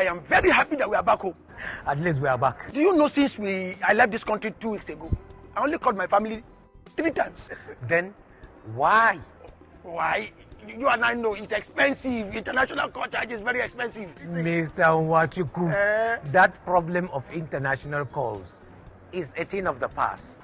am very happy that we are back home. At least we are back. Do you know since I left this country 2 weeks ago, I only called my family 3 times. Then why? Why? You and I know it's expensive. International call charge is very expensive. Mr. Nwachuku, that problem of international calls is a thing of the past.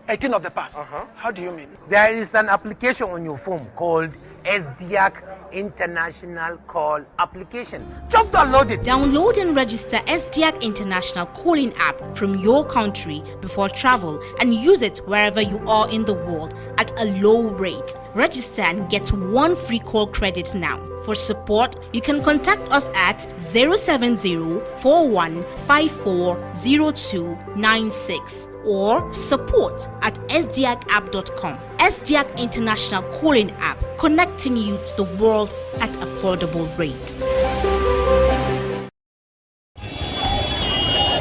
A thing of the past? How do you mean? There is an application on your phone called SDAC International Call Application. Just download it. Download and register SDAC International Calling app from your country before travel and use it wherever you are in the world at a low rate. Register and get 1 free call credit now. For support, you can contact us at 070-4154-0296 or support@sdacapp.com. SDAC International Calling App, connecting you to the world at affordable rate.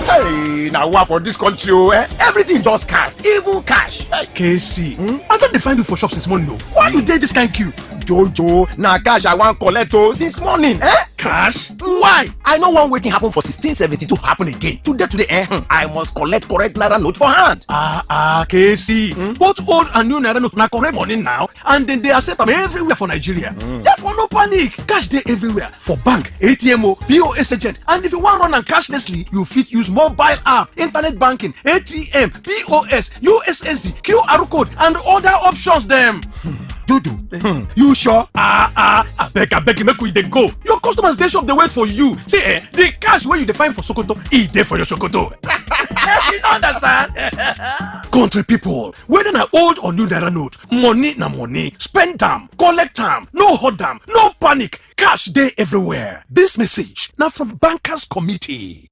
Hey, now what for this country? Everything just cash, even cash. KC, I don't find you for shops since morning. Why you dey this kind queue? Jojo, now cash I want collect since morning. Cash? Why? I know one waiting happen for 1672 happen again. Today, I must collect correct naira note for hand. KC. Both old and new naira note na correct money now, and then they accept them everywhere for Nigeria. Therefore, no panic. Cash dey everywhere for bank, ATM, POS agent, and if you want run and cashlessly, you fit use mobile app, internet banking, ATM, POS, USSD, QR code, and other options them. Dudu, you sure? I beg you, make we dey go. Your customers dey shop dey wait for you. See, the cash where you dey find for Sokoto, e dey for your Sokoto. You understand? Country people, whether na old or new naira note, money na money. Spend them, collect them, no hold them, no panic. Cash dey everywhere. This message now from Bankers Committee.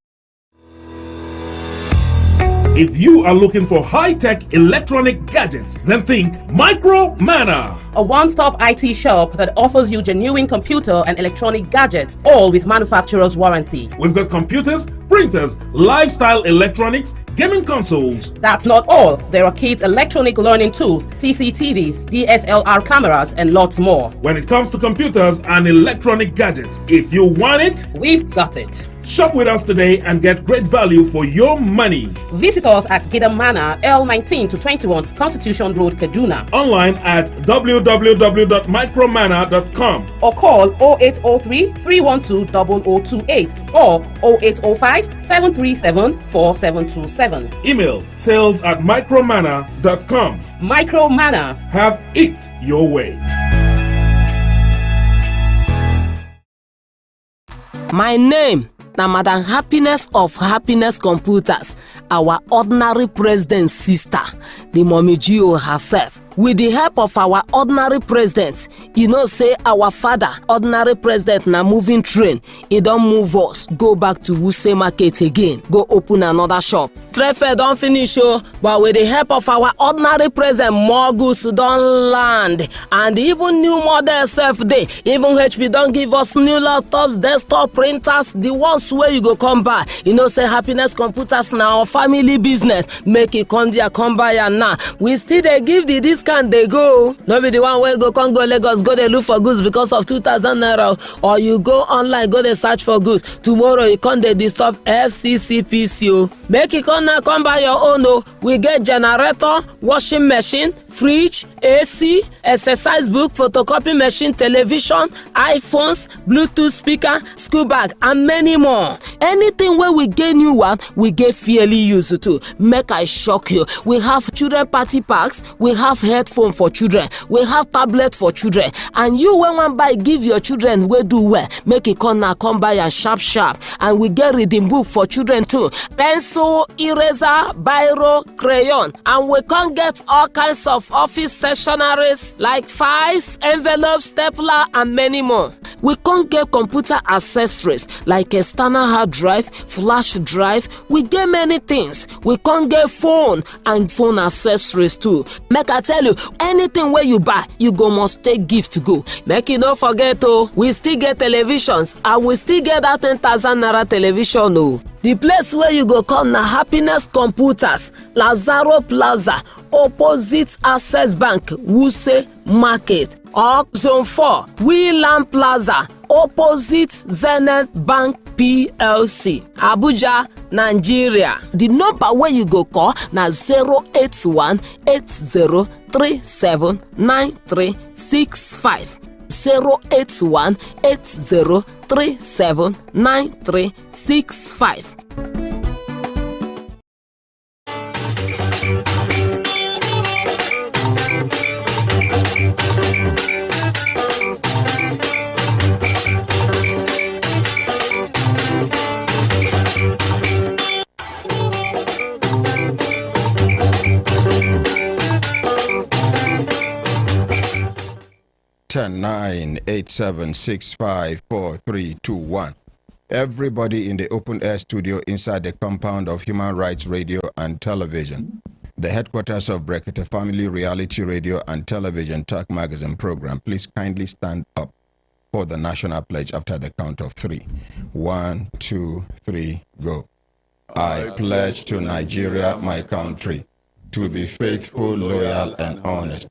If you are looking for high-tech electronic gadgets, then think Micromana. A one-stop IT shop that offers you genuine computer and electronic gadgets, all with manufacturer's warranty. We've got computers, printers, lifestyle electronics, gaming consoles. That's not all. There are kids' electronic learning tools, CCTVs, DSLR cameras, and lots more. When it comes to computers and electronic gadgets, if you want it, we've got it. Shop with us today and get great value for your money. Visit us at Gidam Manor, L19 to 21, Constitution Road, Kaduna. Online at www.micromana.com or call 0803 312 0028 or 0805 737 4727. Email sales@micromana.com. Micromana. Have it your way. My name na Madam Happiness of Happiness Computers, our ordinary president sister, the Mommy Gio herself. With the help of our ordinary president, you know say our father, ordinary president na moving train. He don't move us, go back to Wuse Market again, go open another shop. Trade fair don't finish, but with the help of our ordinary president, more goods don't land. And even new models self day, even HP don't give us new laptops, desktop printers, the ones where you go come buy. You know say Happiness Computers now our family business. Make it come there, come buy and now. We still they give the discount they go. No be the one where go come go Lagos, go they look for goods because of 2,000 naira, or you go online, go they search for goods. Tomorrow you come they disturb FCCPC. Make it come now, come buy your own. We get generator, washing machine, fridge, AC, exercise book, photocopy machine, television, iPhones, Bluetooth speaker, school bag, and many more. Anything where we get new one, we get fairly used to. Make I shock you. We have children party packs, we have headphone for children, we have tablet for children, and you when one buy give your children we do well. Make it come now, come buy and sharp. And we get reading book for children too. Pencil, eraser, biro, crayon, and we can get all kinds of office stationaries like files, envelopes, stapler, and many more. We can't get computer accessories like external hard drive, flash drive. We get many things. We can't get phone and phone accessories too. Make I tell you, anything where you buy, you go must take gift to go. Make you don't forget we still get televisions and we still get that 10,000 naira television The place where you go come na Happiness Computers, Lazaro Plaza, opposite Access Bank, Wuse Market, or Zone 4, Wheeland Plaza, opposite Zenith Bank PLC, Abuja, Nigeria. The number where you go call na 081 80379365. 081 80379365. Nine 87654321. Everybody in the open air studio inside the compound of Human Rights Radio and Television, the headquarters of Brekete Family Reality Radio and Television Talk Magazine program, please kindly stand up for the national pledge after the count of 3. 1, 2, 3, go. I pledge to Nigeria, my country, to be faithful, loyal, and honest,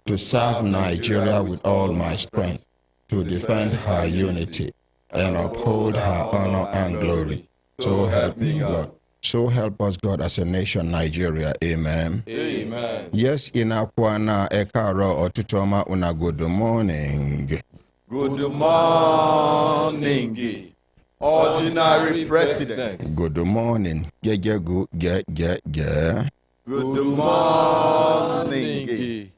to serve Nigeria with all my strength, to defend her unity, and uphold her honor and glory. So help me God. So help us God as a nation, Nigeria. Amen. Amen. Yes, inakwana ekaro otutoma una good morning. Good morning, ordinary president. Good morning. Get. Good morning,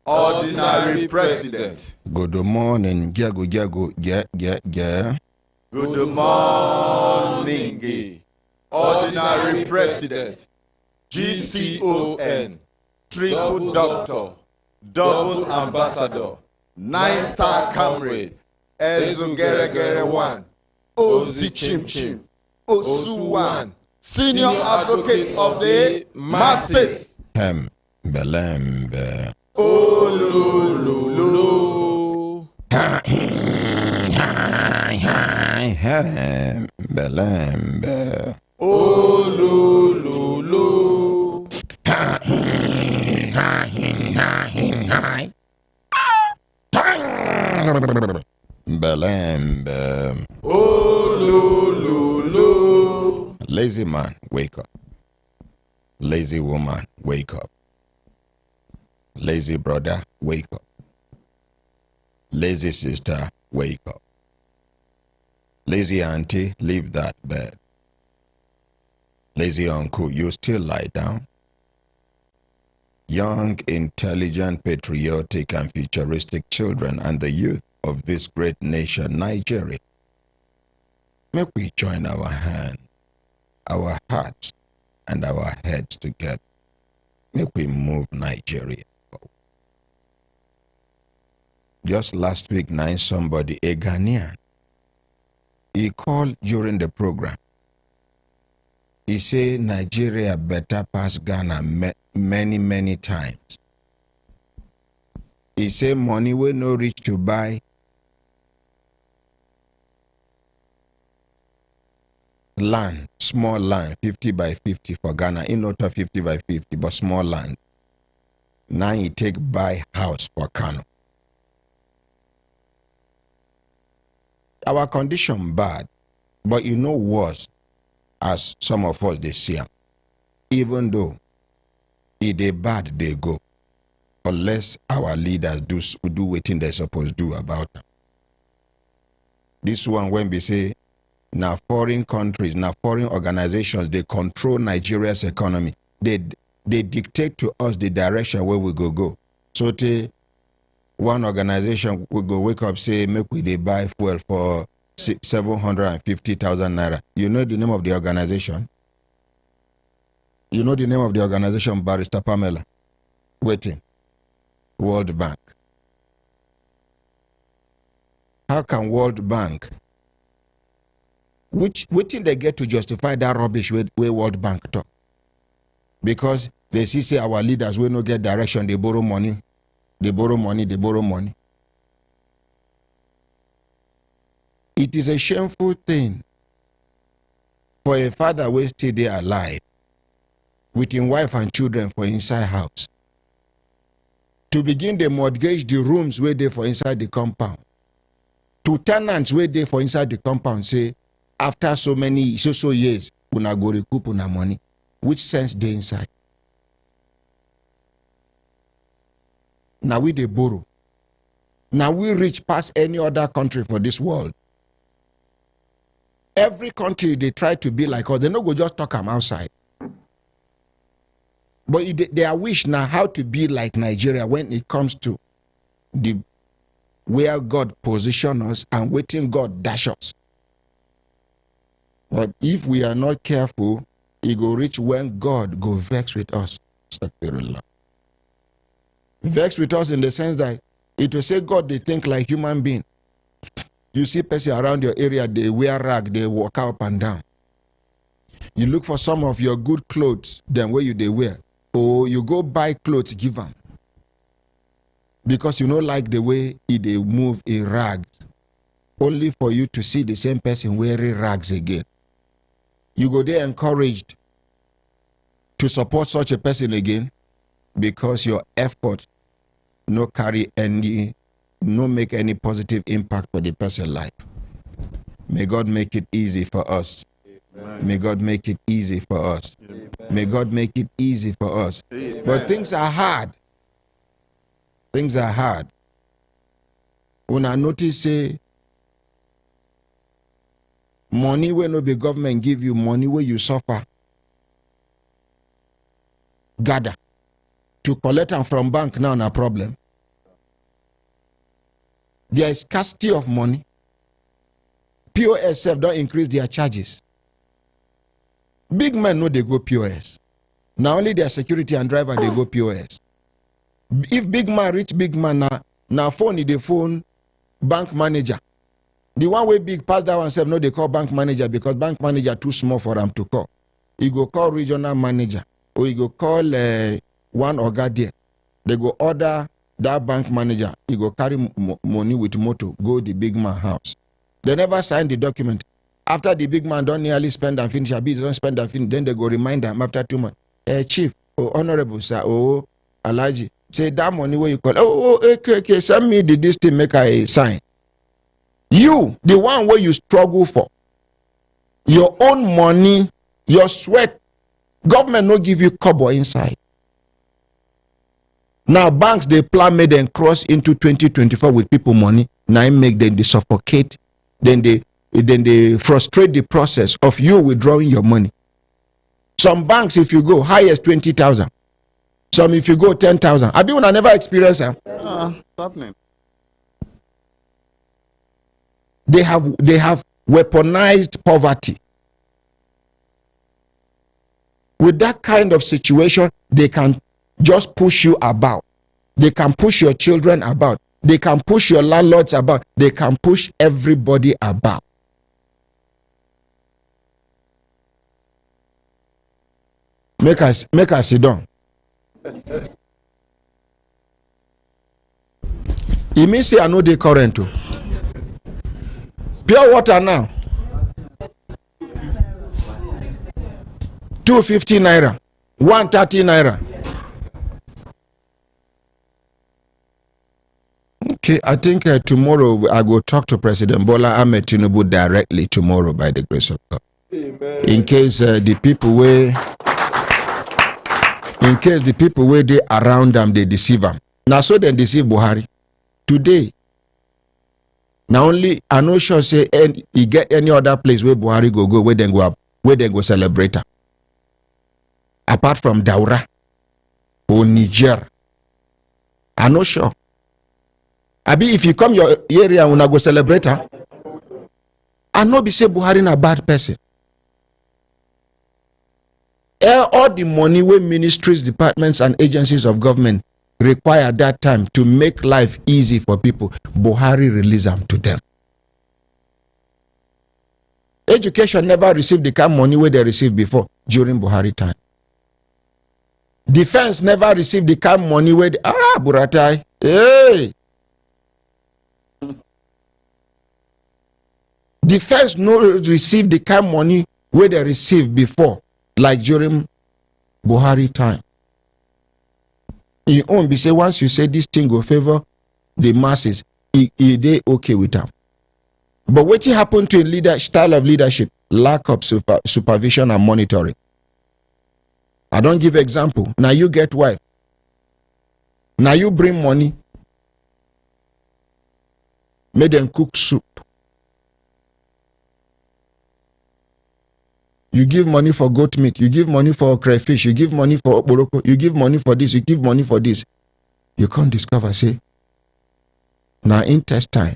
ordinary president. Good morning. Get. Good morning, ordinary president. GCON, triple doctor, double ambassador, 9-star comrade, Ezungeregere 1, Ozi Chim, Osuwan, senior advocate of the masses. Belembe. Olululu. Belembe. Olululu. Belembe. Olululu. Lazy man, wake up. Lazy woman, wake up. Lazy brother, wake up. Lazy sister, wake up. Lazy auntie, leave that bed. Lazy uncle, you still lie down. Young, intelligent, patriotic, and futuristic children and the youth of this great nation, Nigeria. May we join our hands, our hearts, and our heads together. May we move Nigeria. Just last week, somebody, a Ghanaian, he called during the program. He said Nigeria better pass Ghana many times. He said money will no reach to buy land, small land, 50 by 50 for Ghana, in not 50 by 50, but small land. Now he take buy house for Kano. Our condition bad, but you know worse, as some of us they see them. Even though if they bad, they go, unless our leaders do what they're supposed to do about them. This one when we say, now foreign countries, now foreign organizations, they control Nigeria's economy. They dictate to us the direction where we go. So one organization will go wake up, say, make we they buy fuel for 750,000 naira. You know the name of the organization? You know the name of the organization, Barrister Pamela? Waiting. World Bank. How can World Bank, which thing they get to justify that rubbish where World Bank talk? Because they say our leaders will not get direction, they borrow money. They borrow money. It is a shameful thing for a father who stay there alive with his wife and children for inside house to begin the mortgage the rooms where they for inside the compound. To tenants where they for inside the compound say, after so many so years, una go recoup una money. Which sense they inside? Now we they borrow. Now we reach past any other country for this world. Every country they try to be like us. They no go just talk them outside. But they are wish now how to be like Nigeria when it comes to the where God position us and waiting God dash us. But if we are not careful, it go reach when God go vex with us. Vex with us in the sense that it will say God they think like human being. You see person around your area, they wear rag, they walk up and down. You look for some of your good clothes, then where you they wear. Or you go buy clothes, give them. Because you don't like the way they move in rags. Only for you to see the same person wearing rags again. You go there encouraged to support such a person again because your effort no carry any, no make any positive impact for the person's life. May God make it easy for us. Amen. May God make it easy for us. Amen. May God make it easy for us. Amen. But things are hard. Things are hard. When I notice say money when no be government give you money where you suffer. Gather. To collect them from bank now no problem. There is scarcity of money. POS don't increase their charges. Big men know they go POS. Now only their security and driver they go POS. If big man reach big man now phone the phone bank manager. The one way big pass that one self no they call bank manager because bank manager too small for them to call. He go call regional manager or he go call one oga there. They go order that bank manager. He go carry money with motor go the big man house. They never sign the document. After the big man don't nearly spend and finish, they don't spend and finish, then they go remind them after 2 months. Chief, honorable sir, Alaji, say that money where you call. Okay, send me this thing make I sign. You, the one where you struggle for, your own money, your sweat, government no give you kobo inside. Now banks they plan made them cross into 2024 with people money. Now it make them they suffocate, then they frustrate the process of you withdrawing your money. Some banks, if you go, highest 20,000. Some if you go 10,000. Have you never experienced them? Happening. They have weaponized poverty. With that kind of situation, they can just push you about. They can push your children about. They can push your landlords about. They can push everybody about. Make us sit down. It means say I know the current too. Pure water now. 250 naira. 130 naira. Okay, I think tomorrow I go talk to President Bola Ahmed Tinubu directly tomorrow by the grace of God. Amen. In case the people where they around them they deceive them. Now so they deceive Buhari. Today, now only I no sure say he get any other place where Buhari go where they go up, where they go celebrate her. Apart from Daura or Niger. I no sure. Abi, if you come your area when I go celebrate her, I know be say Buhari a bad person. All the money where ministries, departments, and agencies of government require at that time to make life easy for people, Buhari release them to them. Education never received the kind of money where they received before during Buhari time. Defense never received the kind of money where Buratai, hey. Defense no receive the kind of money where they received before, like during Buhari time. You own be say once you say this thing go favor the masses, they okay with them. But what happened to style of leadership? Lack of supervision and monitoring. I don't give example. Now you get wife. Now you bring money. Make them cook soup. You give money for goat meat. You give money for crayfish. You give money for okporoko. You give money for this. You give money for this. You can't discover, say, now intestine,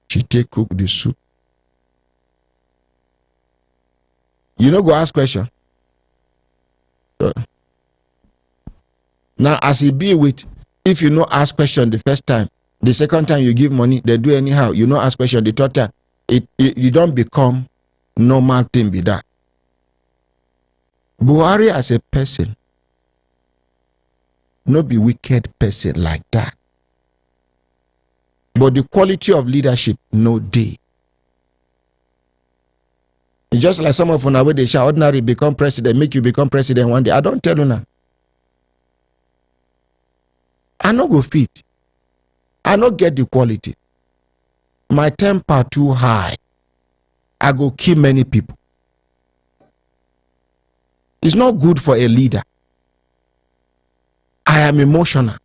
she take cook the soup. You know, go ask question. Now, as it be with, if you know ask question the first time, the second time you give money, they do anyhow. You know ask question the third time, you don't become normal thing be that. Buhari as a person, no be wicked person like that. But the quality of leadership, no day. It's just like some of you now where they shall ordinary become president, make you become president one day. I don't tell you now. I no go fit. I no get the quality. My temper too high. I go kill many people. It's not good for a leader. I am emotional.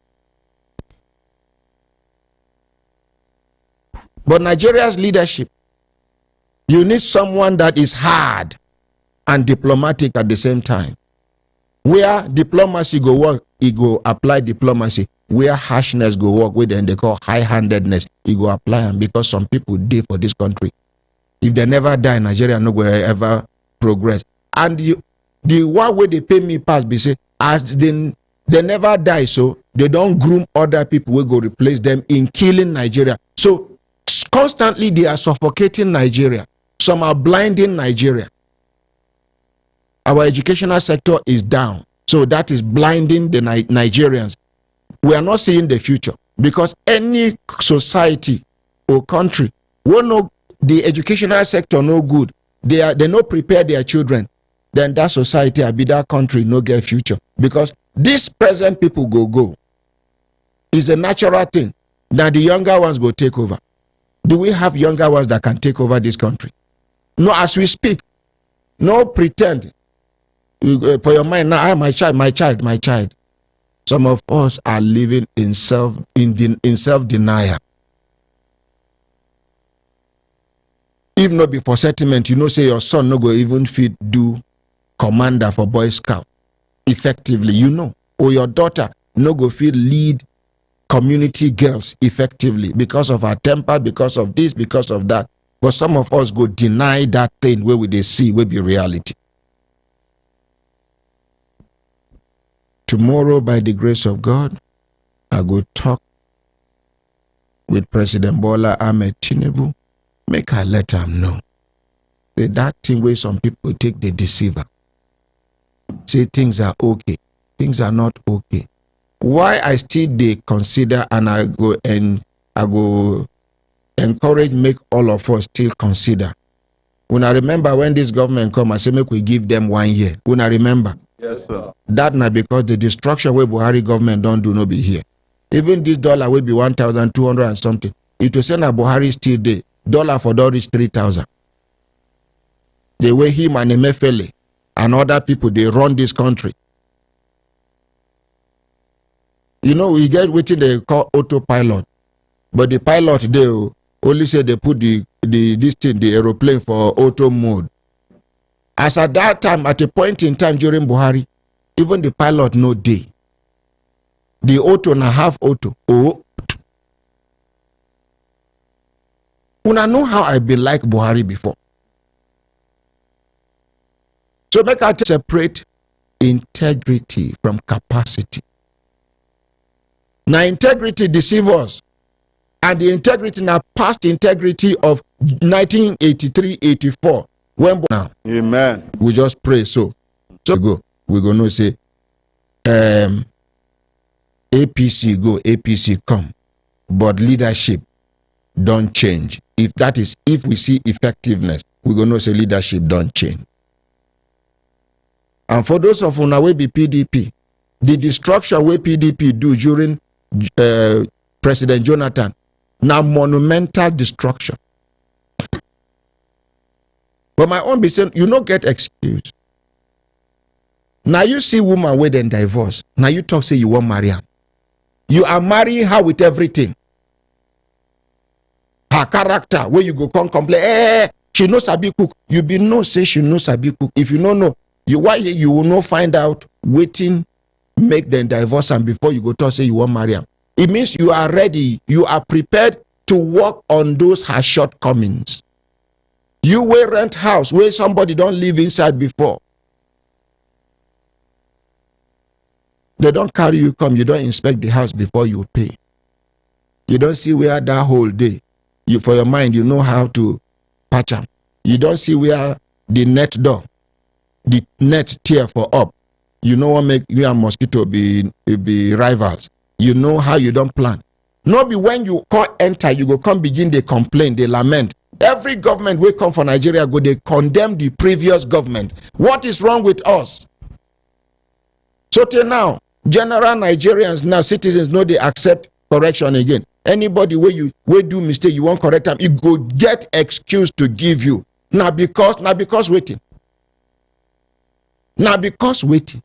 But Nigeria's leadership, you need someone that is hard and diplomatic at the same time. Where diplomacy go work, he go apply diplomacy. Where harshness go work, where then they call high-handedness, he go apply them, because some people die for this country. If they never die, Nigeria no go ever progress. And the one way they pay me pass be say, as they never die, so they don't groom other people who go replace them in killing Nigeria. So constantly they are suffocating Nigeria. Some are blinding Nigeria. Our educational sector is down. So that is blinding the Nigerians. We are not seeing the future, because any society or country will know the educational sector no good. They not prepare their children. Then that society, I be that country, no get future. Because these present people go. It's a natural thing. Now the younger ones go take over. Do we have younger ones that can take over this country? No, as we speak. No pretend. For your mind, now, my child. Some of us are living in self-denial. If not before settlement, you know, say your son no go even fit do commander for Boy Scout effectively, you know, or your daughter no go fit lead community girls effectively because of her temper, because of this, because of that. But some of us go deny that thing where we they see will be reality. Tomorrow, by the grace of God, I go talk with President Bola Ahmed Tinubu. Make I let him know that thing where some people take the deceiver. Say things are okay. Things are not okay. Why I still they consider, and I go encourage, make all of us still consider. When I remember when this government come, I say make we give them 1 year. When I remember. Yes, sir. That now because the destruction where Buhari government don't do no be here. Even this dollar will be 1,200 and something. It will say na Buhari still there. Dollar for don't reach 3,000. The way him and Emefiele and other people they run this country. You know, we get what they call autopilot, but the pilot they only say they put the aeroplane for auto mode. As at that time, at a point in time during Buhari, even the pilot no day. The auto na half auto. Oh, una know how I be like Buhari before. So make I separate integrity from capacity. Now integrity deceive us. And the integrity now past integrity of 1983-84. When now, amen. We just pray so we're gonna say APC go, APC come, but leadership don't change. If we see effectiveness, we're gonna say leadership don't change. And for those of una wey be PDP, the destruction where PDP do during President Jonathan, now monumental destruction. But my own be saying, you no get excuse. Now you see woman with then divorce. Now you talk say you want marry her. You are marrying her with everything. Her character, where you go come complain, she knows sabi cook. You be no say she knows sabi cook. If you don't know, why you will not find out waiting, make them divorce and before you go talk say you want marry her. It means you are ready, you are prepared to work on those her shortcomings. You will rent house where somebody don't live inside before. They don't carry you come, you don't inspect the house before you pay. You don't see where that whole day, you for your mind, you know how to patch them. You don't see where the net door, the net tear for up. You know what make you and mosquito be rivals. You know how you don't plan. No be when you call enter, you go come begin they complain, they lament. Every government will come for Nigeria go, they condemn the previous government. What is wrong with us? So till now, general Nigerians now, citizens know they accept correction again. Anybody where you will do mistake, you won't correct them, you go get excuse to give you. Now because waiting. Now because waiting.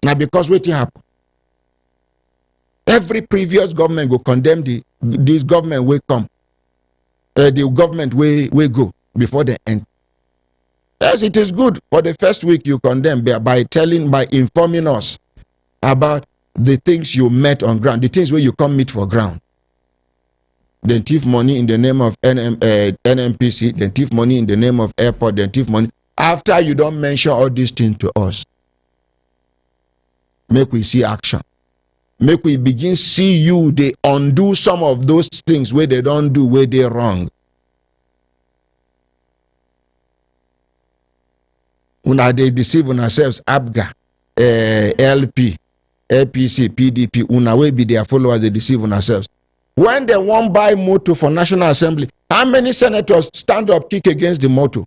Now because waiting happen. Every previous government will condemn this government will come. The government will go before the end. Yes, it is good for the first week you condemn by informing us about the things you met on ground, the things where you come meet for ground. Then thief money in the name of NMPC, then thief money in the name of airport, then thief money. After you don't mention all these things to us, make we see action. Make we begin see you, they undo some of those things where they don't do, where they're wrong. When they deceive on ourselves, ABGA, LP, APC, PDP, una will be their followers, they deceive on ourselves. When they won't buy motor for National Assembly, how many senators stand up, kick against the motor?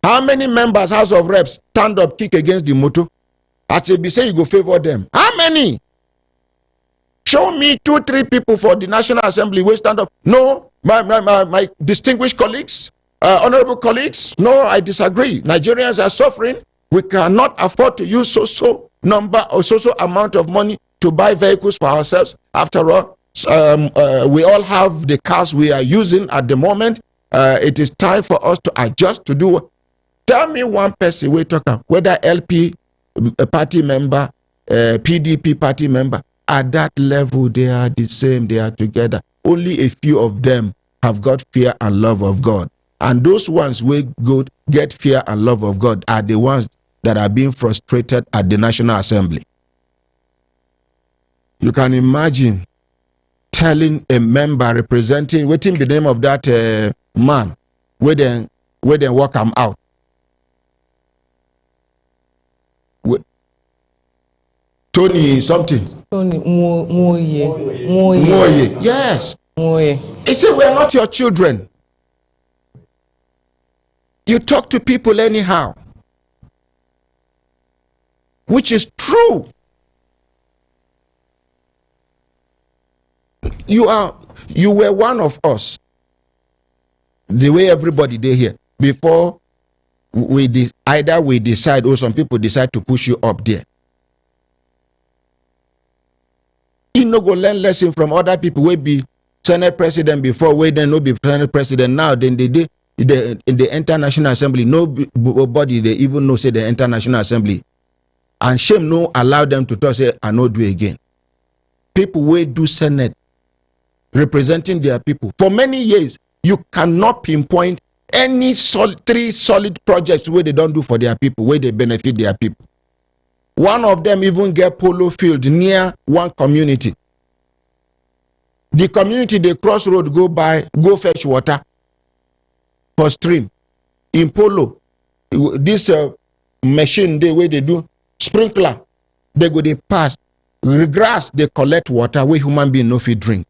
How many members, House of Reps, stand up, kick against the motor? As they be say you go favor them. How many? Show me 2-3 people for the National Assembly will stand up. No, my distinguished colleagues, honorable colleagues, no, I disagree. Nigerians are suffering. We cannot afford to use so number or so amount of money to buy vehicles for ourselves. After all, we all have the cars we are using at the moment. It is time for us to adjust to do what? Tell me one person we talk about, whether LP party member, PDP party member. At that level, they are the same, they are together. Only a few of them have got fear and love of God. And those ones who get fear and love of God are the ones that are being frustrated at the National Assembly. You can imagine telling a member representing, waiting the name of that man, where they walk him out. Tony something. Tony Moye. Yes. Moye. He said, we are not your children. You talk to people anyhow. Which is true. You were one of us. The way everybody did here. Before either we decide or some people decide to push you up there. You no go learn lesson from other people. We be Senate president before, we then no be Senate president now. Then they in the International Assembly, nobody they even know say the International Assembly, and shame no allow them to talk say I no do again. People will do Senate representing their people for many years. You cannot pinpoint any three solid projects where they don't do for their people, where they benefit their people. One of them even get polo field near one community. The community, they cross road, go fetch water for stream. In polo, this machine, the way they do sprinkler, they pass. The grass, they collect water where human being no fit drink.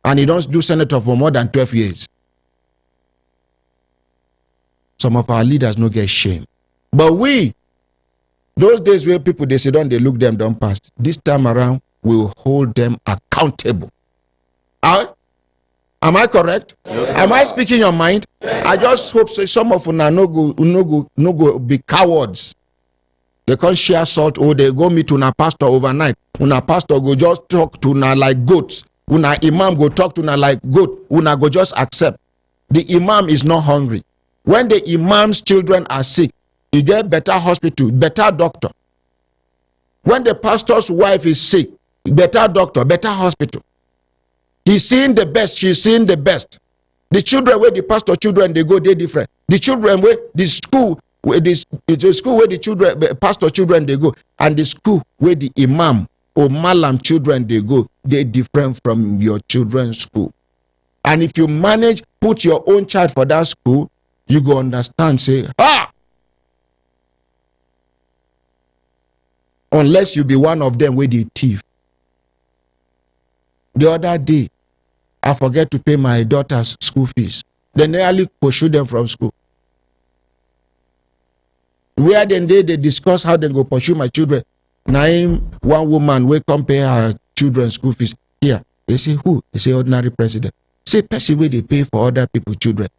And he don't do senator for more than 12 years. Some of our leaders no get shame. But those days where people they sit down, they look them don't pass. This time around, we will hold them accountable. Am I correct? Yes, Am I speaking your mind? I just hope say some of una no go be cowards. They can't share salt or they go meet una pastor overnight. Una pastor go just talk to una like goats. Una imam go talk to una like goat. Una go just accept. The imam is not hungry. When the imam's children are sick, he get better hospital, better doctor. When the pastor's wife is sick, better doctor, better hospital. He's seeing the best, she's seeing the best. The children where the pastor children they go, they different. The children where the school where the school where the children pastor children they go, and the school where the imam or malam children they go, they different from your children's school. And if you manage put your own child for that school, you go understand, say, unless you be one of them with the thief. The other day, I forget to pay my daughter's school fees. They nearly pursue them from school. Where then they discuss how they go pursue my children. Now one woman will come pay her children's school fees. Here, they say who? They say ordinary president. Say person where they pay for other people's children.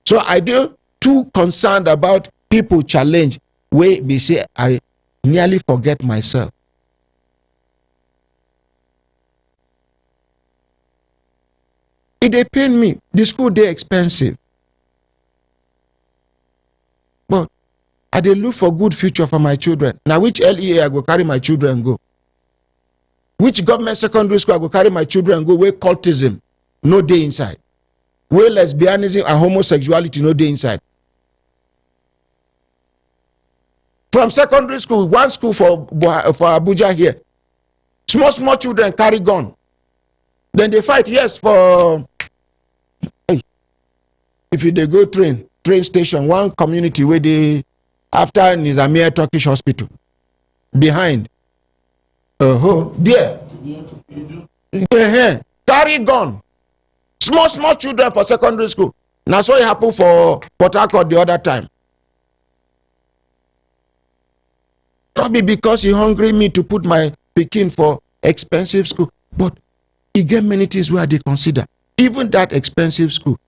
So I do too concerned about people challenge where they say I nearly forget myself. It they pain me. The school they expensive. But I dey look for good future for my children. Now which LEA I go carry my children go? Which government secondary school I go carry my children go where cultism no day inside? Where lesbianism and homosexuality no day inside? From secondary school, one school for Abuja here, small children carry gun. Then they fight, yes, for if you they go train station, one community where they after Nizamiya Turkish hospital behind there carry gun. Small children for secondary school. Now so it happened for Port Harcourt the other time. Not be because he hungry me to put my pikin for expensive school, but he get many things where they consider. Even that expensive school,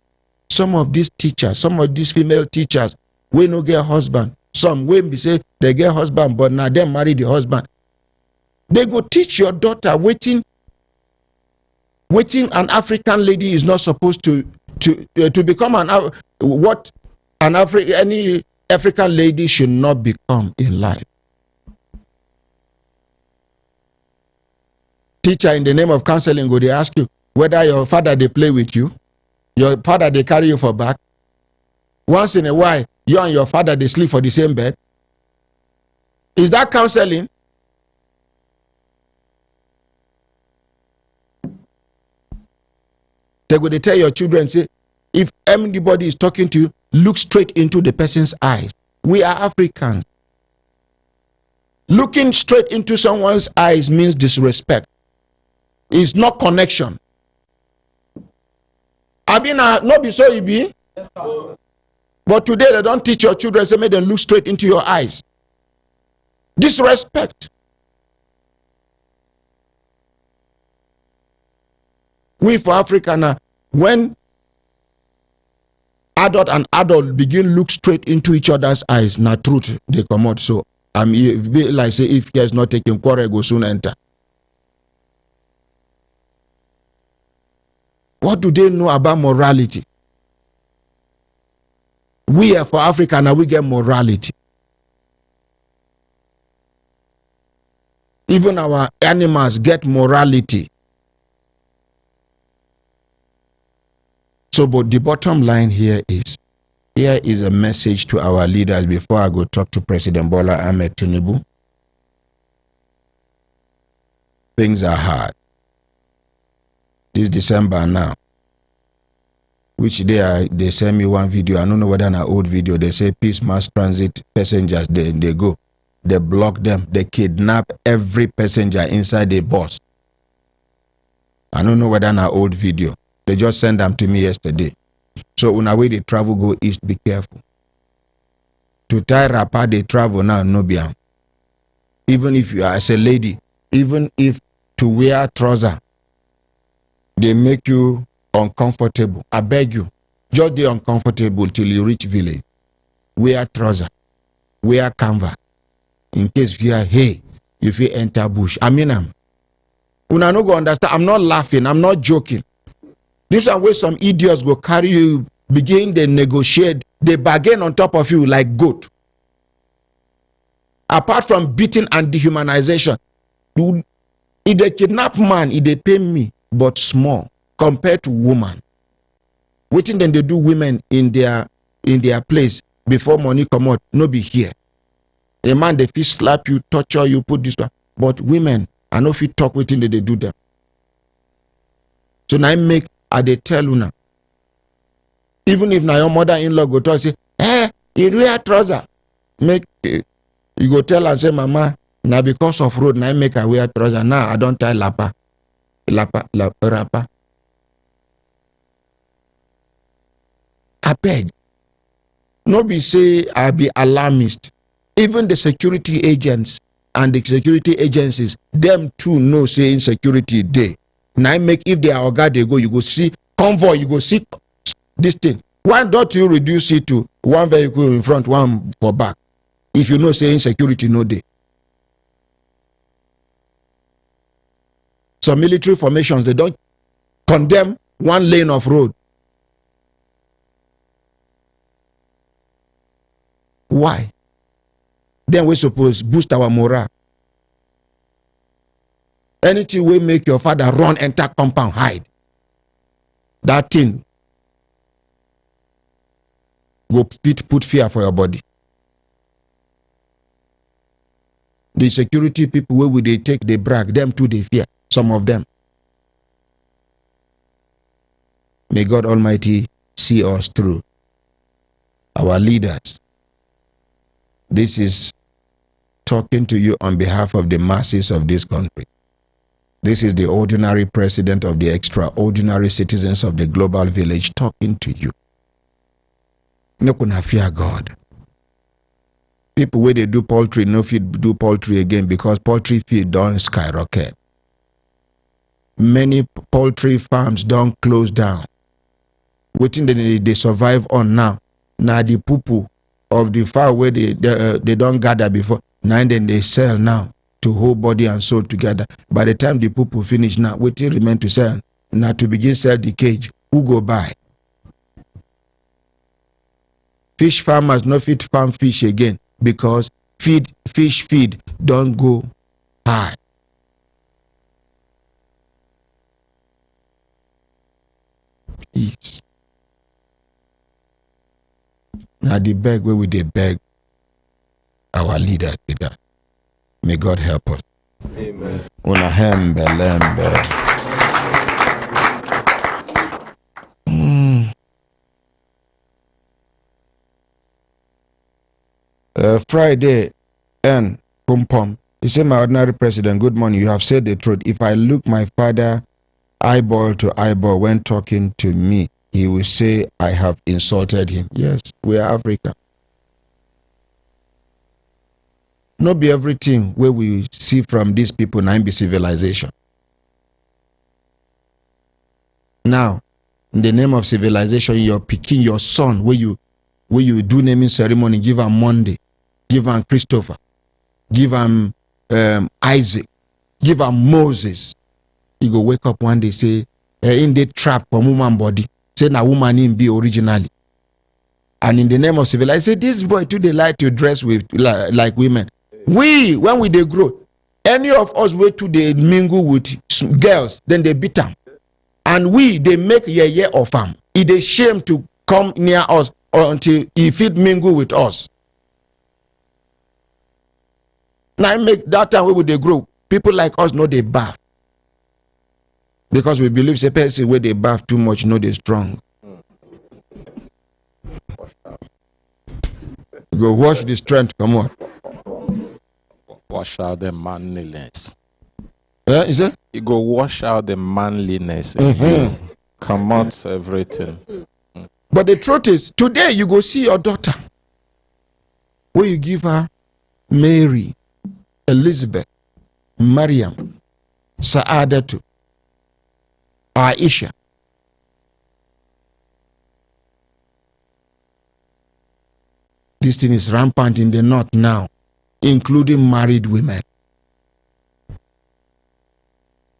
some of these teachers, some of these female teachers, we no get husband. Some will be say they get husband, but now they marry the husband. They go teach your daughter waiting an African lady is not supposed to become any African lady should not become in life. Teacher, in the name of counseling, go they ask you whether your father they play with you, your father they carry you for back. Once in a while, you and your father they sleep for the same bed. Is that counseling? They go they tell your children, say, if anybody is talking to you, look straight into the person's eyes. We are Africans. Looking straight into someone's eyes means disrespect. It's not connection. I mean, not be so be. But today they don't teach your children, say, make them look straight into your eyes. Disrespect. We for Africa now, when adult and adult begin look straight into each other's eyes, now truth they come out. So like say if care is not taken, quarrel go soon enter. What do they know about morality? We are for Africa now, we get morality. Even our animals get morality. So, but the bottom line here is a message to our leaders before I go talk to President Bola Ahmed Tinubu. Things are hard. This December now, which they send me one video, I don't know whether an old video, they say Peace Mass Transit passengers, they go, they block them, they kidnap every passenger inside the bus. I don't know whether an old video. They just sent them to me yesterday. So when way they travel go east, be careful. To tie wrapper they travel now, no be. Even if you are as a lady, even if to wear trouser. They make you uncomfortable. I beg you, just be uncomfortable till you reach village. Wear trouser, wear canvas. In case you are, hey, if you enter bush. I mean, una no go understand. I'm not laughing. I'm not joking. This is where some idiots go carry you, begin they negotiate, they bargain on top of you like goat. Apart from beating and dehumanization, if they kidnap man, if they pay me, but small compared to woman. Waiting then they do women in their place before money come out, no be here. A man they fit slap you, torture you, put this one. But women, I know if you talk waiting they do them. So now I make they tell you now. Even if now your mother-in-law go to say, hey, you wear trouser. Make you go tell and say, Mama, now because of road, now I make her wear trouser. Now I don't tie lapa. Rapper. I beg. No be say I be alarmist. Even the security agents and the security agencies, them too know say insecurity day. Now make if they are oga they go, you go see convoy, you go see this thing. Why don't you reduce it to one vehicle in front, one for back? If you know say insecurity no day. Some military formations, they don't condemn one lane of road. Why? Then we suppose boost our morale. Anything will make your father run, enter compound, hide. That thing will put fear for your body. The security people, where would they take, they brag, them too they fear. Some of them. May God Almighty see us through. Our leaders. This is talking to you on behalf of the masses of this country. This is the ordinary president of the extraordinary citizens of the global village talking to you. No kuna fear God. People where they do poultry, no feed do poultry again because poultry feed don't skyrocket. Many poultry farms don't close down. Waiting they survive on now. Now the poo of the fowl where they don't gather before. Now then they sell now to whole body and soul together. By the time the poo finish now, waiting remain to sell. Now to begin sell the cage. Who go buy? Fish farmers no fit farm fish again because fish feed don't go high. Yes. Now the beg where we they beg our leaders with that. May God help us. Amen. Una hembe lembe. Friday and pum pum. He said, my ordinary president, good morning. You have said the truth. If I look my father eyeball to eyeball when talking to me, he will say I have insulted him. Yes, we are Africa. Not be everything where we see from these people now be civilization. Now, in the name of civilization, you're picking your son where you do naming ceremony, give him Monday, give him Christopher, give him Isaac, give him Moses. You go wake up one day, say, in the trap for woman body, say na woman in be originally. And in the name of civilization, say this boy too they like to dress with like women. We, when we they grow, any of us wait to they mingle with girls, then they beat them. And we, they make ye of them. It is shame to come near us or until he fit mingle with us. Now make that time where they grow, people like us know they bath. Because we believe the person where they bath too much know they strong. Go wash the strength, come on. Wash out the manliness. Yeah, is it? You go wash out the manliness. Come out everything. But the truth is, today you go see your daughter. Where you give her Mary, Elizabeth, Mariam, Saadatu, Aisha. This thing is rampant in the north now, including married women.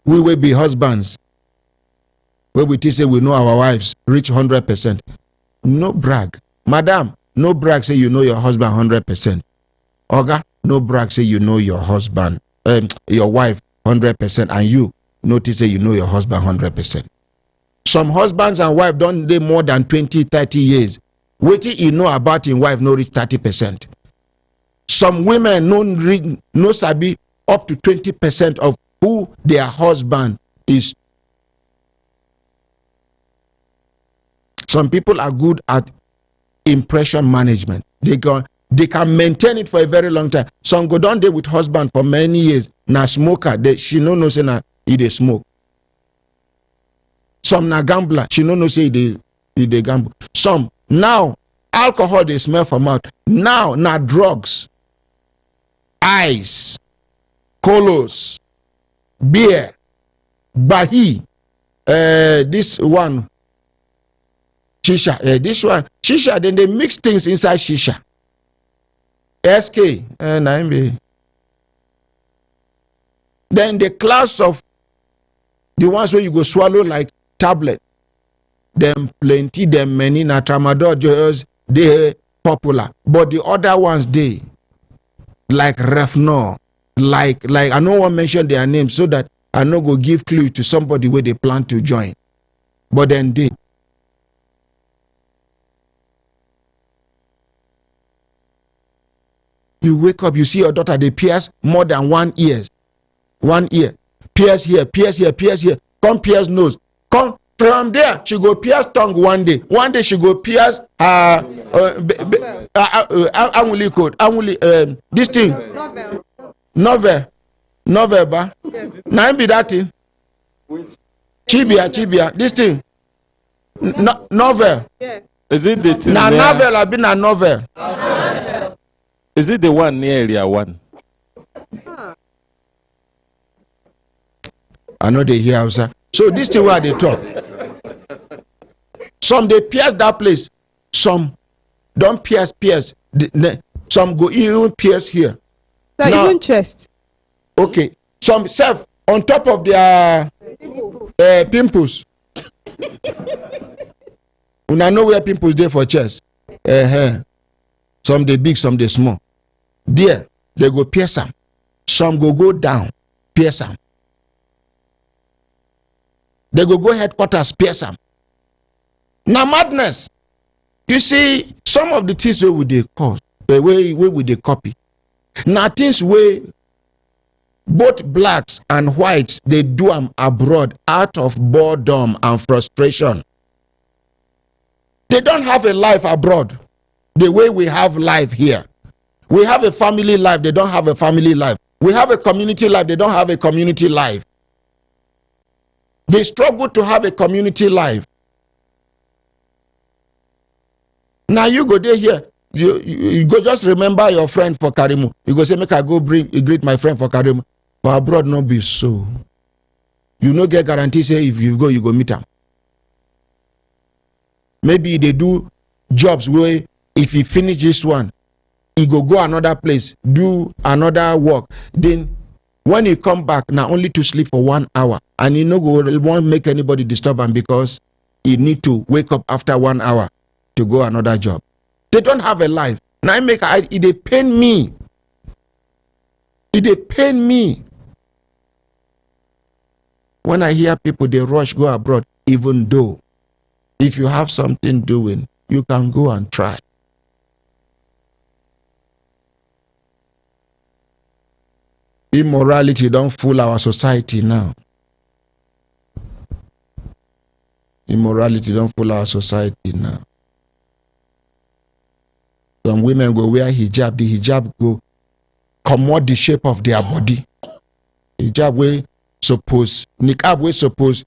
We will be husbands. Where we say we know our wives reach 100%. No brag. Madam, no brag say you know your husband 100%. Oga, no brag say you know your husband, your wife 100%, and you notice say you know your husband 100%. Some husbands and wives don't live more than 20, 30 years. What you know about your wife no reach 30%. Some women no sabi up to 20% of who their husband is. Some people are good at impression management. They can maintain it for a very long time. Some go down there with husband for many years. Na smoker, she no say na he dey smoke. Some na gambler, she no say he dey gamble. Some now alcohol they smell from mouth. Now na drugs, ice, colos, beer, bahi, this one. Shisha, this one, shisha, then they mix things inside shisha. SK, then the class of the ones where you go swallow like tablet, them plenty, them many, na tramadol just they popular. But the other ones they like Refnor, like I no want mention their names so that I no go give clue to somebody where they plan to join. But then they. You wake up, you see your daughter, they pierce more than 1 ear. 1 ear. Pierce here, pierce here, pierce here. Come pierce nose. Come from there, she go pierce tongue one day. One day she go pierce this thing. Novel ba. Now be that thing. Chibia, this thing. Novel. Is it the thing? Na novel, I been a novel. Is it the one near area 1? I know they hear Hausa. So this thing where they talk. Some they pierce that place. Some don't pierce. Some go even pierce here. So now, even chest. Okay. Some self on top of their pimples. Una know where pimples there for chest. Some they big, some they small. There, they go pierce them. Some go down, pierce them. They go headquarters, pierce them. Now madness. You see, some of the things where would they cause, where would they copy? Now things where both blacks and whites, they do them abroad out of boredom and frustration. They don't have a life abroad the way we have life here. We have a family life, they don't have a family life. We have a community life, they don't have a community life. They struggle to have a community life. Now you go there here, you go just remember your friend for Karimu. You go say, make I go greet my friend for Karimu. For abroad, no be so. You no get guarantee, say if you go meet them. Maybe they do jobs where if you finish this one, he go another place, do another work. Then when he come back, now only to sleep for 1 hour. And he no go won't make anybody disturb him because he need to wake up after 1 hour to go another job. They don't have a life. Now it pain me. It pain me. When I hear people, they rush go abroad, even though if you have something doing, you can go and try. Immorality don't fool our society now. Immorality don't fool our society now. Some women go wear hijab, the hijab go commode the shape of their body. Hijab way suppose, niqab way suppose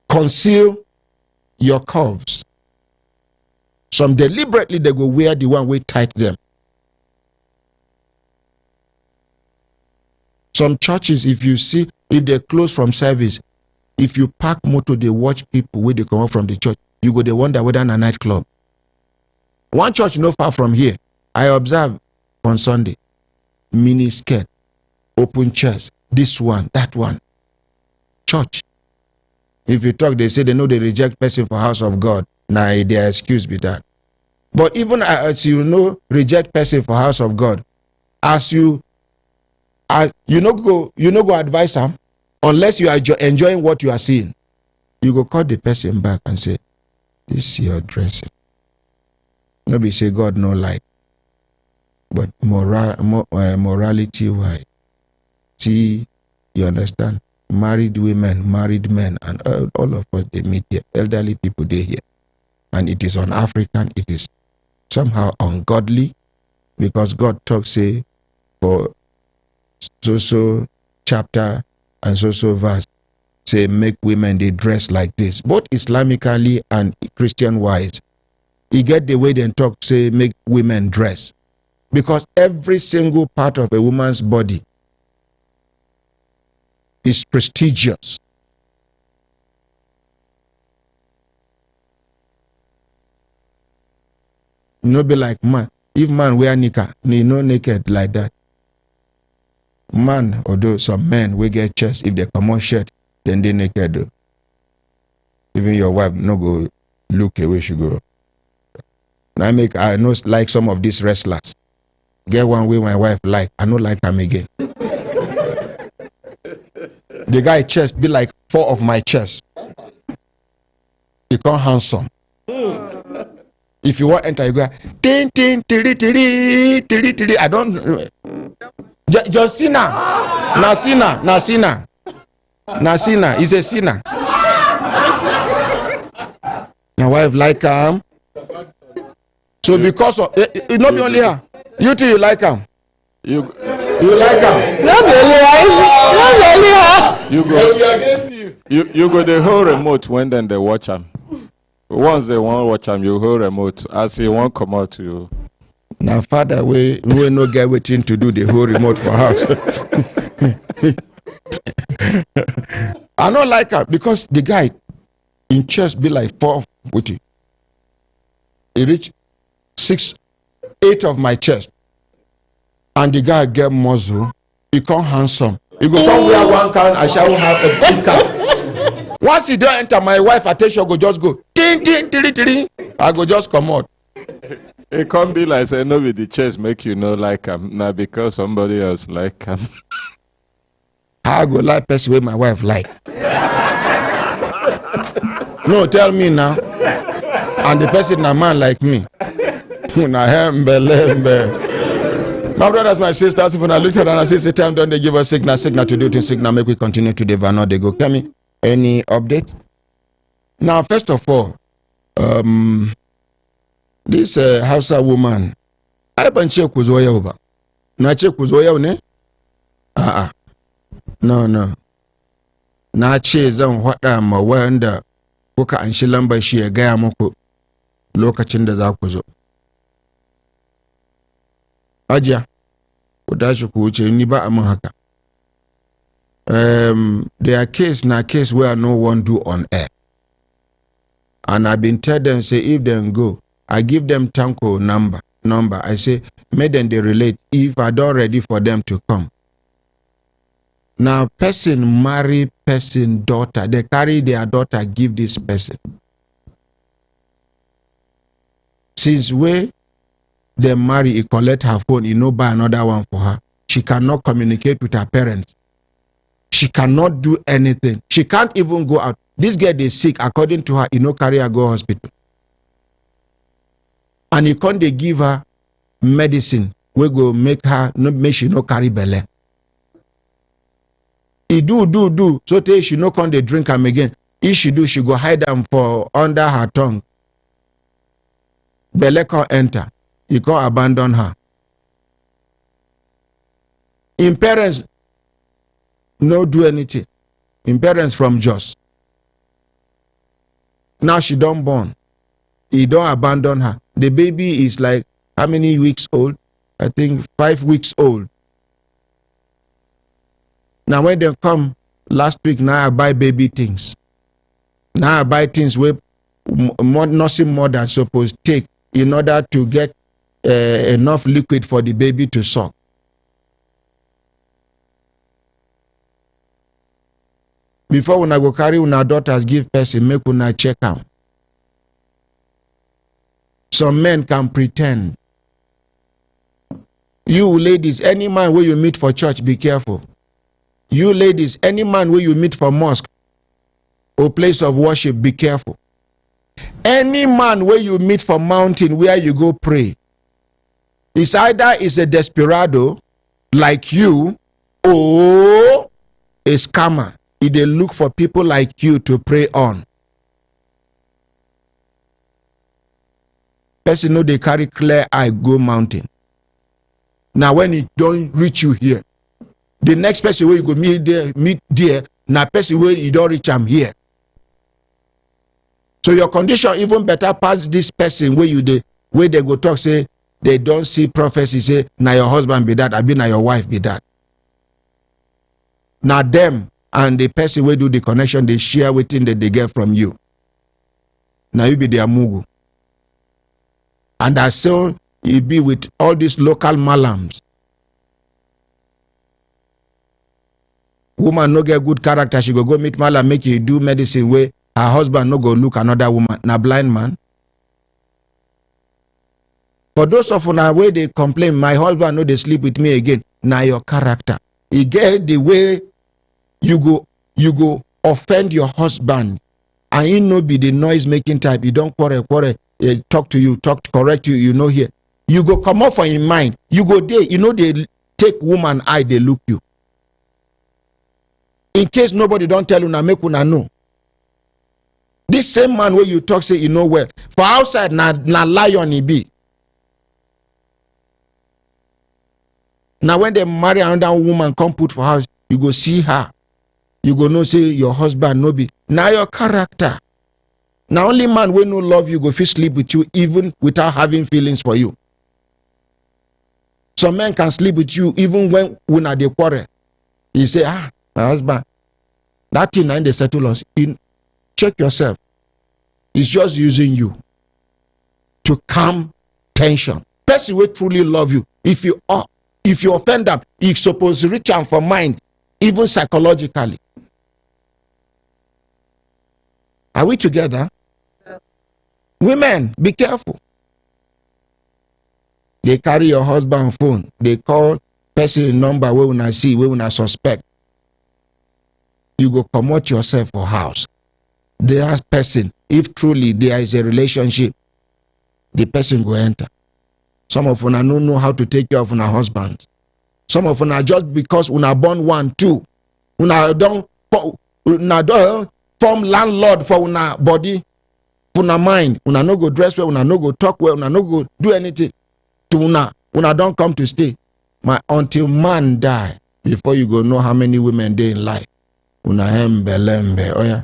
conceal your curves. Some deliberately they go wear the one way tight them. Some churches, if you see, if they close from service, if you park motor, they watch people when they come out from the church. You go, they wonder whether a nightclub. One church not far from here, I observe on Sunday, mini skirt, open chairs, this one, that one. Church. If you talk, they say they know they reject person for house of God. Nah, their excuse be that. But even as you know, reject person for house of God, as you no go advise them unless you are enjoying what you are seeing. You go call the person back and say, "This is your dressing." Nobody say God no like, but morality why? See, you understand? Married women, married men, and all of us they meet here. Elderly people they here, and it is un-African. It is somehow ungodly, because God talks say for so chapter and so verse say make women they dress like this, both Islamically and Christian wise. You get the way they talk say make women dress, because every single part of a woman's body is prestigious. No be like man. If man wear nika, no naked like that. Man, although some men we get chest, if they come on shirt, then they naked though. Even your wife no go look away she go. I know like some of these wrestlers. Get one way my wife like, I don't like him again. The guy chest be like 4 of my chest. He come handsome. If you want enter, you go tin tin tiri tiri tiri tiri. I don't. Just sinner, na sinner, na sinner, na sinner. He's a sinner. My wife like him. So because of it, not be only her. You too, you like him. You like him. Not only her. You go the whole remote when then they watch him. Once they won't watch him, you hold remote. As he won't come out to you. Now, father, we no get waiting to do the whole remote for house. I don't like her because the guy in chest be like 4 with it. He reach 6, 8 of my chest. And the guy get muzzle. He come handsome. He go come wear one can, I shall have a big can. Once he don't enter, my wife attention go just go. Ting, ting, tiri, tiri. I go just come out. It can't be like say no with the chest make you know like him. Now because somebody else like him. I go like person with my wife like. No, tell me now. And the person a man like me. My brothers, my sisters, when I looked at it and I said, time don't they give us signal to do things, signal make we continue to develop. They go, Kemi, any update? Now, first of all, this Hausa woman, I ban check was over. Na check was ne? No. Na ce zan hada ma wanda kuka an shi lambar shi ya gaya muku lokacin da za ku zo. Ajiya, ku tashi ku wuce ni ba amin haka. Their case na case where no one do on air. And I've been telling them, say, if them go, I give them Tanko number. I say, make them they relate if I don't ready for them to come. Now, person marry person daughter. They carry their daughter, give this person. Since way they marry, he collect her phone, he no buy another one for her. She cannot communicate with her parents. She cannot do anything. She can't even go out. This girl is sick, according to her, he no carry her go hospital. And he can't they give her medicine, we go make her, make she no carry belle. He do, so tell she no come they drink him again. If she do, she go hide them for under her tongue. Belle can't enter. He can't abandon her. In parents, no do anything. In parents from Jos. Now she don't born. He don't abandon her. The baby is like how many weeks old? I think 5 weeks old. Now when they come last week, now I buy baby things. Now I buy things with nothing more than supposed to take in order to get enough liquid for the baby to suck. Before when I go carry una daughters give person, make una check out. Some men can pretend. You ladies, any man where you meet for church, be careful. You ladies, any man where you meet for mosque or place of worship, be careful. Any man where you meet for mountain where you go pray, it's either is a desperado like you or a scammer. If they look for people like you to pray on. Person know they carry clear eye go mountain. Now when it don't reach you here, the next person where you go meet there, now person where you don't reach am here. So your condition even better pass this person where where they go talk say they don't see prophecy say now your husband be that, I be now your wife be that. Now them and the person where do the connection they share within that they get from you. Now you be their mugu. And as so you be with all these local malams. Woman no get good character, she go meet malam, make you do medicine where her husband no go look another woman. Na blind man. For those of una where they complain, my husband no they sleep with me again. Na your character. You get the way you go offend your husband, and you know be the noise making type. You don't quarrel, talk to you, correct you, you know here. You go come up from your mind. You go there, you know they take woman eye, they look you. In case nobody don't tell you, na make una know. This same man where you talk say you know well. For outside na lion he be. Now when they marry another woman come put for house, you go see her. You go know say your husband no be. Now your character. Now only man when no love you go fit sleep with you even without having feelings for you. Some men can sleep with you even when are they quarrel. You say, my husband, that thing and they settle us. Check yourself. It's just using you to calm tension. Person will truly love you. If you offend them, it's supposed to reach out for mind, even psychologically. Are we together? Yeah. Women, be careful. They carry your husband's phone. They call person number where una see, where una suspect. You go promote yourself for house. There person, if truly there is a relationship, the person go enter. Some of una don't know how to take care of una husbands. Some of una just because una born 1, 2, una don't form landlord for una body, for una mind. Una no go dress well, una no go talk well, una no go do anything. To una don't come to stay. Until man die, before you go know how many women they in life. Una lembe. Oh yeah.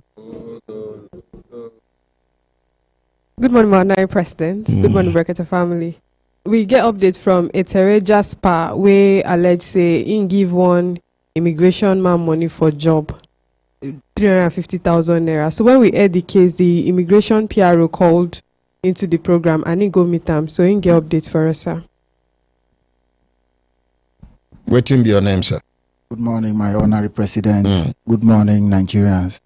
Good morning, my President. Good morning, Brekete family. We get update from Etere Jasper where alleged say in give one immigration man money for job, 350,000 naira. So when we heard the case, the immigration PRO called into the program and he go meet them. So in get updates for us, sir. Waiting be your name, sir. Good morning, my honorary president. Good morning, Nigerians.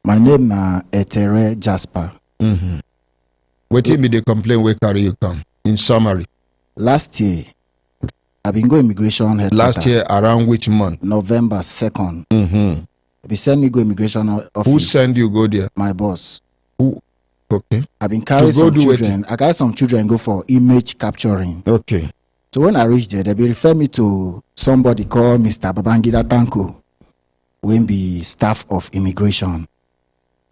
My name is Etere Jasper. Waiting be the complaint where carry you come. In summary. Last year, I've been going immigration headquarters. Last year, around which month? November 2nd. They send me go immigration office. Who send you go there? My boss. Who? Okay. I've been carrying some children. I carry some children go for image capturing. Okay. So when I reach there, they will refer me to somebody called Mr. Babangida Tanko, who will be staff of immigration.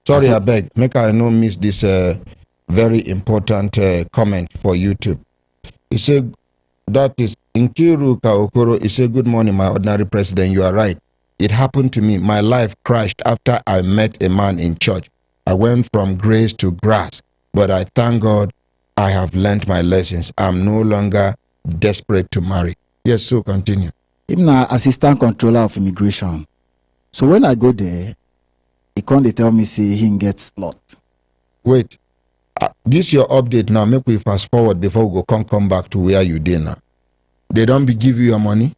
Sorry, I beg. Make I no miss this very important comment for YouTube. He said, that is Nkiru Kaokoro. He said, good morning, my ordinary president. You are right. It happened to me. My life crashed after I met a man in church. I went from grace to grass, but I thank God I have learned my lessons. I'm no longer desperate to marry. Yes, so continue. I'm an assistant controller of immigration. So when I go there, he can't tell me say he get slot. Wait. This your update now. Make we fast forward before we come back to where you did now. They don't give you your money?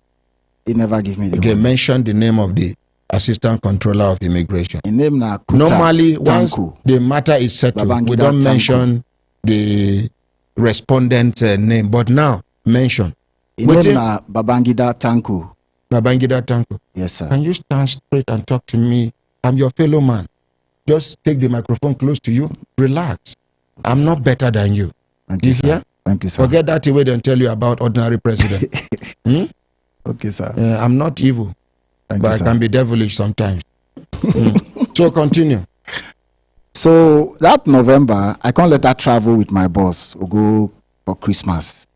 He never give me the money. Mention the name of the Assistant Controller of Immigration. His name na Kuta Normally, once Tanku. the matter is settled, Babangida we don't Tanku. mention the respondent name. But now, mention. His name na Babangida Tanku. Babangida Tanku. Yes, sir. Can you stand straight and talk to me? I'm your fellow man. Just take the microphone close to you. Relax. I'm not better than you. Thank you, sir. Thank you, sir. Forget that way and tell you about ordinary president. Okay, sir. I'm not evil. Thank but you, I sir. can be devilish sometimes. So continue. So that November, I can't let her travel with my boss or go for Christmas.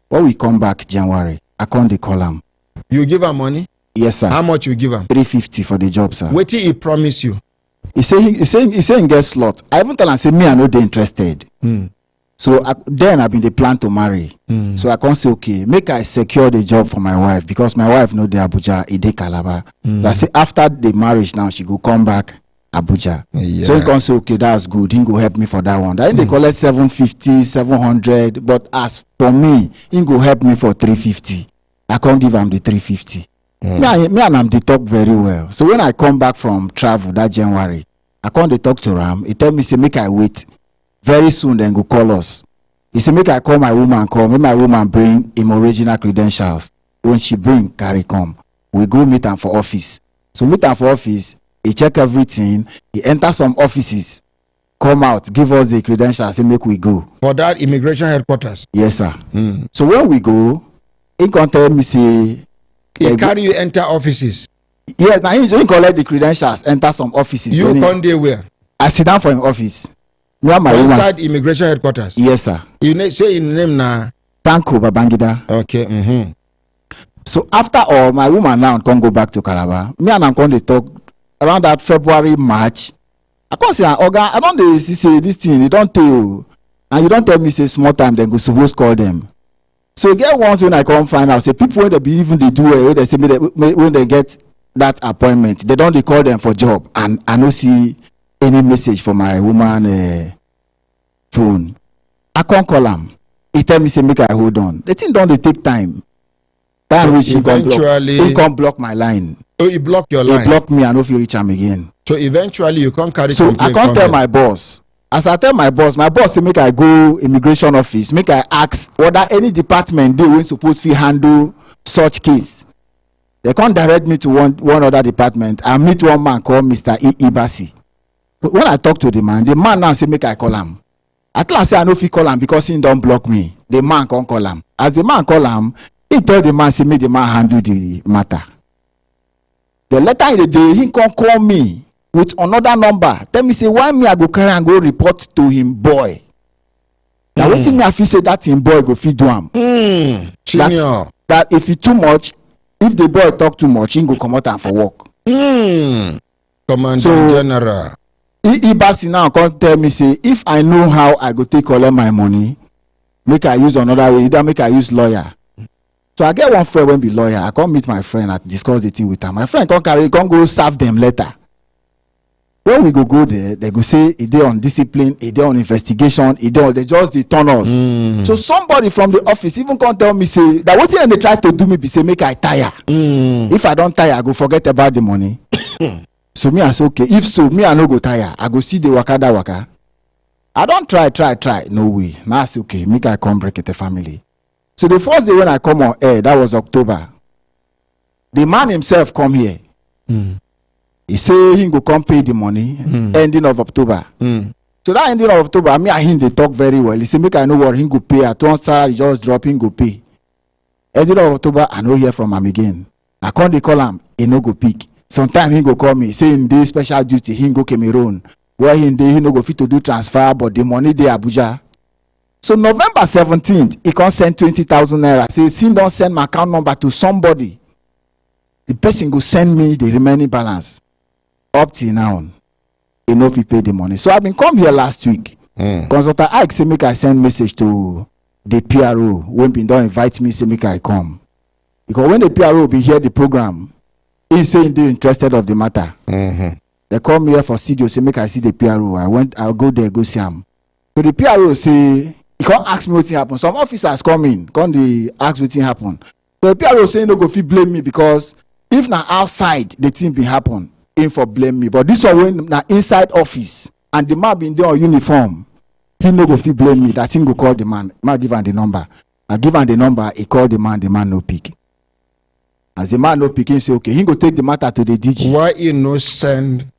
When we come back January, I can't call him. You give her money? Yes, sir. How much you give him? 350 for the job, sir. What did he promise you? He saying get slot. I even tell him say me I know they interested. So then I've been the plan to marry. So I can't say okay, make I secure the job for my wife because my wife know the Abuja, Ide Calabar. So I say after the marriage now she go come back Abuja. Yeah. So he can say okay, that's good. He go help me for that one. Then they collect 750, 700. But as for me, he go help me for 350. I can't give him the 350. Me and him they talk very well. So when I come back from travel that January, I come they talk to Ram. He tell me say make I wait. Very soon then go call us. He say make I call my woman come. Make my woman bring him original credentials. When she bring carry come, we go meet him for office. So meet him for office. He check everything. He enter some offices. Come out, give us the credentials. Say make we go for that immigration headquarters. Yes, sir. So when we go, he can tell me say. He carry you enter offices. Yes, now he collect the credentials, enter some offices. You come there where? I sit down for him office. Me and my inside immigration headquarters. Yes, sir. You say in name na Tanko Babangida. Okay. So after all, my woman now can go back to Calabar. Me and I'm going to talk around that February, March. I can't say, Oga, I don't say this thing. They don't tell you, and you don't tell me say small time. Then go suppose call them. So get once when I come find out, say people when they believe they do it, when they say when they get that appointment, they don't call them for job, and I don't see any message for my woman phone. I can't call him. He tell me say make I hold on. The thing don't they take time. Time which he can't block my line. Oh, he block your line. He block me. I don't feel reach him again. So eventually you can't carry. So I can't tell my boss. As I tell my boss say make I go immigration office, make I ask whether any department they will supposed to handle such case. They can't direct me to one other department. I meet one man called Mr. Ibasi. When I talk to the man now say make I call him. At last I know if he call him because he don't block me. The man can't call him. As the man call him, he tell the man say make the man handle the matter. The later in the day he can call me with another number. Tell me say why me I go carry and go report to him boy. Now waiting me I feel say that him boy go feed do him. Senior. That if he too much, if the boy talk too much, he go come out and for work. Commander General. Ibasi now come tell me say if I know how I go take collect my money, make I use another way. Either make I use lawyer. So I get one friend when be lawyer. I come meet my friend and discuss the thing with her. My friend come go serve them later. When we go there, they go say it dey on discipline, it dey on investigation, it dey on they just dey turn us. So somebody from the office even come tell me say that what thing they try to do me be say make I tire. If I don't tire, I go forget about the money. So me I say okay. If so, me I no go tire. I go see the waka. I don't try. No way. Now I say okay, make I come Brekete family. So the first day when I come on air, that was October. The man himself come here. He say he go come pay the money ending of October. So that ending of October, me and him they talk very well. He say make I know what he go pay. At one start, he just drop him go pay. Ending of October, I no hear from him again. I can't they call him, he no go pick. Sometimes he go call me, saying this special duty, he go Cameroon. Where he no go fit to do transfer, but the money they Abuja. So November 17th, he can send 20,000 naira. Says he don't send my account number to somebody. The person go send me the remaining balance. Up till now, he know if he pay the money. So I've been come here last week. Consultant Ike say make I send message to the PRO when been don't invite me say make I come. Because when the PRO be hear the program, he saying they interested of the matter. They call me here for studio, say make I see the PRO. I'll go there, go see him. So the PRO say, he can't ask me what happened. Some officers come in, can't they ask what happened. So the PRO say no go fit blame me because if na outside the thing be happen, ain't for blame me. But this one when na inside office and the man been there on uniform, he no go fit blame me. That thing go call the man. Man give him the number. I give him the number, he call the man no pick. As the man no pick, he say okay, he go take the matter to the DG. Why you no send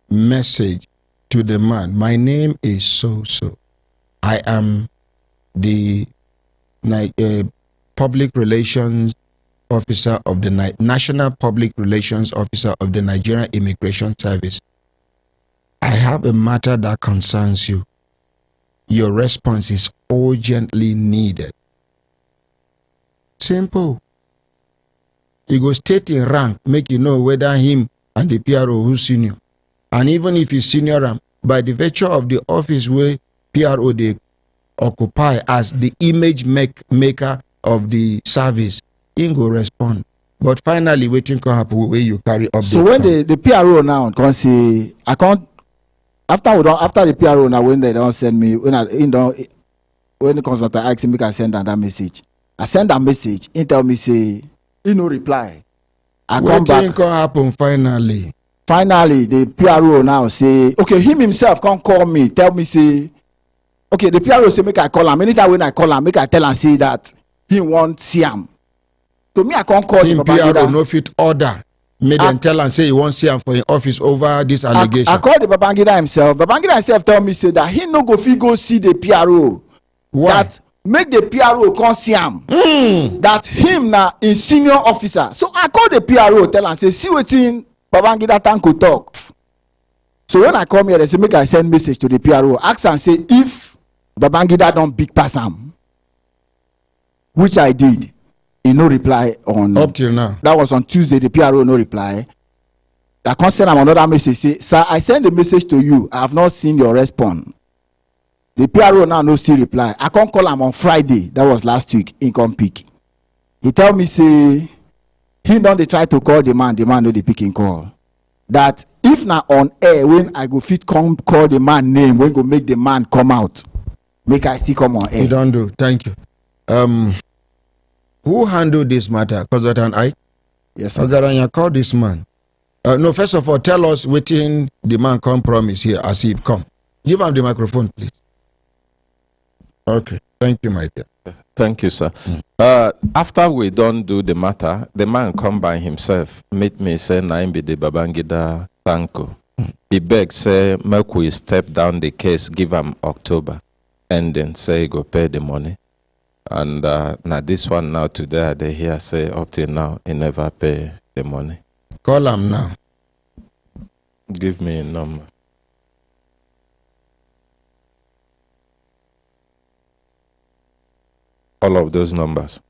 message to the man? My name is so. I am the public relations officer of the National Public Relations Officer of the Nigerian Immigration Service. I have a matter that concerns you. Your response is urgently needed. Simple. You go state in rank, make you know whether him and the PRO who senior. And even if you senior him, by the virtue of the office where PRO they occupy as the image maker of the service, he go respond. But finally, waiting can happen where you carry up. So when the PRO now can say, I can't. After the PRO now, when they don't send me, when the consultant asks me, I send that message. I send that message. He tell me say, he no reply. I come back. What can happen finally? Finally, the PRO now say, okay, him himself can't call me, tell me say, okay, the PRO say make I call him. Anytime when I call him, make I tell him say that he won't see him. To me, I can't call him. PRO no fit order. Make them tell and say he won't see him for in office over this allegation. I called the Babangida himself. Babangida himself tell me say that he no go fit go see the PRO. Why? That make the PRO come see him. That him na in senior officer. So I call the PRO, tell and say, see wetin Babangida Tanko talk. So when I come here, they say make I send message to the PRO, ask and say if Babangida don't big pass him, which I did. He no reply on up till now. That was on Tuesday. The PRO no reply. I can't send him another message. Say, sir, I send a message to you. I have not seen your response. The PRO now no still reply. I can't call him on Friday. That was last week. He come pick. He tell me say he don't they try to call the man. The man no the picking call. That if na on air when I go fit come call the man name when go make the man come out. Make I still come on air. You don't do. Thank you. Who handled this matter? Consultant I? Yes, sir. Ogaranya, call this man. No, first of all, tell us waiting the man come promise here as he come. Give him the microphone, please. Okay. Thank you, my dear. Thank you, sir. After we don't do the matter, the man come by himself, meet me, say, Naim be the Babangida Tanko. He begged, say, make we step down the case, give him October. And then say, he go pay the money. And now this one now today they hear say up till now he never pay the money. Call him now. Give me a number. All of those numbers.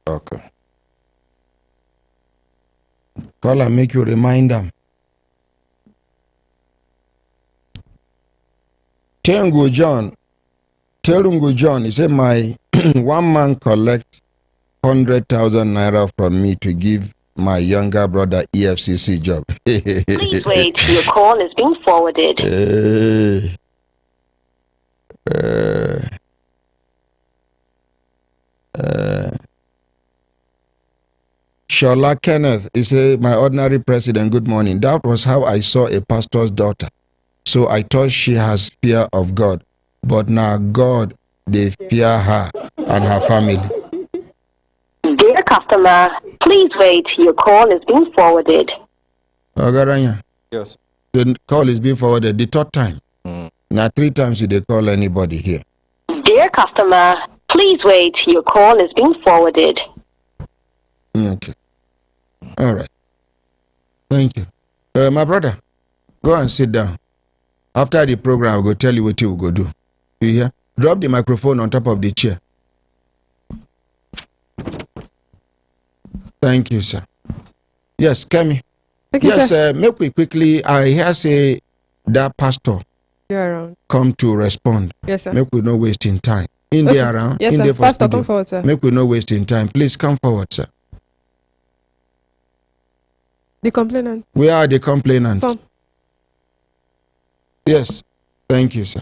Okay. Call him, make you remind them. Tengu John. Tell Ungo John, he said, my one man collect 100,000 naira from me to give my younger brother EFCC job. Please wait, your call is being forwarded. Shola Kenneth, he said, my ordinary president, good morning. That was how I saw a pastor's daughter. So I thought she has fear of God. But now God, they fear her and her family. Dear customer, please wait. Your call is being forwarded. Ogaranya. Yes. The call is being forwarded the third time. Now 3 times you they call anybody here. Dear customer, please wait. Your call is being forwarded. Okay. All right. Thank you. My brother, go and sit down. After the program, I'll go tell you what you will go do. You hear? Drop the microphone on top of the chair. Thank you, sir. Yes, Kemi. Okay, yes, sir. Make we quickly. I hear say that pastor around. Come to respond. Yes, sir. Make we no wasting time. In okay. there around. Yes, in sir. there for Pastor, studio. come forward, sir. Make we no wasting time. Please come forward, sir. The complainant. Where are the complainants? Come. Yes. Thank you, sir.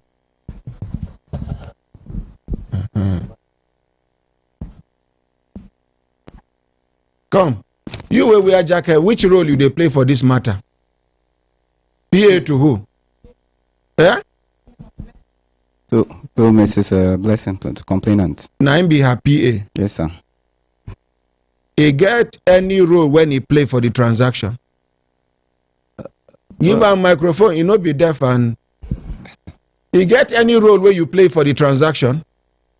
Come. You will wear jacket. Which role you they play for this matter? PA to who? Eh? To Mrs. Blessing, to complainant. Now be her PA. Yes, sir. He get any role when he play for the transaction? Give a microphone, you know be deaf, and he get any role where you play for the transaction?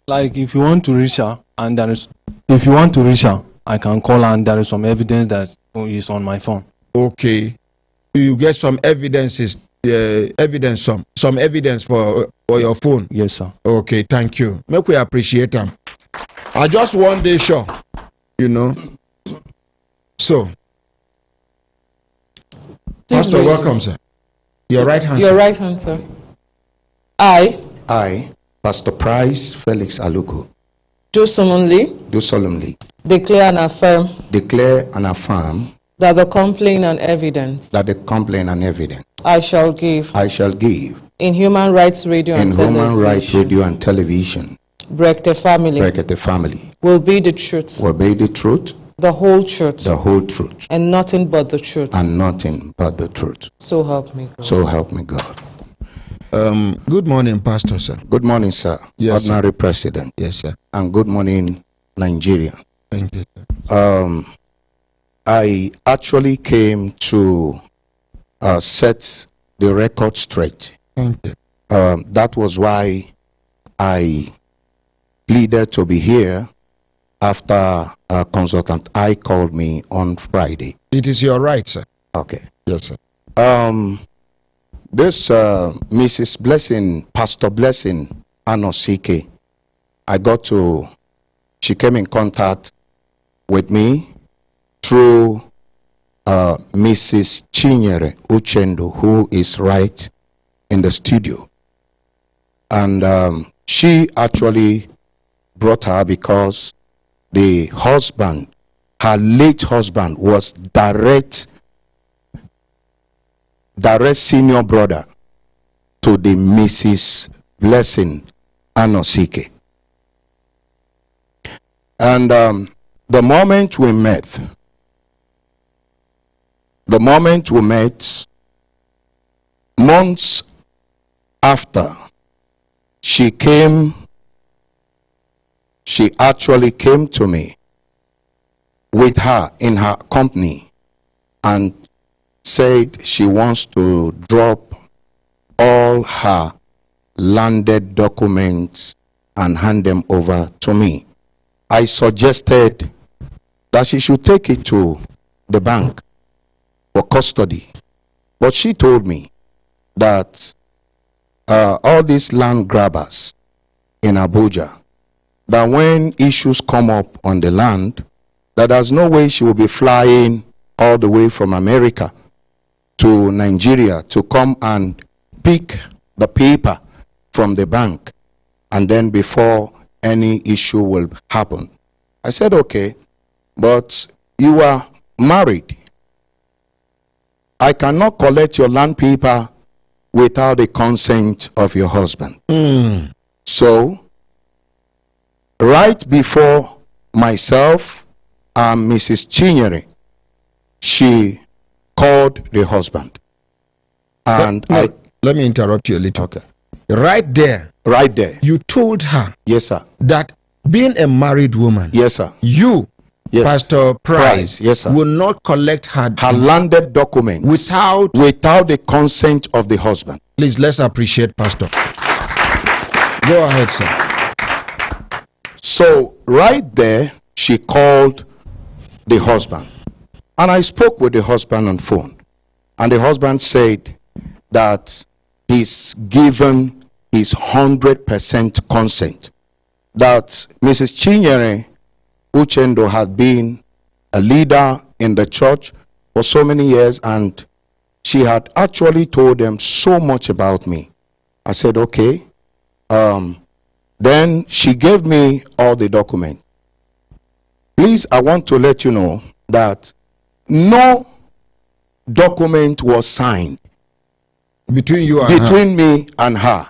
Like if you want to reach her and if you want to reach her, I can call her and there is some evidence that is on my phone. Okay. You get some evidences, some evidence for your phone? Yes, sir. Okay, thank you. Make we appreciate them. I just one day sure, you know. So, Pastor, welcome, sir. Your right hand, Your sir. right hand, sir. I, Pastor Price Felix Aluko, Do solemnly declare and affirm that the complaint and evidence I shall give in Human Rights Radio and Television Brekete family will be the truth, the whole truth, and nothing but the truth. So help me God. Good morning, Pastor, sir. Good morning, sir. Yes, Ordinary sir. President. Yes, sir. And good morning, Nigeria. Thank you, sir. I actually came to set the record straight. Thank you. That was why I pleaded to be here after Consultant I called me on Friday. It is your right, sir. Okay. Yes, sir. This Mrs. Blessing, Pastor Blessing Anosike, she came in contact with me through Mrs. Chinyere Uchendo, who is right in the studio. And she actually brought her because the husband, her late husband, was direct senior brother to the Mrs. Blessing Anosike. And the moment we met, months after, she actually came to me with her in her company and said she wants to drop all her landed documents and hand them over to me. I suggested that she should take it to the bank for custody. But she told me that all these land grabbers in Abuja, that when issues come up on the land, that there's no way she will be flying all the way from America to Nigeria to come and pick the paper from the bank, and then before any issue will happen. I said, okay, but you are married. I cannot collect your land paper without the consent of your husband. So, right before myself and Mrs. Chinyere, she called the husband. And let me interrupt you a little. Okay. Right there, you told her, yes, sir, that being a married woman, yes, sir, you, yes, Pastor Price, yes, sir, will not collect her landed documents without the consent of the husband. Please, let's appreciate Pastor. Go ahead, sir. So right there, she called the husband, and I spoke with the husband on phone, and the husband said that he's given his 100% consent, that Mrs. Chinyere Uchendo had been a leader in the church for so many years, and she had actually told them so much about me. I said, okay. Then she gave me all the documents. Please, I want to let you know that no document was signed between you and between me and her.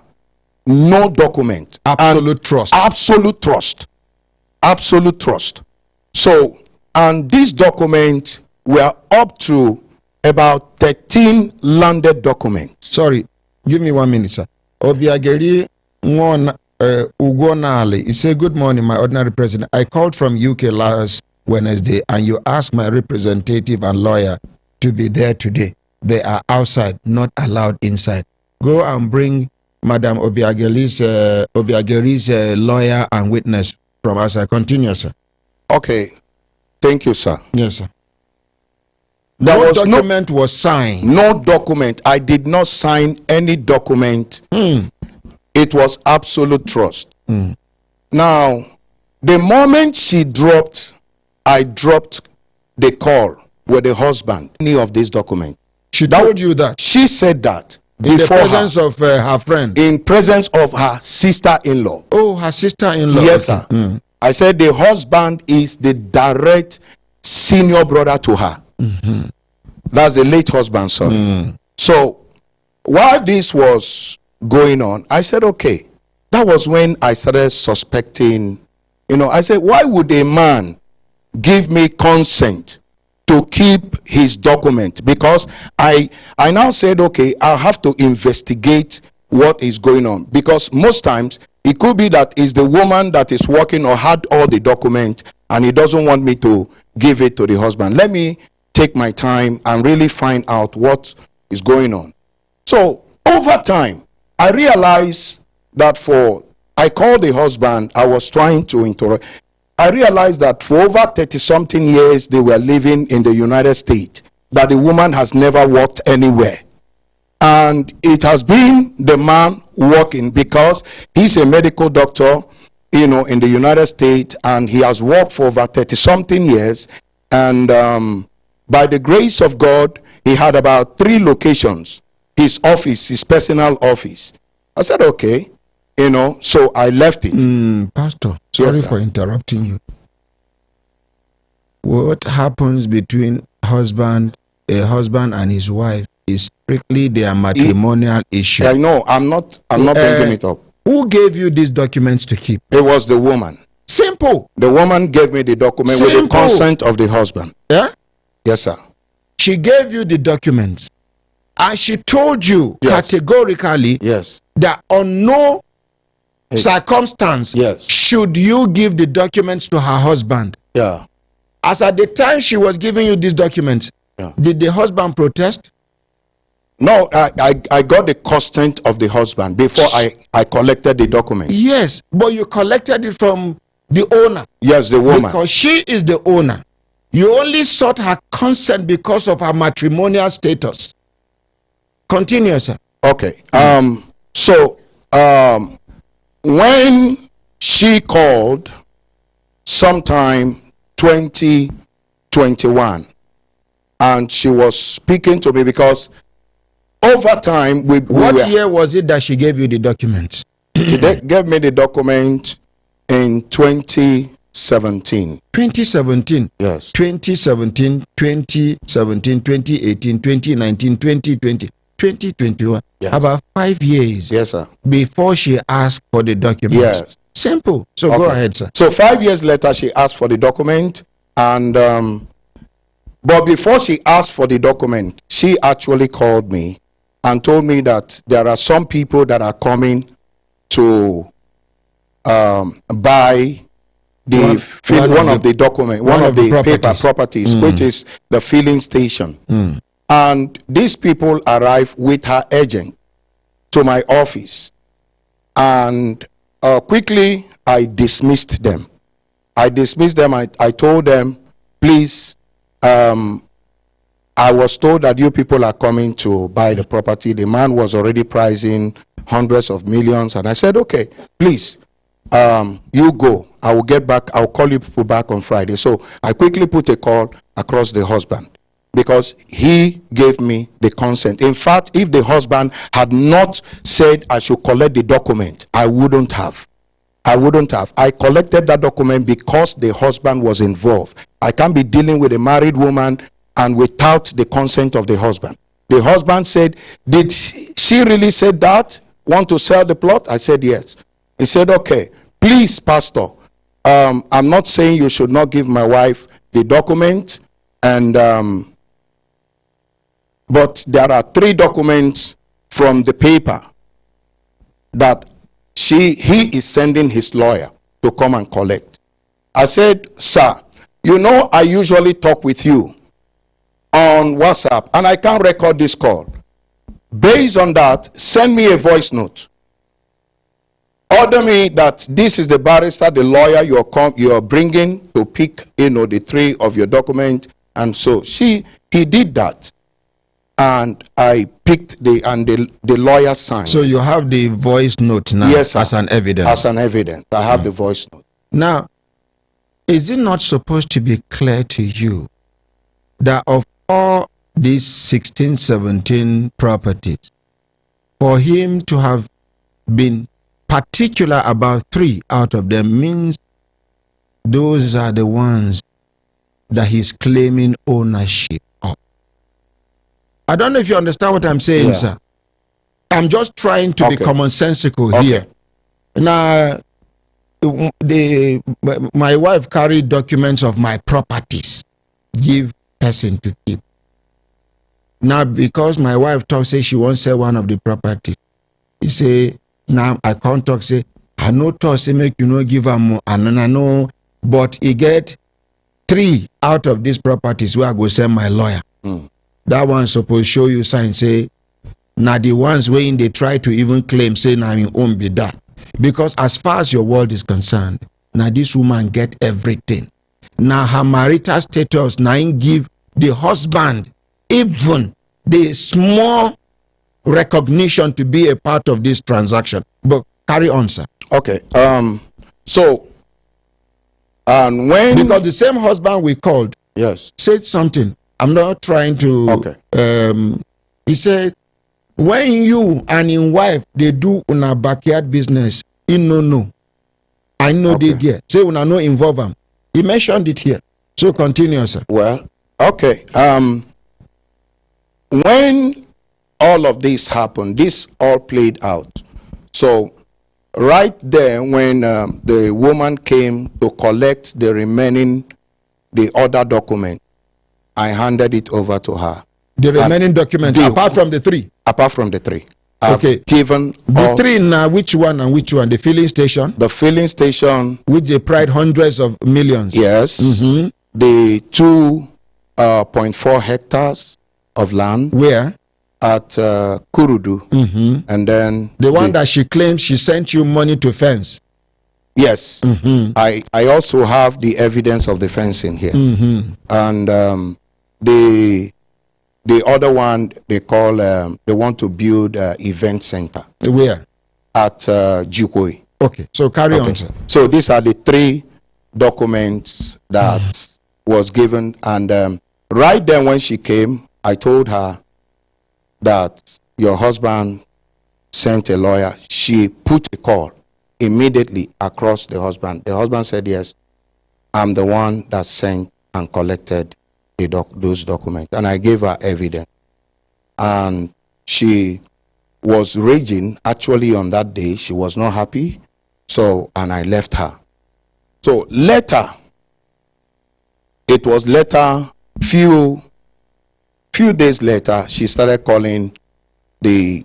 No document. Absolute trust. Absolute trust. Absolute trust. So, and these documents were up to about 13 landed documents. Sorry, give me 1 minute, sir. Obiageli Ugonale, he said, good morning, my ordinary president. I called from UK last Wednesday and you asked my representative and lawyer to be there today. They are outside, not allowed inside. Go and bring Madam Obiageli's lawyer and witness from outside. Continue, sir. Okay. Thank you, sir. Yes, sir. No document was signed. No document. I did not sign any document. It was absolute trust. Now, the moment she dropped, I dropped the call with the husband. Any of these documents. She told you that? She said that. In the presence of her friend? In presence of her sister-in-law. Oh, her sister-in-law. Yes, sir. I said the husband is the direct senior brother to her. That's the late husband, son. So, while this was going on, I said, okay. That was when I started suspecting, I said, why would a man give me consent to keep his document? Because I now said, okay, I'll have to investigate what is going on. Because most times, it could be that it's the woman that is working or had all the documents and he doesn't want me to give it to the husband. Let me take my time and really find out what is going on. So, over time, I realized that I called the husband, I was trying to interrupt. I realized that for over 30-something years, they were living in the United States, that the woman has never worked anywhere. And it has been the man working because he's a medical doctor, in the United States, and he has worked for over 30-something years. And by the grace of God, he had about 3 locations. His office, his personal office. I said, okay, so I left it. Pastor, sorry for interrupting you. What happens between a husband and his wife is strictly their matrimonial issue. I know, I'm not bringing it up. Who gave you these documents to keep? It was the woman. Simple. The woman gave me the document with the consent of the husband. Yeah? Yes, sir. She gave you the documents. And she told you categorically that on no circumstance should you give the documents to her husband. Yeah. As at the time she was giving you these documents, did the husband protest? No, I got the consent of the husband before I collected the document. Yes, but you collected it from the owner. Yes, the woman. Because she is the owner. You only sought her consent because of her matrimonial status. Continue, sir. Okay. So, when she called sometime 2021, and she was speaking to me because over time what year was it that she gave you the documents? She gave me the document in 2017. 2017? Yes. 2017, 2017, 2018, 2019, 2020, 2021. Yes. About 5 years. Yes, sir. Before she asked for the documents. Yes. Simple. So go ahead, sir. So 5 years later, she asked for the document, and but before she asked for the document, she actually called me and told me that there are some people that are coming to buy one of the document, one of the paper properties, which is the filling station. And these people arrived with her agent to my office, and quickly I dismissed them. I told them, please, I was told that you people are coming to buy the property. The man was already pricing hundreds of millions, and I said, okay, please, you go. I will get back. I'll call you people back on Friday. So I quickly put a call across the husband, because he gave me the consent. In fact, if the husband had not said I should collect the document, I wouldn't have. I collected that document because the husband was involved. I can't be dealing with a married woman and without the consent of the husband. The husband said, did she really say that? Want to sell the plot? I said, yes. He said, okay, please, Pastor, I'm not saying you should not give my wife the document, and but there are 3 documents from the paper that he is sending his lawyer to come and collect. I said, sir, you know I usually talk with you on WhatsApp, and I can't record this call. Based on that, send me a voice note. Order me that this is the barrister, the lawyer you're bringing to pick, the 3 of your document. And so he did that, and I picked the lawyer signed. So you have the voice note now? Yes, sir. As an evidence? As an evidence. I have the voice note. Now, is it not supposed to be clear to you that of all these 16, 17 properties, for him to have been particular about 3 out of them means those are the ones that he's claiming ownership of? I don't know if you understand what I'm saying, sir. I'm just trying to be commonsensical here. Now, my wife carried documents of my properties, give person to keep. Now, because my wife says she won't sell one of the properties, he say, now I can't talk, say, I know to say make you know give her more, and I know, but he get 3 out of these properties where I go send my lawyer. That one supposed show you sign, say, now the ones where they try to even claim, say, now you own be that. Because as far as your world is concerned, now this woman get everything. Now her marital status now give the husband even the small recognition to be a part of this transaction. But carry on, sir. Okay. So, and when, because the same husband we called, said something. I'm not trying to. He said, when you and your wife they do una backyard business, he no. I know they there. Say una no involve them. He mentioned it here. So continue, sir. Well, okay. When all of this happened, this all played out. So right there, when the woman came to collect the other document, I handed it over to her. The remaining documents, apart from the 3? Apart from the 3. Okay. Given the 3 now, which one and which one? The filling station? The filling station. Which they pride hundreds of millions. Yes. The 2.4 hectares of land. Where? At Kurudu. And then the one that she claims she sent you money to fence. Yes. I also have the evidence of the fencing here. And the other one they call they want to build event center. Where? At Jukoi. Okay. So carry on, sir. So these are the 3 documents that was given, and right then when she came, I told her that your husband sent a lawyer. She put a call immediately across the husband. The husband said, yes, I'm the one that sent and collected those documents. And I gave her evidence. And she was raging. Actually, on that day, she was not happy. So, and I left her. So later, it was later, few days later, she started calling the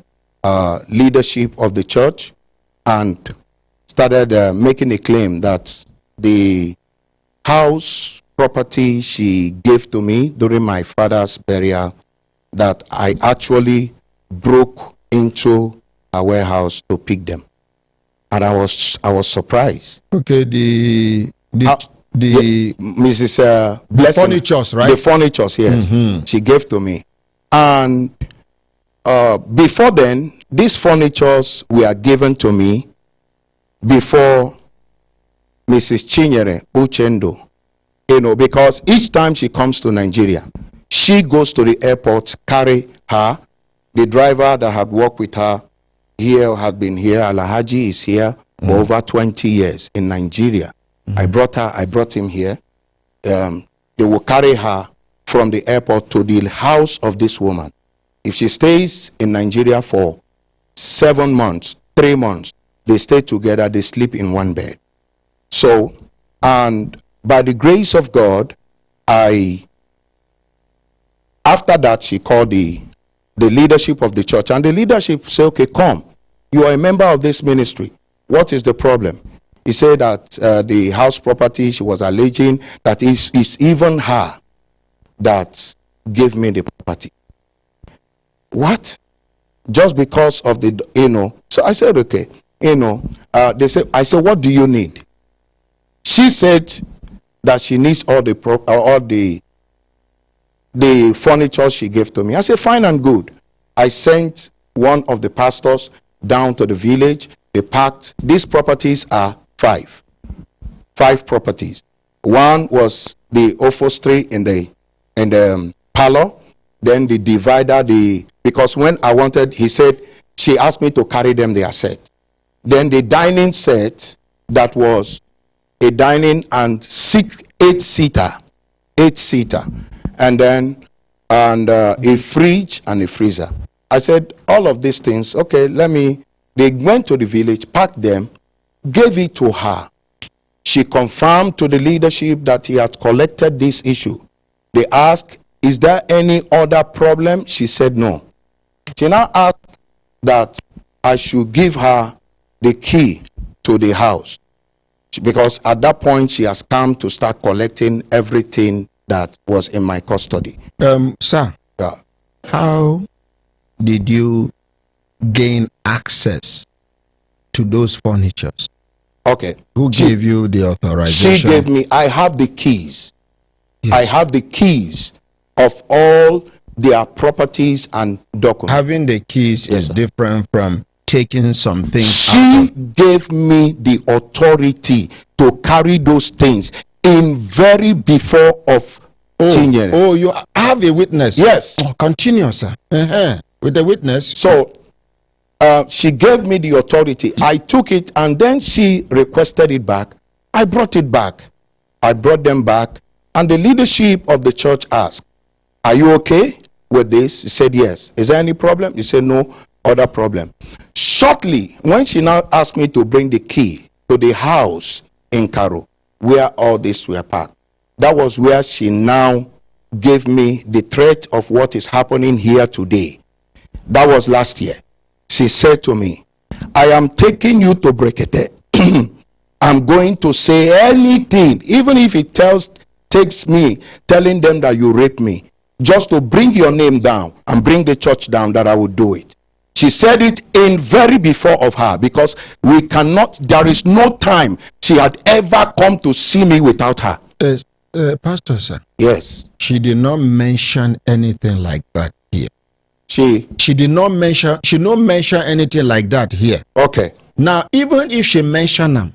leadership of the church and started making a claim that the house property she gave to me during my father's burial, that I actually broke into a warehouse to pick them. And I was surprised. Okay, the Mrs. Blessing, the furnitures, right? The furnitures, yes. She gave to me. And before then, these furnitures were given to me before Mrs. Chinyere Uchendo. Because each time she comes to Nigeria, she goes to the airport, carry her. The driver that had worked with her here had been here. Alhaji is here for over 20 years in Nigeria. I brought him here. They will carry her from the airport to the house of this woman. If she stays in Nigeria for 7 months, 3 months, they stay together, they sleep in one bed. So, and by the grace of God, after that, she called the leadership of the church, and the leadership said, okay, come, you are a member of this ministry. What is the problem? He said that the house property, she was alleging that it's even her that gave me the property. What? Just because of the, So I said, okay, they said, I said, what do you need? She said that she needs all the furniture she gave to me. I said, fine and good. I sent one of the pastors down to the village. They packed. These properties are 5 properties. One was the upholstery in the parlor. Then the divider, because when I wanted, she asked me to carry them their set. Then the dining set, that was a dining and 8-seater, and then a fridge and a freezer. I said, all of these things, okay, they went to the village, packed them, gave it to her. She confirmed to the leadership that he had collected this issue. They asked, is there any other problem? She said no. She now asked that I should give her the key to the house, because at that point she has come to start collecting everything that was in my custody. Sir, yeah. How did you gain access to those furnitures? Okay. Who gave you the authorization? She gave me. I have the keys. Yes. I have the keys of all their properties and documents. Having the keys is different from taking some things. She gave me the authority to carry those things in very before of Chinyere. Oh, you have a witness? Yes. Oh, continue, sir. With the witness. So, she gave me the authority. I took it, and then she requested it back. I brought it back. I brought them back, and the leadership of the church asked, are you okay with this? He said, yes. Is there any problem? He said, no other problem. Shortly, when she now asked me to bring the key to the house in Karo, where all this were packed, that was where she now gave me the threat of what is happening here today. That was last year. She said to me, I am taking you to Brekete. I'm going to say anything, even if it takes me telling them that you raped me, just to bring your name down and bring the church down, that I would do it. She said it in very before of her, because we cannot, there is no time she had ever come to see me without her. Pastor, sir. Yes. She did not mention anything like that here. She did not mention, she not mention anything like that here. Okay. Now, even if she mentioned them.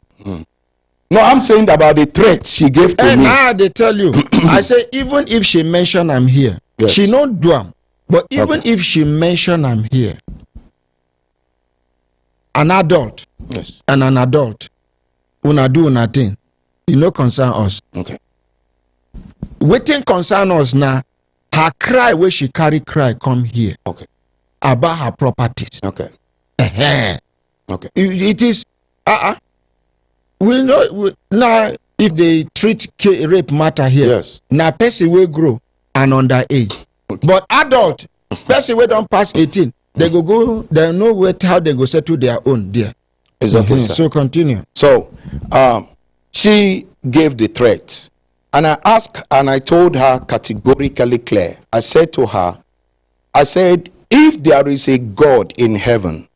No, I'm saying about the threat she gave to me. Now they tell you. I say, even if she mentioned them here, yes. She not do them. But even if she mentioned them here, an adult, yes, and an adult, una do nothing, you know, concern us. Okay. Waiting concern us now. Her cry where she carry cry come here. Okay. About her properties. Okay. Okay. It is. We know now if they treat rape matter here. Yes. Now person will grow and underage. Okay. But adult person will don't pass 18. They go. They know how they go settle their own there. It's okay, sir. So continue. So, she gave the threat. And I asked, and I told her categorically clear. I said to her, I said, if there is a God in heaven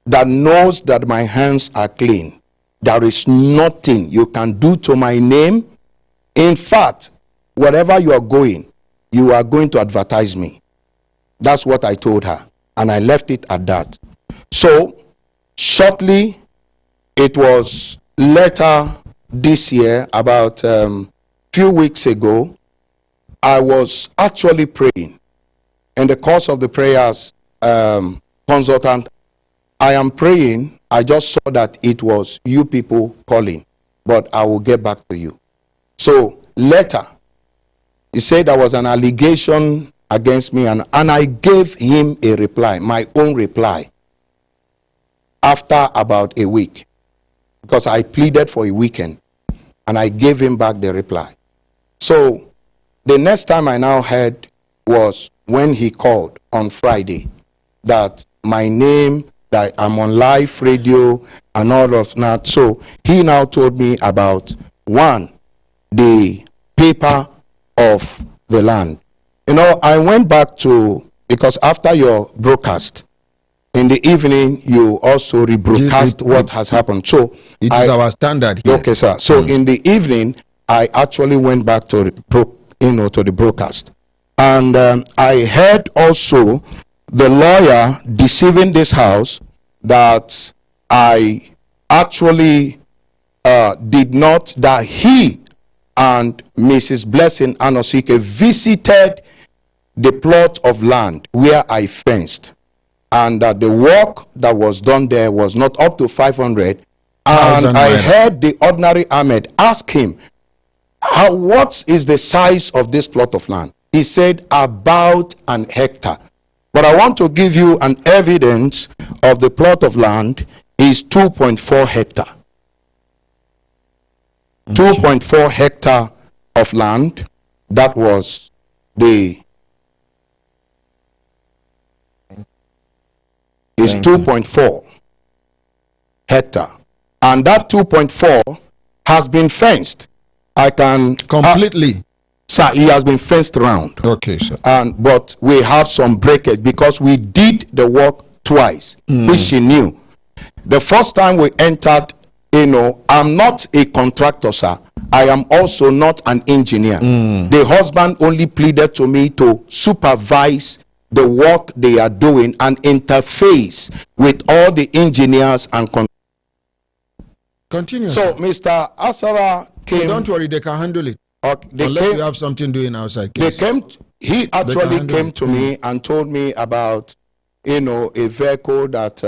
that knows that my hands are clean, there is nothing you can do to my name. In fact, wherever you are going to advertise me. That's what I told her. And I left it at that. So, shortly, it was later this year, about few weeks ago, I was actually praying. In the course of the prayers, consultant, I am praying. I just saw that it was you people calling, but I will get back to you. So later, He said there was an allegation against me, and I gave him a reply, my own reply, after about a week, because I pleaded for a weekend, and I gave him back the reply. So the next time I now heard was when he called on Friday that my name, that I'm on live radio and all of that. So he now told me about one, the paper of the land. You know, I went back to, because after your broadcast in the evening, you also rebroadcast what has happened. So it is our standard here. Okay, sir. So in the evening, I actually went back to the broadcast, and I heard also the lawyer deceiving this house that I actually did not, that he and Mrs. Blessing Anosike visited the plot of land where I fenced, and that the work that was done there was not up to 500. And I heard the ordinary Ahmed ask him, what is the size of this plot of land? He said about an hectare. But I want to give you an evidence of the plot of land is 2.4 hectare. 2.4 hectare of land. That was the, is 2.4 hectare. And that 2.4 has been fenced. I can completely. Sir, he has been fenced around. Okay, sir. But we have some breakage because we did the work twice, which she knew. The first time we entered, you know, I'm not a contractor, sir. I am also not an engineer. The husband only pleaded to me to supervise the work they are doing and interface with all the engineers and continue. So, Mr. Asara came. Don't worry, they can handle it. Unless you have something doing outside. They came. He actually came to me and told me about, you know, a vehicle that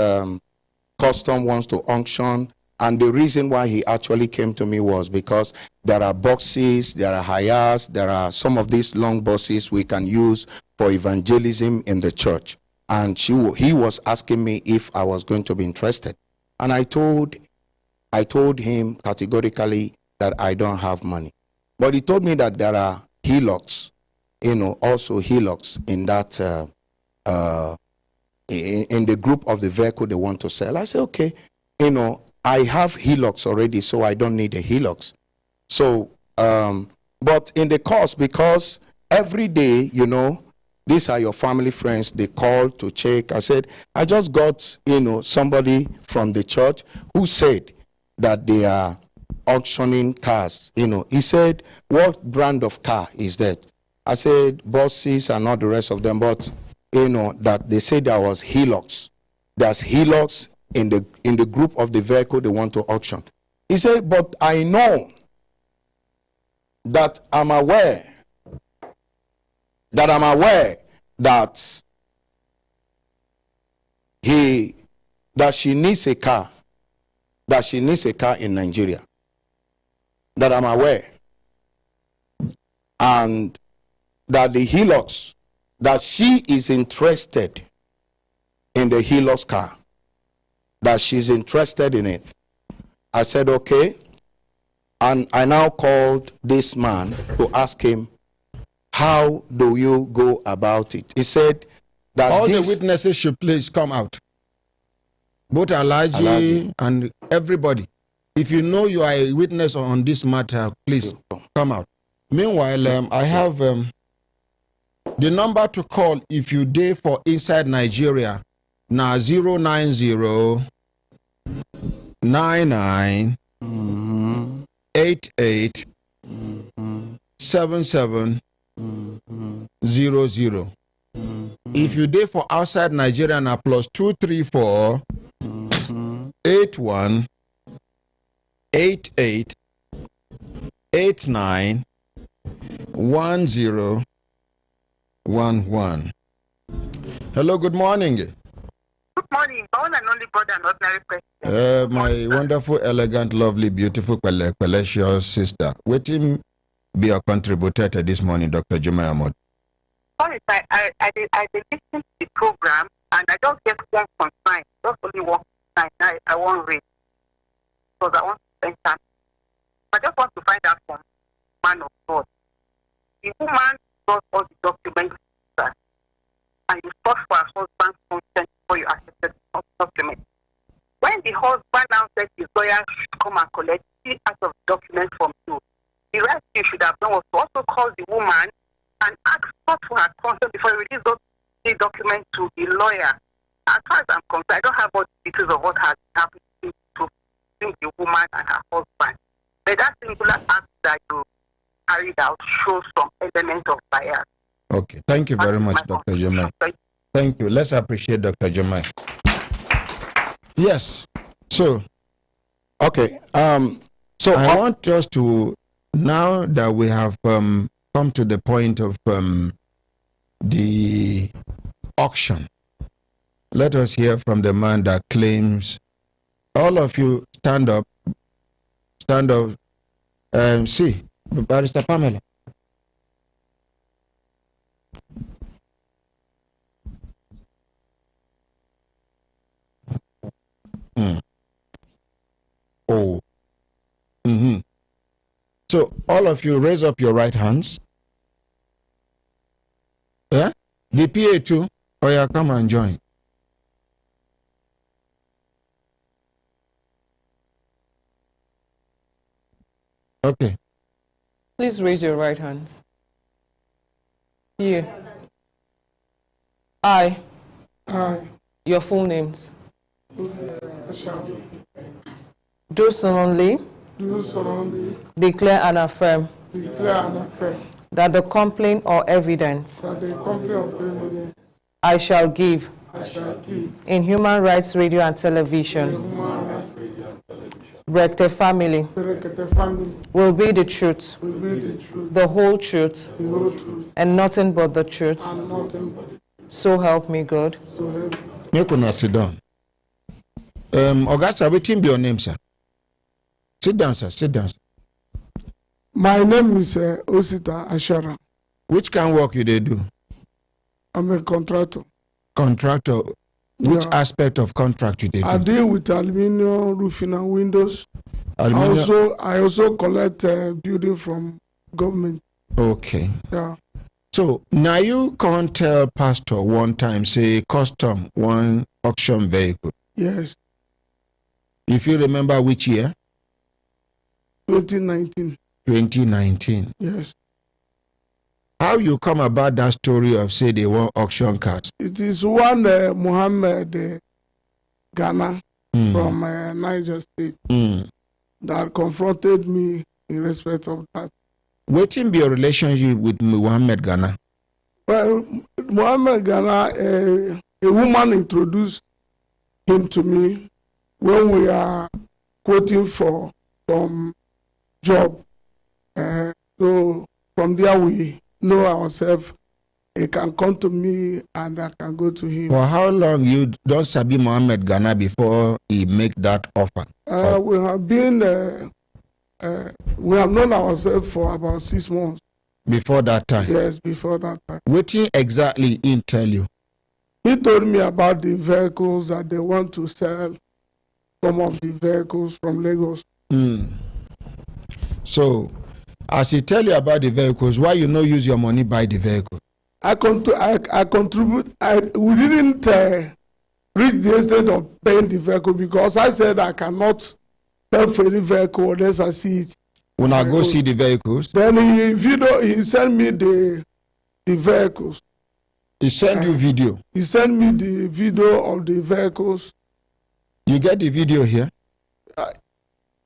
custom wants to auction, and the reason why he actually came to me was because there are boxes, there are hires, there are some of these long buses we can use for evangelism in the church, and he was asking me if I was going to be interested, and I told him categorically that I don't have money. But he told me that there are hillocks, you know, also hillocks in that, in the group of the vehicle they want to sell. I said, okay, you know, I have hillocks already, so I don't need the hillocks. So, but in the course, because every day, you know, these are your family friends, they call to check. I said, I just got, you know, somebody from the church who said that they are auctioning cars. You know, he said, what brand of car is that? I said, buses and not the rest of them, but you know that they said there was hillocks. There's hillocks in the group of the vehicle they want to auction. He said, but I know that I'm aware that she needs a car, that she needs a car in Nigeria. That I'm aware, and that the hillocks, that she is interested in the hillocks car, that she's interested in it. I said, okay, and I now called this man to ask him, how do you go about it? He said that all the witnesses should please come out, both Alaji and everybody. If you know you are a witness on this matter, please come out. Meanwhile, I have the number to call if you dare for inside Nigeria. Now 090 99 88 77 00. If you dare for outside Nigeria, now plus 234 81 88 89 1011. Hello, good morning. Good morning, my one and only brother and ordinary president. My wonderful, elegant, lovely, beautiful, precious sister. Waiting be a contributor to this morning, Dr. Jumai Ahmad? Sorry, I did listen to the program and I just get one concern, just only one concern. I won't read because I want to spend time. I just want to find out from man of God. The woman got all the documents and you sought for her husband's consent before you accepted the document. When the husband now said his lawyer should come and collect 3 out of the documents from you, the rest you should have done was to also call the woman and ask for her consent before you release those 3 documents to the lawyer. As far as I'm concerned, I don't have all the details of what has happened between the woman and her husband. But that singular act that you carried out shows some element of bias. Okay, thank you very much, Dr. Jumai. Thank you. Let's appreciate Dr. Jumai. Yes. So, okay. So I want us to, now that we have come to the point of the auction, let us hear from the man that claims. All of you stand up. Stand up. See, Barrister Pamela. Oh. So all of you raise up your right hands. Yeah? The PA too. Oh yeah, come and join. Okay. Please raise your right hands. Here. I. Your full names. Do solemnly declare and affirm that the complaint or evidence I shall give in Human Rights Radio and Television, Brekete family, will be the truth, the whole truth, and nothing but the truth. So help me God. Make una sit down. Augusta, waiting be your name, sir. Sit down, sir. Sit down, sir. My name is Osita Ashara. Which kind of work you they do? I'm a contractor. Contractor? Which aspect of contract you do? I deal with aluminium roofing and windows. Aluminium? I also collect building from government. Okay. Yeah. So now you can't tell pastor one time, say custom one auction vehicle. Yes. If you remember which year? 2019. 2019. Yes. How you come about that story of say they want auction cars? It is one Muhammad Ghana from Niger State that confronted me in respect of that. What in be your relationship with Muhammad Ghana? Well, Muhammad Ghana, a woman introduced him to me when we are quoting for some job. So from there we know ourselves. He can come to me and I can go to him. For how long you don't sabi Muhammad Ghana before he make that offer? We have been, we have known ourselves for about 6 months. Before that time? Yes, before that time. What exactly he tell you? He told me about the vehicles that they want to sell, some of the vehicles from Lagos. So, as he tell you about the vehicles, why you no use your money buy the vehicle? I contribute. We didn't reach the extent of paying the vehicle because I said I cannot pay for any vehicle unless I see it. When I go see the vehicles? Then he sent me the vehicles. He sent you video? He sent me the video of the vehicles. You get the video here?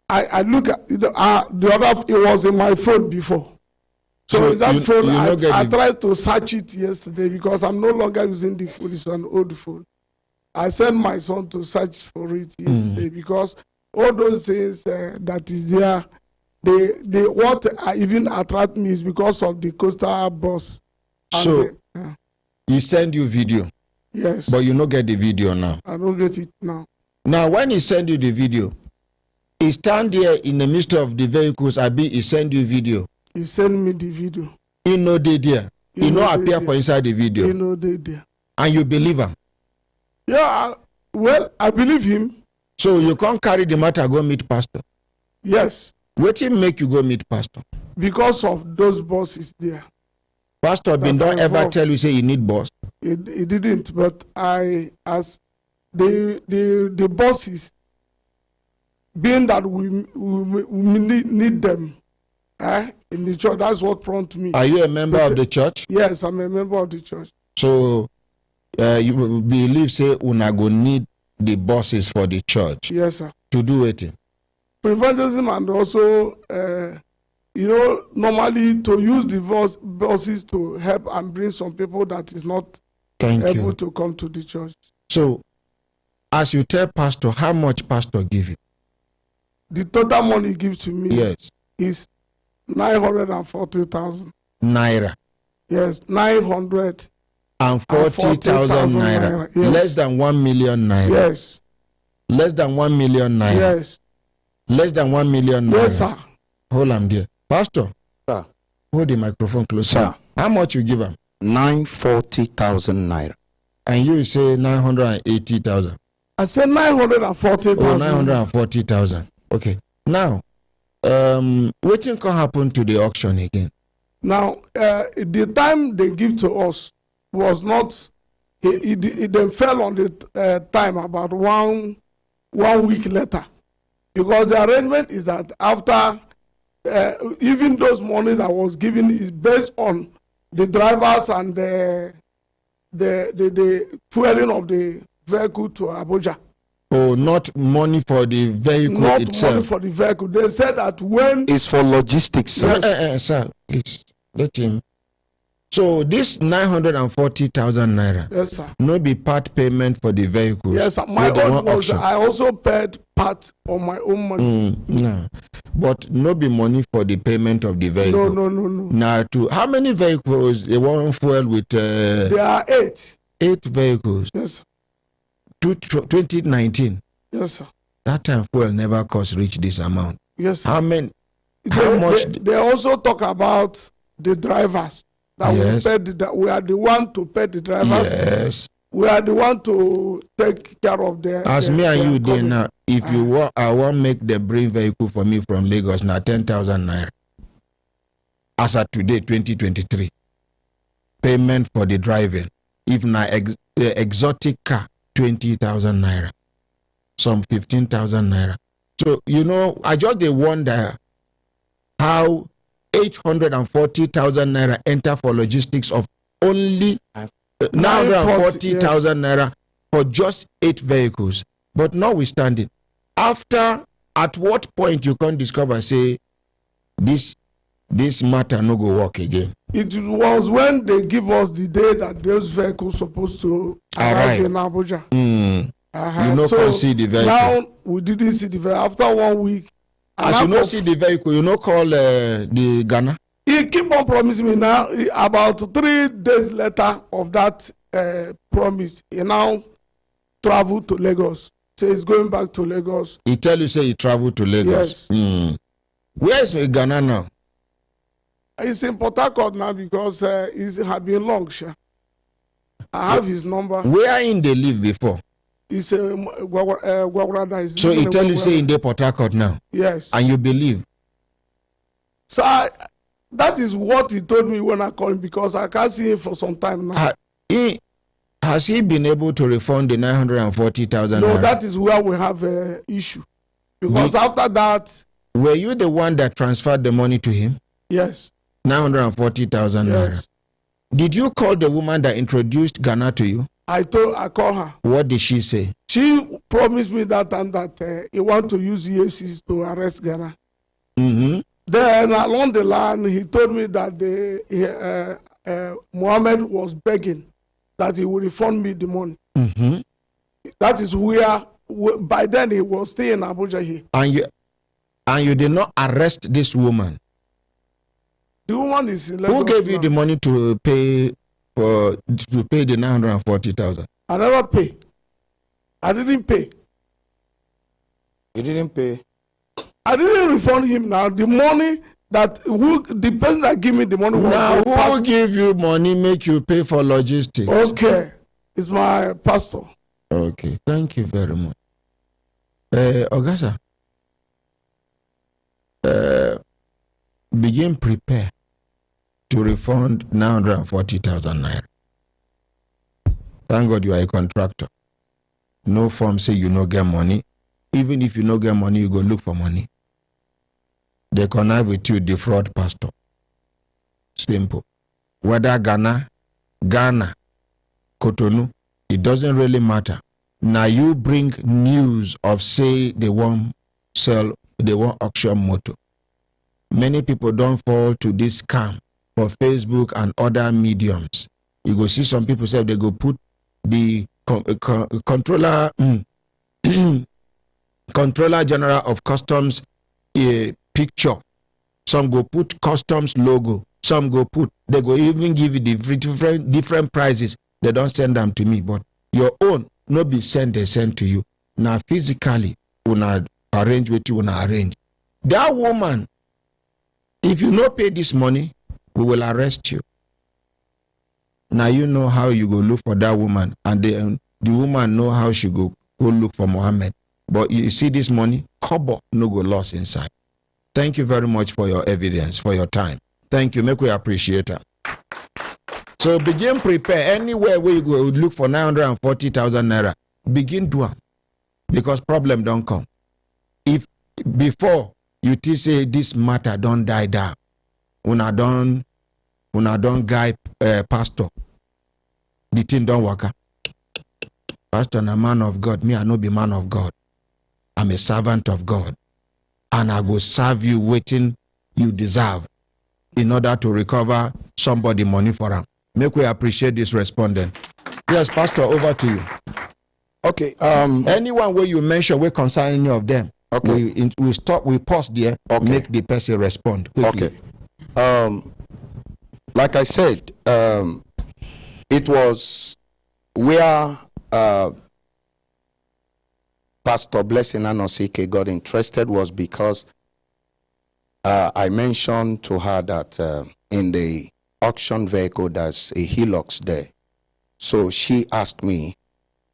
I look at the other, it was in my phone before. So that phone, I tried to search it yesterday because I'm no longer using the phone. It's an old phone. I sent my son to search for it yesterday because all those things that is there, what even attract me is because of the coastal bus. So he send you video? Yes. But you don't get the video now? I don't get it now. Now when he send you the video, he stand there in the midst of the vehicles, he send you video. He sent me the video. He no did there. He no appear for inside the video. He no did there. And you believe him? Yeah, well, I believe him. So you can't carry the matter go meet pastor? Yes. What will make you go meet pastor? Because of those bosses there. Pastor Ben don't ever tell you say you need boss? He didn't, but as the bosses, being that we need them in the church, that's what prompted me. Are you a member of the church? Yes, I'm a member of the church. So you believe say una go need the bosses for the church? Yes, sir. To do it? Evangelism, and also normally to use the bosses to help and bring some people that is not able to come to the church. So, as you tell pastor, how much pastor give you? The total money he gives to me is 940,000 naira. Yes, 940,000 naira. Yes. Less than 1 million naira. Yes. Less than 1 million naira. Yes. Less than 1 million naira. Yes, sir. Hold on there. Pastor. Sir. Hold the microphone closer. Sir. How much you give him? 940,000 naira. And you say 980,000. I said 940,000. Oh, 940,000. Okay. Now, what can happen to the auction again? Now, the time they give to us was not. It then fell on the time about one week later, because the arrangement is that after even those money that was given is based on the drivers and the fueling of the vehicle to Abuja. Oh, not money for the vehicle not itself. Not money for the vehicle. They said that when it's for logistics, sir. Sir, please let him. So this 940,000 naira. Yes, sir. No be part payment for the vehicles. Yes, sir. My own was I also paid part on my own money. No, but no be money for the payment of the vehicle. No. Now, how many vehicles they want fuel with? There are 8. 8 vehicles. Yes. 2019. Yes, sir. That time fuel never cost reach this amount. Yes, sir. How much? They also talk about the drivers. That we are the one to pay the drivers. Yes. We are the one to take care of their. As me and you there now, if you want, I want make the bring vehicle for me from Lagos now 10,000 naira. As of today, 2023, payment for the driving. If na exotic car, 20,000 naira, some 15,000 naira. So I just wonder how 840,000 naira enter for logistics of only 940,000 naira for just 8 vehicles. But notwithstanding, at what point you can discover say this matter no go work again? It was when they give us the day that those vehicles supposed to arrive in Abuja. You can see the vehicle. Now we didn't see the vehicle. After 1 week. As you see the vehicle, call the Ghana. He keep on promising me now. About 3 days later of that promise, he now traveled to Lagos. So he's going back to Lagos. He tell you say he traveled to Lagos. Yes. Where is Ghana now? He's in Port Harcourt now because he's have been long. Sure. I have his number. Where in they live before? He's Gwagwarada. So he tell you say in the Port Harcourt now? Yes. And you believe? So that is what he told me when I called him, because I can't see him for some time now. Has he been able to refund the 940,000? No, that is where we have an issue. Because after that... Were you the one that transferred the money to him? Yes. 940,000 naira. Did you call the woman that introduced Ghana to you? I called her. What did she say? She promised me that time that he want to use EFCs to arrest Ghana. Mm-hmm. Then along the line, he told me that Mohammed was begging that he would refund me the money. Mm-hmm. That is where, by then he was still in Abuja here. And you did not arrest this woman? The woman is in Lagos. Who gave you the money to pay the 940,000? I never pay. I didn't pay. You didn't pay? I didn't refund him now. The money That the person that give me the money. Now, who give you money, make you pay for logistics? Okay, it's my pastor. Okay, thank you very much. Ogasa, begin prepare to refund 940,000 naira. Thank God you are a contractor. No form say you no get money. Even if you no get money, you go look for money. They connive with you, defraud pastor. Simple. Whether Ghana, Cotonou, it doesn't really matter. Now you bring news of say they want auction motor. Many people don't fall to this scam for Facebook and other mediums. You go see some people say they go put the controller general of customs picture. Some go put customs logo. Some go put, they go even give you the different prices. They don't send them to me, but your own no be sent, they send to you. Now physically, una arrange what you wanna arrange. That woman, if you no pay this money, we will arrest you. Now you know how you go look for that woman, and the woman know how she go look for Mohammed. But you see this money, kobo no go lost inside. Thank you very much for your evidence, for your time. Thank you. Make we appreciate it. So begin prepare. Anywhere where you go look for 940,000 naira, begin do it. Because problem don't come. If before you say this matter don't die down, una don't guide pastor, the thing don't work. Pastor, I'm a man of God. Me, I no be man of God. I'm a servant of God. And I will serve you waiting you deserve in order to recover somebody money for them. Make we appreciate this respondent. Yes, Pastor, over to you. Okay. Anyone where you mention we concern any of them. Okay. We pause there. Okay. Make the person respond quickly. Okay. Like I said, it was where Pastor Blessing Anosike got interested was because I mentioned to her that in the auction vehicle there's a Hilux there. So she asked me,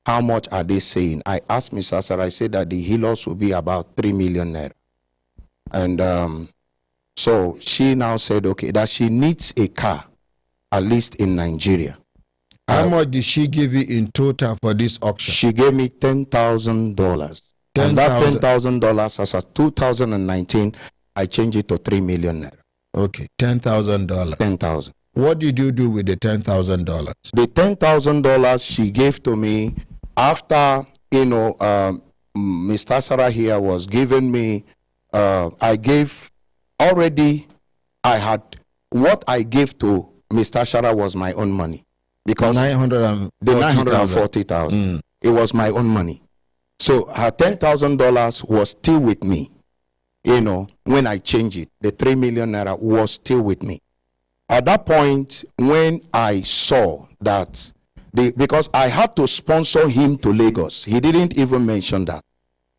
how much are they saying? I asked Ms. Asar, I said that the Hilux will be about 3 million naira. And so she now said, okay, that she needs a car, at least in Nigeria. How much did she give you in total for this auction? She gave me $10,000. And that $10,000 as of 2019, I changed it to 3 million naira. Okay, $10,000. $10,000. What did you do with the $10,000? The $10,000 she gave to me after, Mr. Sarah here was giving me, I gave already, what I gave to Mr. Sarah was my own money. Because the 940,000, it was my own money. So her $10,000 was still with me. When I changed it, the 3 million naira was still with me. At that point, when I saw that, because I had to sponsor him to Lagos, he didn't even mention that.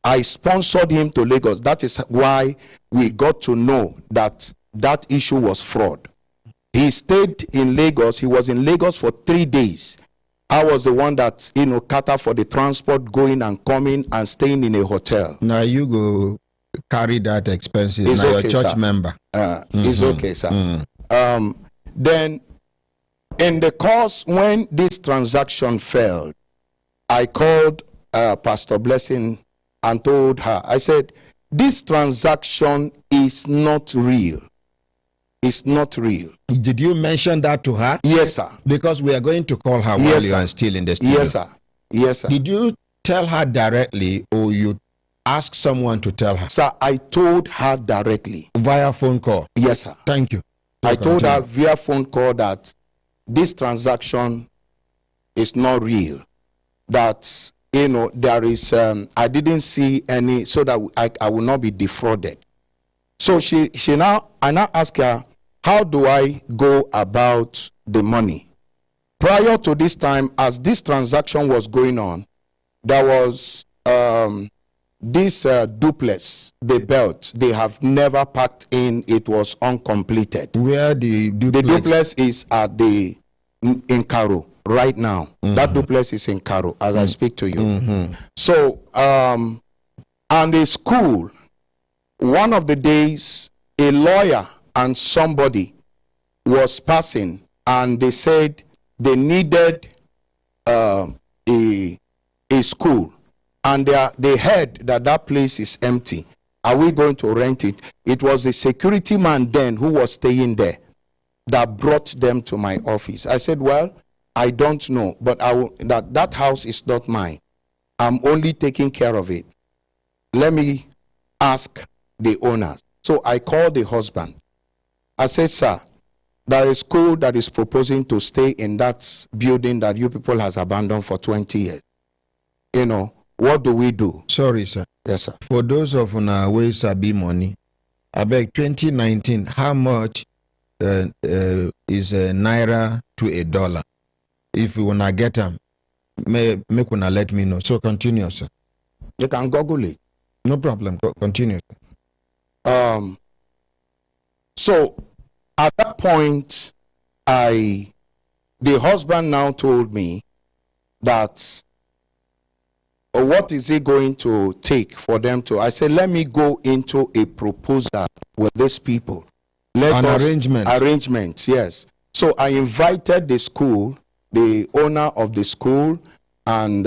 I sponsored him to Lagos. That is why we got to know that that issue was fraud. He stayed in Lagos. He was in Lagos for 3 days. I was the one that, catered for the transport going and coming and staying in a hotel. Now you go carry that expenses. It's now okay, your church sir. member. It's okay, sir. Then in the course when this transaction failed, I called Pastor Blessing and told her, I said, this transaction is not real. It's not real. Did you mention that to her? Yes, sir. Because we are going to call her while you are still in the studio. Yes, sir. Yes, sir. Did you tell her directly or you ask someone to tell her? Sir, I told her directly. Via phone call? Yes, sir. Thank you. I told her via phone call that this transaction is not real. That, there is, I didn't see any, so that I will not be defrauded. So I now ask her, how do I go about the money? Prior to this time, as this transaction was going on, there was this duplex they built, they have never packed in. It was uncompleted. Where the duplex? The duplex is at in Karo right now. That duplex is in Karo as I speak to you. So, and the school, one of the days, a lawyer and somebody was passing, and they said they needed a school, and they heard that place is empty. Are we going to rent it? It was the security man then who was staying there that brought them to my office. I said, well, I don't know, but that house is not mine. I'm only taking care of it. Let me ask the owners. So I called the husband. I said, sir, there is a school that is proposing to stay in that building that you people has abandoned for 20 years. You know, what do we do? Sorry, sir. Yes, sir. For those of una wey sabi money, I beg 2019, how much is a naira to a dollar? If you wanna get them, make una let me know. So continue, sir. You can Google it. No problem. Continue. So at that point, the husband now told me that what is it going to take for them to? I said, let me go into a proposal with these people. Arrangements, yes. So I invited the school, the owner of the school, and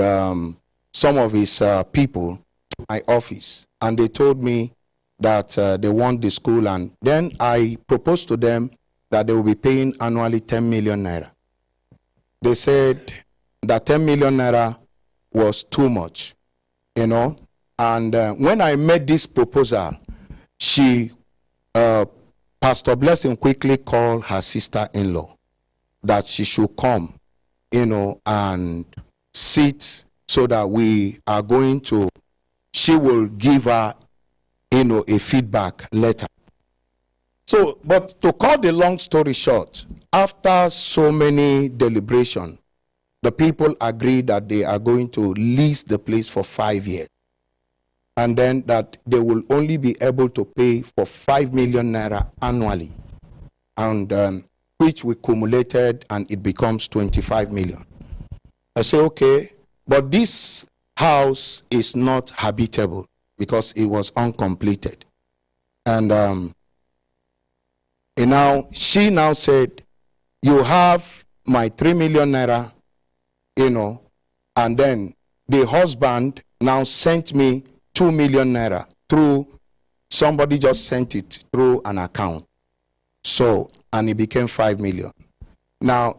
some of his people to my office, and they told me that they want the school, and then I proposed to them that they will be paying annually 10 million naira. They said that 10 million naira was too much, you know. And when I made this proposal, Pastor Blessing quickly called her sister-in-law that she should come, you know, and sit so that we are going to, she will give her, you know, a feedback letter. So, but to cut the long story short, after so many deliberations, the people agreed that they are going to lease the place for 5 years. And then that they will only be able to pay for 5 million naira annually. And which we cumulated, and it becomes 25 million. I say, okay, but this house is not habitable because it was uncompleted. And she now said, you have my 3 million naira, you know, and then the husband now sent me 2 million naira through, somebody just sent it through an account. So, and it became 5 million. Now,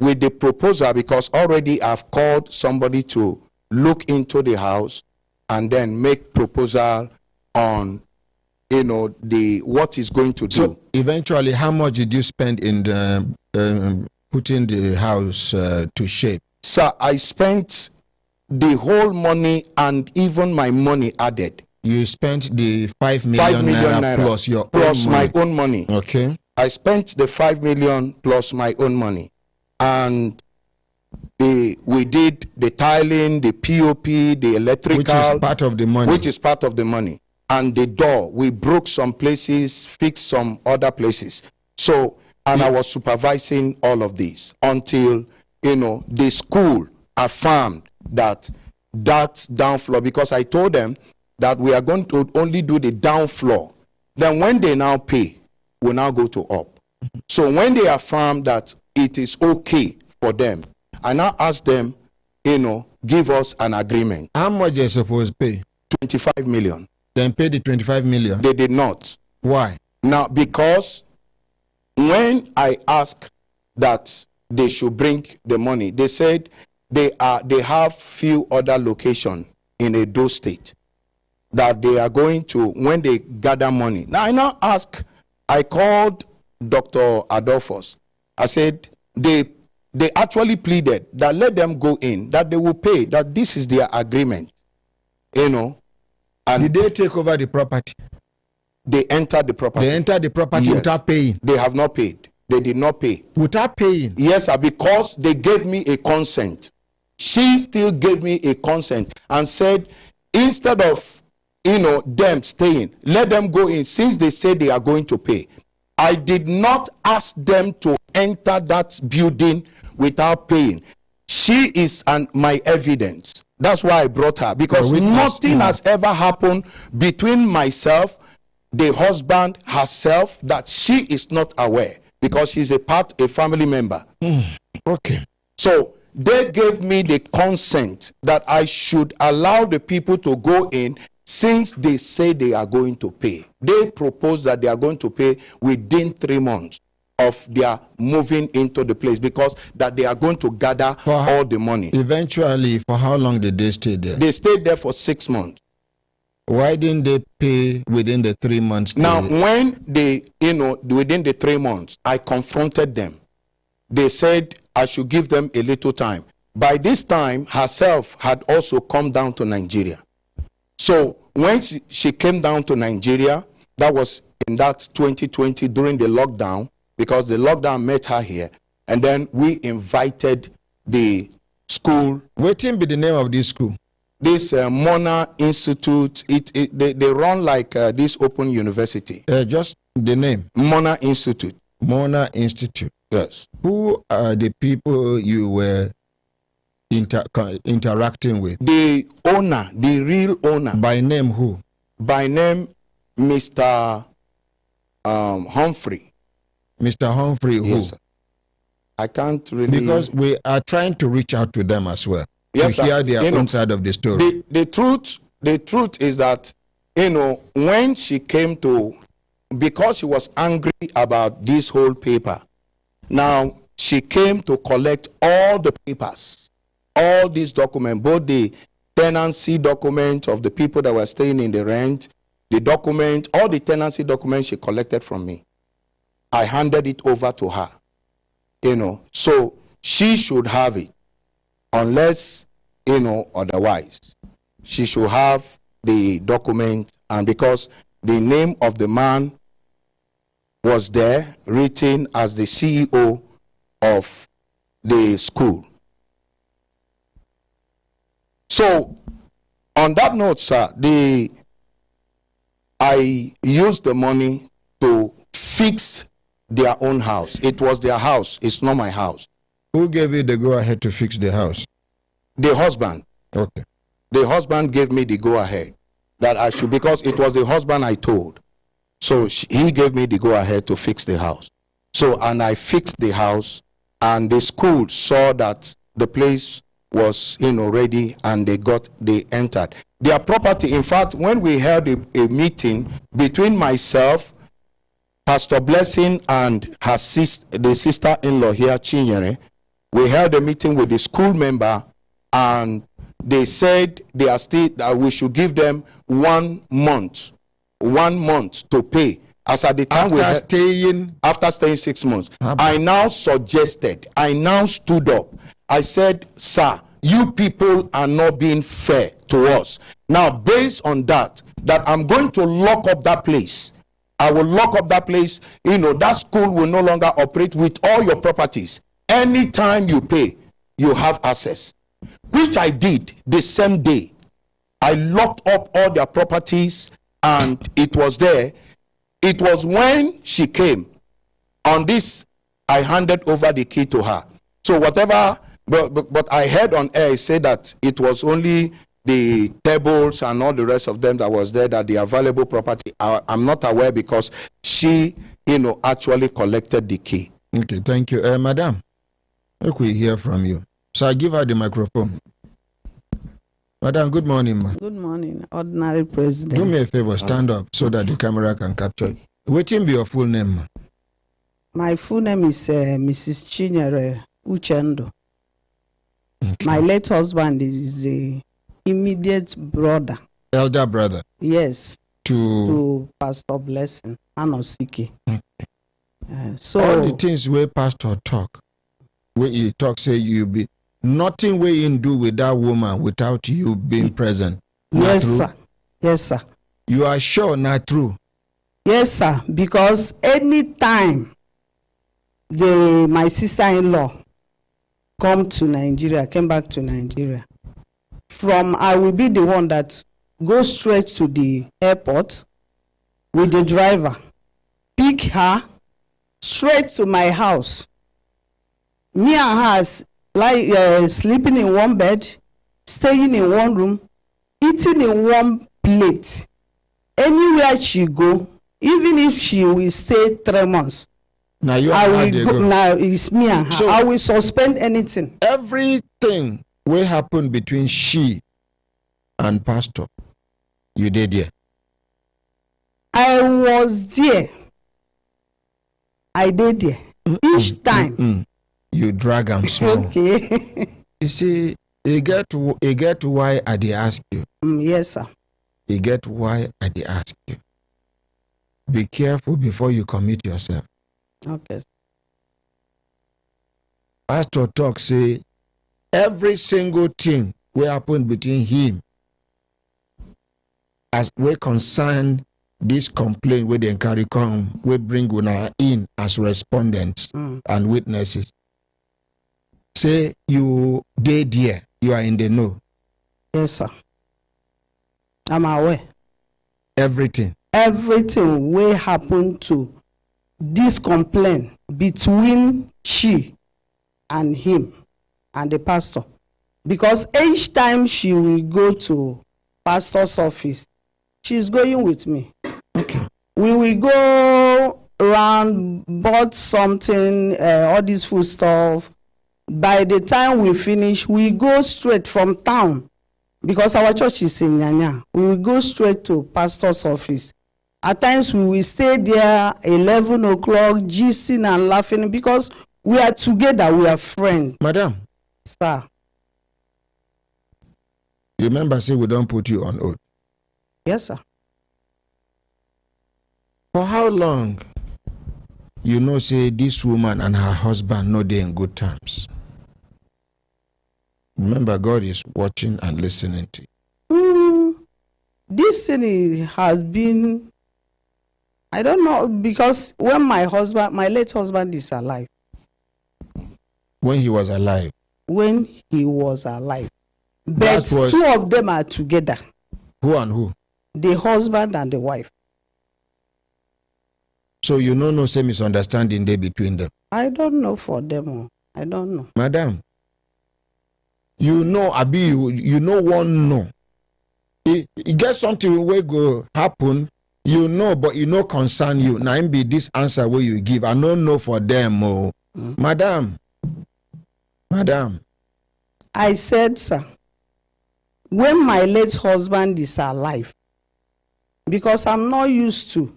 with the proposal, because already I've called somebody to look into the house and then make proposal on, you know, what is going to do. So eventually, how much did you spend in putting the house to shape? Sir, I spent the whole money and even my money added. You spent the 5 million naira plus your plus my own money. Okay. I spent the 5 million plus my own money. And we did the tiling, the POP, the electrical. Which is part of the money. Which is part of the money. And the door, we broke some places, fixed some other places. So, and I was supervising all of this until, you know, the school affirmed that down floor, because I told them that we are going to only do the down floor. Then when they now pay, we now go to up. So when they affirm that it is okay for them, I now ask them, you know, give us an agreement. How much they supposed to pay? 25 million. Then pay the 25 million? They did not. Why? Now, because when I asked that they should bring the money, they said they have few other locations in Edo State that they are going to, when they gather money. Now, I now ask, I called Dr. Adolphus. I said, they actually pleaded that let them go in, that they will pay, that this is their agreement, you know. And did they take over the property? They entered the property. They entered the property, yes, without paying? They have not paid. They did not pay. Without paying? Yes, sir, because they gave me a consent. She still gave me a consent and said, instead of them staying. Let them go in since they say they are going to pay. I did not ask them to enter that building without paying. She is my evidence. That's why I brought her, because nothing has ever happened between myself, the husband, herself, that she is not aware, because she's a family member. Okay. So they gave me the consent that I should allow the people to go in since they say they are going to pay. They propose that they are going to pay within 3 months of their moving into the place, because that they are going to gather all the money. Eventually, for how long did they stay there? They stayed there for 6 months. Why didn't they pay within the 3 months? Now, when they, within the 3 months, I confronted them. They said I should give them a little time. By this time, herself had also come down to Nigeria. So when she came down to Nigeria, that was in that 2020 during the lockdown, because the lockdown met her here, and then we invited the school. What will be the name of this school? This Mona Institute. They run like this open university. Just the name. Mona Institute. Mona Institute. Yes. Who are the people you were interacting with? The owner, the real owner. By name who? By name Mr. Humphrey. Mr. Humphrey who? Yes, sir. I can't really... Because we are trying to reach out to them as well. Yes, to hear their own side of the story. The truth is that, when she came to... Because she was angry about this whole paper. Now, she came to collect all the papers, all these documents, both the tenancy document of the people that were staying in the rent, the document, all the tenancy documents she collected from me. I handed it over to her, so she should have it, unless, otherwise. She should have the document, and because the name of the man was there, written as the CEO of the school. So, on that note, sir, I used the money to fix their own house. It was their house. It's not my house. Who gave you the go-ahead to fix the house? The husband. Okay. The husband gave me the go-ahead that I should, because it was the husband I told. So he gave me the go-ahead to fix the house. So, and I fixed the house, and the school saw that the place was, ready, and they entered. Their property, in fact, when we held a meeting between myself, Pastor Blessing, and her the sister-in-law here, Chinyere, we held a meeting with the school member, and they said they are still, that we should give them 1 month. 1 month to pay. As at the time after staying 6 months, I now stood up. I said, sir, you people are not being fair to us. Now, based on that I'm going to lock up that place. I will lock up that place. That school will no longer operate with all your properties. Anytime you pay, you have access. Which I did the same day. I locked up all their properties, and it was there. It was when she came on this, I handed over the key to her. So whatever, but I heard on air say that it was only the tables and all the rest of them that was there, that the available property. I'm not aware, because she, actually collected the key. Okay, thank you. Madam, let we hear from you. So I give her the microphone. Madam, good morning, ma. Good morning, Ordinary President. Do me a favor, stand up so that the camera can capture it. What will be your full name, ma? My full name is Mrs. Chinyere Uchendo. Okay. My late husband is the immediate brother. Elder brother? Yes. To Pastor Blessing Anosike. Okay. So all the things where Pastor talk, when he talk, say you be nothing we in do with that woman without you being present. Yes, sir. Yes, sir. You are sure not true? Yes, sir. Because anytime my sister-in-law came back to Nigeria, I will be the one that go straight to the airport with the driver, pick her straight to my house. Me and her sleeping in one bed, staying in one room, eating in one plate. Anywhere she go, even if she will stay 3 months, now you I will go. Now it's me and her. So I will suspend anything. Everything will happen between she and pastor. You did there. I was there. I did there. Each time. You drag and small. Okay. You see, you get why I dey ask you. Yes, sir. You get why I dey ask you. Be careful before you commit yourself. Okay. Pastor talk say every single thing will happen between him as we concern this complaint where they carry come, we bring una in as respondents and witnesses. Say you did there, you are in the know. Yes, sir. I'm aware. Everything will happen to this complaint between she and him and the pastor. Because each time she will go to pastor's office, she's going with me. Okay. We will go around, bought something, all this food stuff. By the time we finish, we go straight from town. Because our church is in Nyanya. We will go straight to pastor's office. At times we will stay there 11 o'clock, gisting and laughing because we are together, we are friends. Madam. Sir. You remember say we don't put you on oath? Yes, sir. For how long you know say this woman and her husband know they in good terms? Remember, God is watching and listening to you. This thing has been, I don't know, because when my late husband is alive. When he was alive? When he was alive. But two of them are together. Who and who? The husband and the wife. So you know no same misunderstanding there between them? I don't know for them. I don't know. Madam, you know, Abi, you know one no. It get something will go happen, you know, but it no concern you. Now be this answer where you give. I don't know for them. Madam. I said, sir, when my late husband is alive, because I'm not used to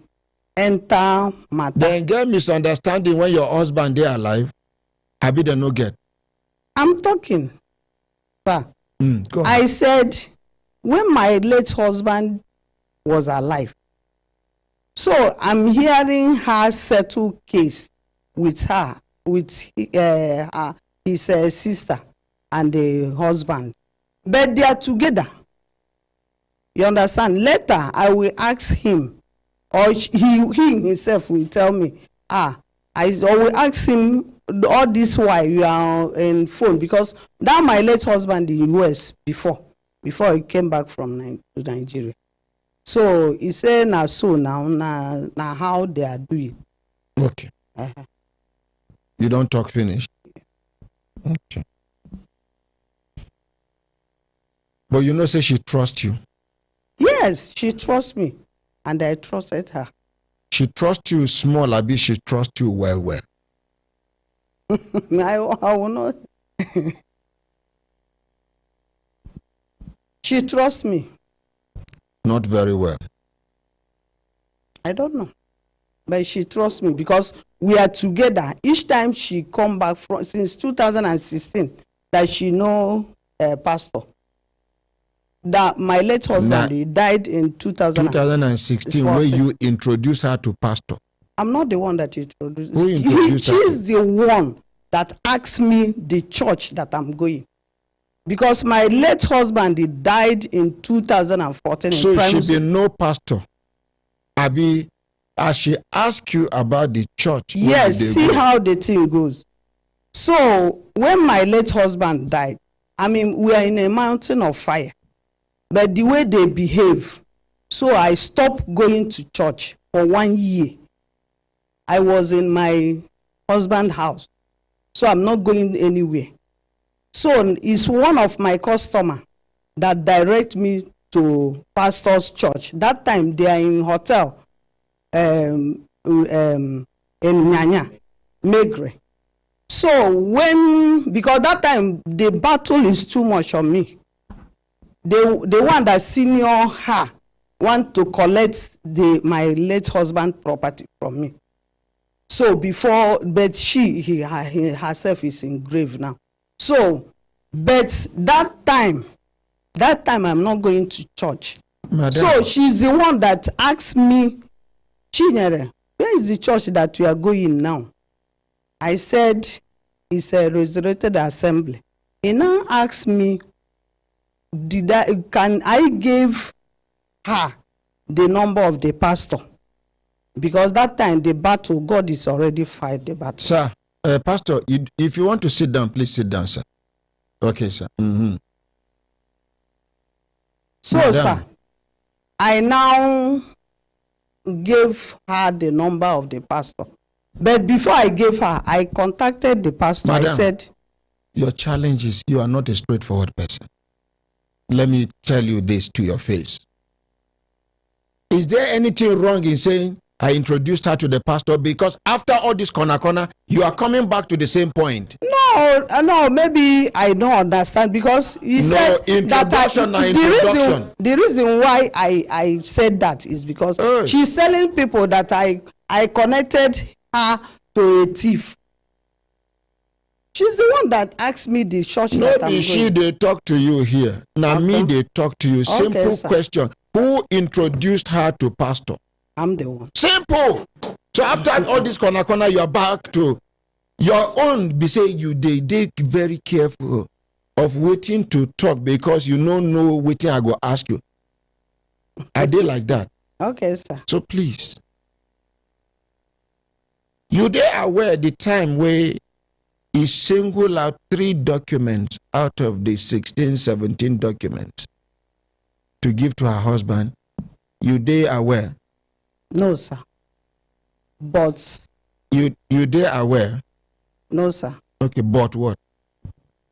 enter matter. Then get misunderstanding when your husband they alive. Abi they no get. I'm talking. Sir. Go I said, when my late husband was alive, so I'm hearing her settle case with her, with his sister and the husband. But they are together. You understand? Later, I will ask him, or he himself will tell me, I will ask him all this while you are in phone, because that my late husband in the US before he came back from Nigeria. So he said now how they are doing. Okay. You don't talk finish. Okay. But you know say she trusts you. Yes, she trusts me. And I trusted her. She trusts you small, Abi, she trusts you well. I will not. She trusts me. Not very well. I don't know. But she trusts me because we are together. Each time she come back from, since 2016, that she know pastor. That my late husband he died in 2016, when you introduced her to pastor. I'm not the one that introduced. Who introduced her? She's the one that asked me the church that I'm going. Because my late husband he died in 2014. So she be no pastor. Abi, as she asked you about the church. Yes, see how the thing goes. So when my late husband died, I mean, we are in a mountain of fire. but the way they behave, so I stopped going to church for 1 year. I was in my husband's house, so I'm not going anywhere. So it's one of my customers that direct me to pastor's church. That time they are in hotel in Nyanya, Megre. So because that time the battle is too much on me. The one that senior her want to collect my late husband property from me. So but she herself is in grave now. So, but that time I'm not going to church. Madam. So she's the one that asked me, Chinyere, where is the church that we are going now? I said, it's a resurrected assembly. He now asked me, can I give her the number of the pastor? Because that time the battle, God is already fight the battle. Sir, Pastor, if you want to sit down, please sit down, sir. Okay, sir. Mm-hmm. So, Madam. Sir, I now gave her the number of the pastor. But before I gave her, I contacted the pastor. Madam, I said, your challenge is you are not a straightforward person. Let me tell you this to your face. Is there anything wrong in saying I introduced her to the pastor? Because after all this corner, you are coming back to the same point. No, maybe I don't understand, because he said that the reason why I said that is because she's telling people that I connected her to a thief. She's the one that asked me the church that I'm going. She they talk to you here. Now me they talk to you. Simple question. Who introduced her to pastor? I'm the one. Simple. So after all this corner, you are back to your own. Be say you they very careful of waiting to talk, because you don't know waiting I go ask you. I did like that. Okay, sir. So please, you they aware the time where he single out 3 documents out of the 16, 17 documents to give to her husband. You they aware? No, sir. But you they aware? No, sir. Okay, but what?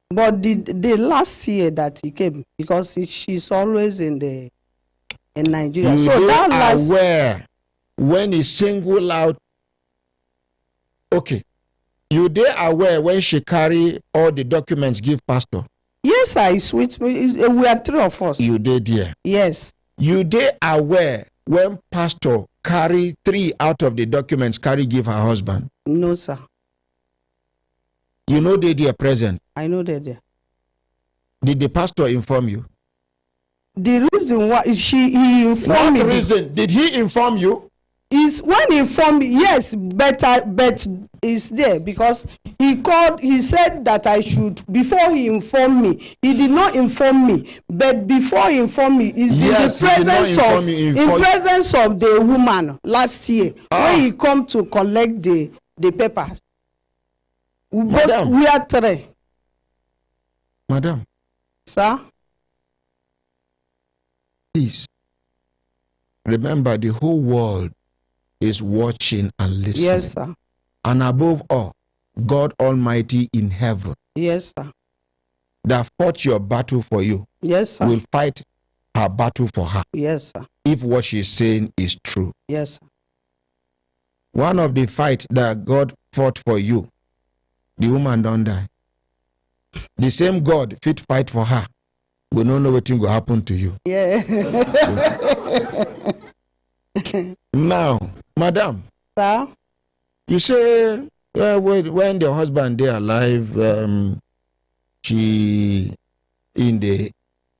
But the last year that he came, because she's always in Nigeria. You so that last aware when he single out. Okay, you they aware when she carry all the documents give pastor? Yes, I switch. We are 3 of us. You did, yeah. Yes. You they aware when pastor carry 3 out of the documents give her husband? No, sir. You know they are present. I know they're there. Did the pastor inform you? The reason why he informed me. What reason? Did he inform you? Is when he informed me, yes, but it's there, because he said that I should, before he informed me, he did not inform me, but before he informed me, is yes, in the presence of the woman last year, when he come to collect the papers. But we are 3. Madam. Sir? Please, remember the whole world is watching and listening. Yes, sir. And above all, God Almighty in heaven. Yes, sir. That fought your battle for you. Yes, sir. Will fight her battle for her. Yes, sir. If what she's saying is true. Yes, sir. One of the fight that God fought for you, the woman don't die. The same God fit fight for her. We don't know what will happen to you. Yeah. Now, madam. Sir? You say when the husband they alive, she in the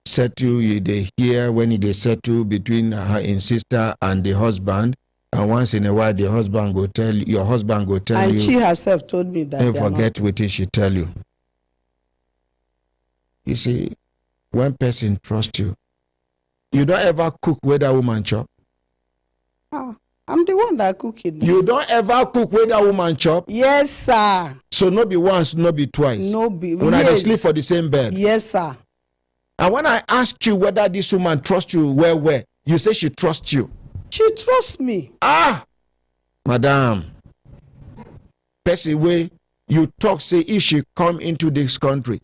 settle, they hear when they settle between her sister and the husband, and once in a while your husband go tell you, and she herself told me that. Don't forget what she tell you. You see, when person trust you, you don't ever cook where that woman chop. I'm the one that cook it. You don't ever cook where that woman chop? Yes, sir. So no be once, no be twice. No be. When I sleep for the same bed. Yes, sir. And when I asked you whether this woman trusts you well, you say she trusts you. She trusts me. Madam, person way you talk say if she come into this country,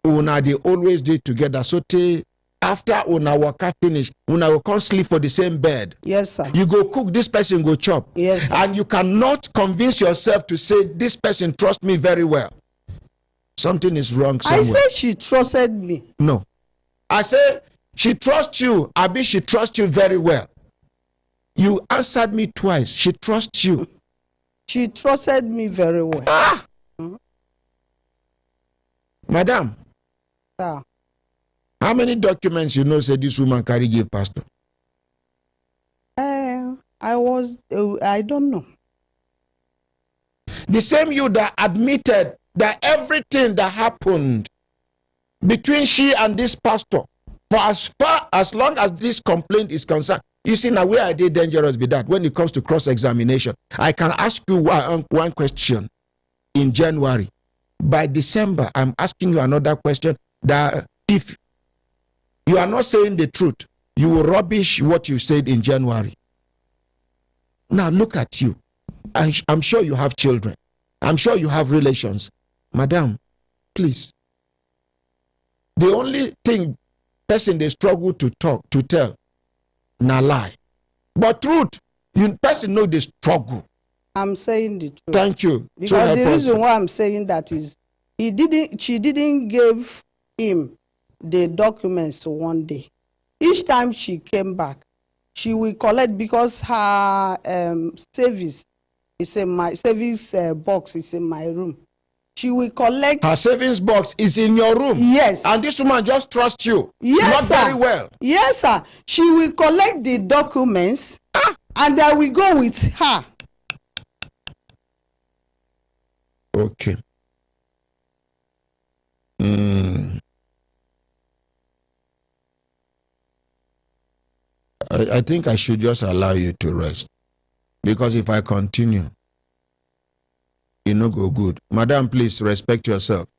una they always did together. So after una waka finish, una will come sleep for the same bed. Yes, sir. You go cook, this person go chop. Yes, sir. And you cannot convince yourself to say this person trusts me very well. Something is wrong somewhere. I said she trusted me. No. I say she trusts you. Abi, she trusts you very well. You answered me twice. She trusts you. She trusted me very well. Madam. Sir. How many documents you know say this woman carry give pastor? I don't know. The same you that admitted that everything that happened between she and this pastor, for as long as this complaint is concerned, you see now where I did dangerous be that when it comes to cross-examination. I can ask you one question in January. By December, I'm asking you another question that if you are not saying the truth, you will rubbish what you said in January. Now look at you. I'm sure you have children. I'm sure you have relations. Madam, please. The only thing person they struggle to tell, na lie. But truth, person know they struggle. I'm saying the truth. Thank you. Because the reason why I'm saying that is she didn't give him the documents one day. Each time she came back, she will collect because her savings is in my savings box is in my room. She will collect. Her savings box is in your room. Yes. And this woman just trusts you. Yes, not sir. very well. Yes, sir. She will collect the documents and I will go with her. Okay. I think I should just allow you to rest. Because if I continue, it no go good. Madam, please respect yourself.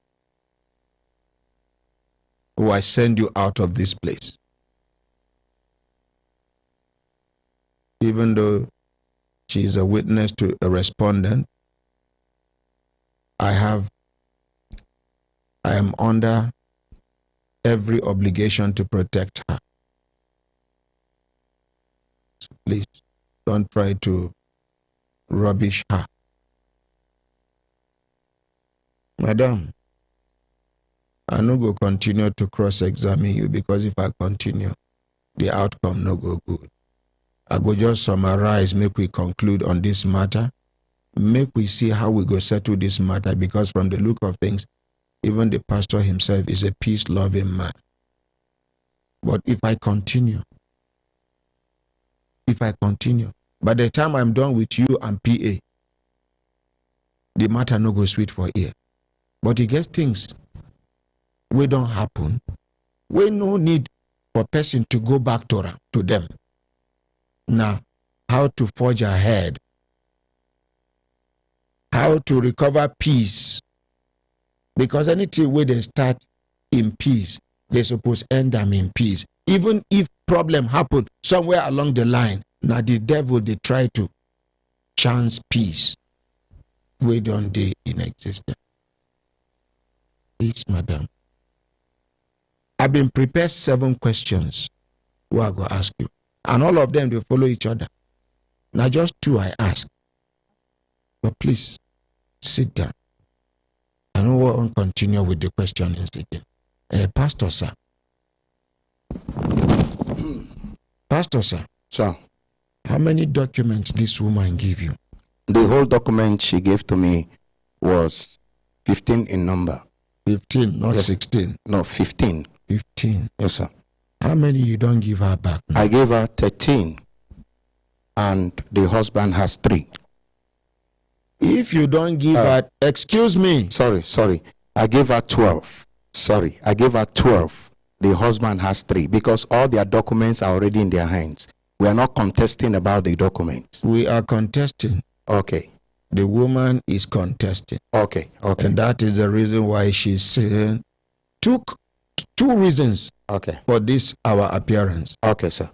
Or I send you out of this place. Even though she is a witness to a respondent, I am under every obligation to protect her. So please don't try to rubbish her. Madam, I no go continue to cross-examine you because if I continue, the outcome no go good. I go just summarize, make we conclude on this matter, make we see how we go settle this matter because from the look of things, even the pastor himself is a peace-loving man. But if I continue, by the time I'm done with you and PA, the matter no go sweet for ear. But it gets things we don't happen. We no need for person to go back to them. Now, how to forge ahead, how to recover peace. Because anything where they start in peace, they suppose end them in peace. Even if problem happen somewhere along the line, now the devil they try to chance peace. We don't they in existence. Please, madam. I've been prepared 7 questions who I go ask you. And all of them, they follow each other. Now just 2 I ask. But please, sit down. I don't want to continue with the questions again. Pastor, sir. Pastor, sir. Sir. How many documents this woman give you? The whole document she gave to me was 15 in number. 15, not yes. 16. No, 15. 15. Yes, sir. How many you don't give her back now? I gave her 13. And the husband has 3. If you don't give her, excuse me. Sorry. I gave her 12. Sorry, I gave her 12. The husband has 3 because all their documents are already in their hands. We are not contesting about the documents. We are contesting. Okay. The woman is contesting. Okay. And that is the reason why she took 2 reasons Okay. for this our appearance. Okay, sir.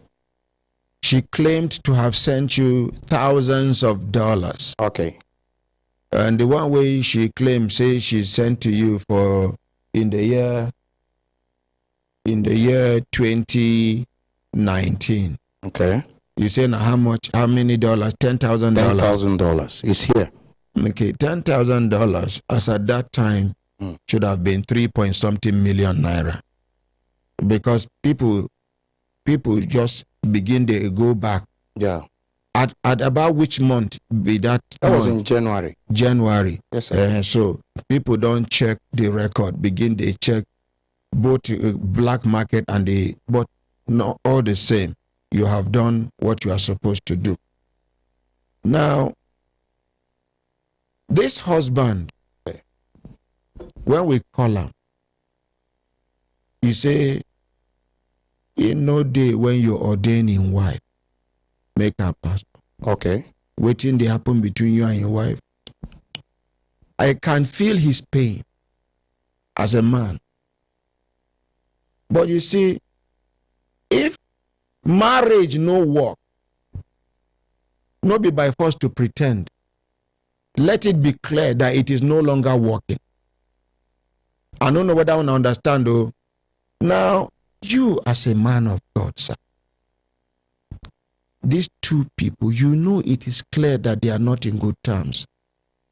She claimed to have sent you thousands of dollars. Okay. And the one way she claimed, say she sent to you for in the year 2019. Okay. You say now how much? How many dollars? $10,000. $10,000 is here. Okay, $10,000 as at that time should have been 3-point-something million naira, because people just begin to go back. Yeah. At about which month be that? That was in January. January. Yes, sir. So people don't check the record. Begin they check both black market and but not all the same. You have done what you are supposed to do. Now, this husband, when we call him, he say, in no day when you ordain in wife, make her pastor. Okay. Waiting they happen between you and your wife. I can feel his pain as a man. But you see, if marriage no work, no be by force to pretend. Let it be clear that it is no longer working. I don't know whether I want to understand though. Now, you as a man of God, sir, these 2 people, you know it is clear that they are not in good terms.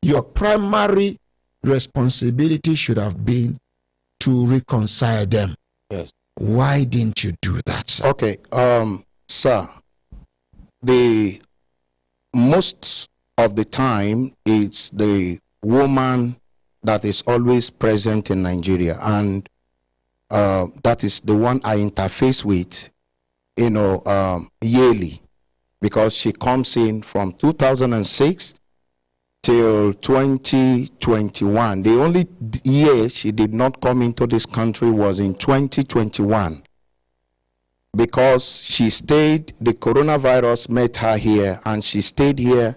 Your primary responsibility should have been to reconcile them. Yes. Why didn't you do that, sir? Okay, sir, the most of the time it's the woman that is always present in Nigeria, and that is the one I interface with, yearly, because she comes in from 2006 till 2021. The only year she did not come into this country was in 2021, because she stayed, the coronavirus met her here, and she stayed here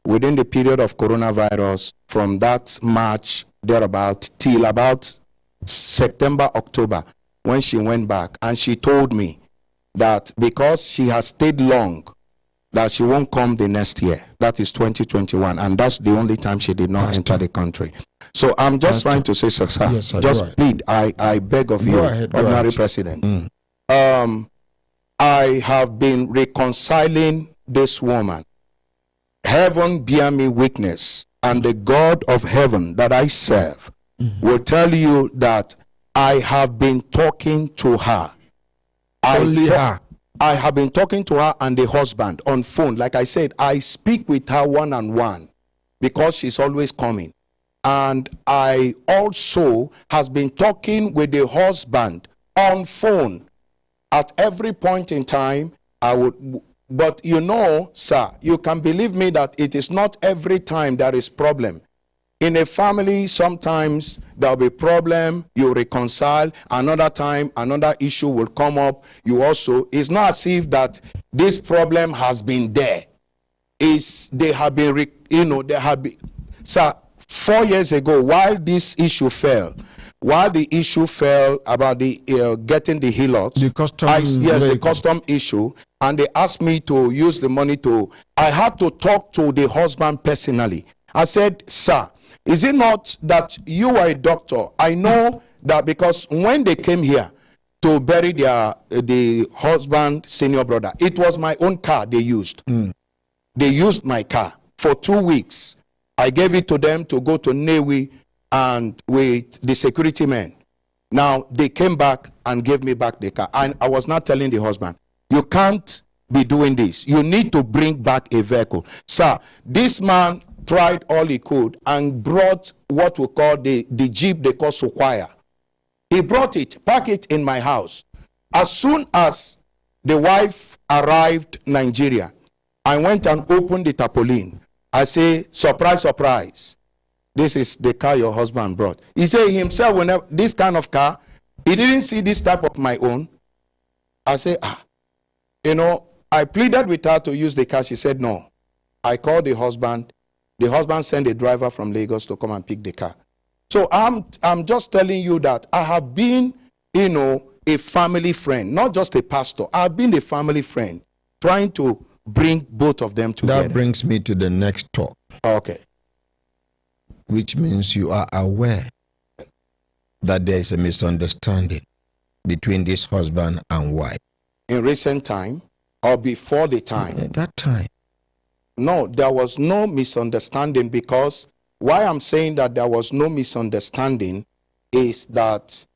within the period of coronavirus from that March thereabout till about September, October, when she went back. And she told me that because she has stayed long, that she won't come the next year. That is 2021. And that's the only time she did not enter the country. So I'm just trying to say, sir, yes, sir, just plead, I beg of you, Ordinary President. I have been reconciling this woman. Heaven bear me witness, and the God of heaven that I serve will tell you that I have been talking to her. Only her. I have been talking to her and the husband on phone. Like I said, I speak with her one-on-one because she's always coming. And I also has been talking with the husband on phone. At every point in time, I would, but you know, sir, you can believe me that it is not every time there is problem. In a family, sometimes there'll be problem, you reconcile, another time, another issue will come up, you also, it's not as if that this problem has been there. They have been, sir, 4 years ago, while this issue fell, about the getting the HELOCs, the custom issue, and they asked me to use the money I had to talk to the husband personally. I said, sir, is it not that you are a doctor? I know that because when they came here to bury the husband, senior brother, it was my own car they used. They used my car for 2 weeks. I gave it to them to go to Newi and with the security men. Now they came back and gave me back the car. And I was not telling the husband, you can't be doing this. You need to bring back a vehicle. Sir, this man tried all he could and brought what we call the Jeep they call Sequoia. He brought it, parked it in my house. As soon as the wife arrived Nigeria, I went and opened the tarpaulin. I say, surprise, surprise. This is the car your husband brought. He said himself, whenever this kind of car, he didn't see this type of my own. I say, I pleaded with her to use the car. She said no. I called the husband. The husband sent a driver from Lagos to come and pick the car. So I'm just telling you that I have been a family friend, not just a pastor. I've been a family friend trying to bring both of them together. That brings me to the next talk. Okay. Which means you are aware that there is a misunderstanding between this husband and wife. In recent time or before the time? At that time. No, there was no misunderstanding, because why I'm saying that there was no misunderstanding is that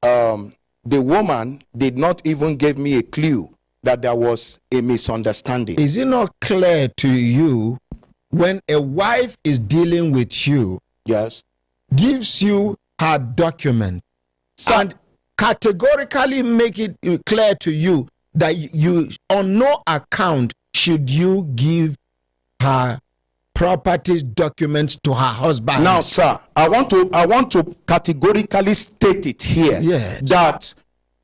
the woman did not even give me a clue that there was a misunderstanding. Is it not clear to you when a wife is dealing with you, yes, gives you her document, and categorically make it clear to you that you on no account should you give her properties documents to her husband? Now, sir, I want to categorically state it here, that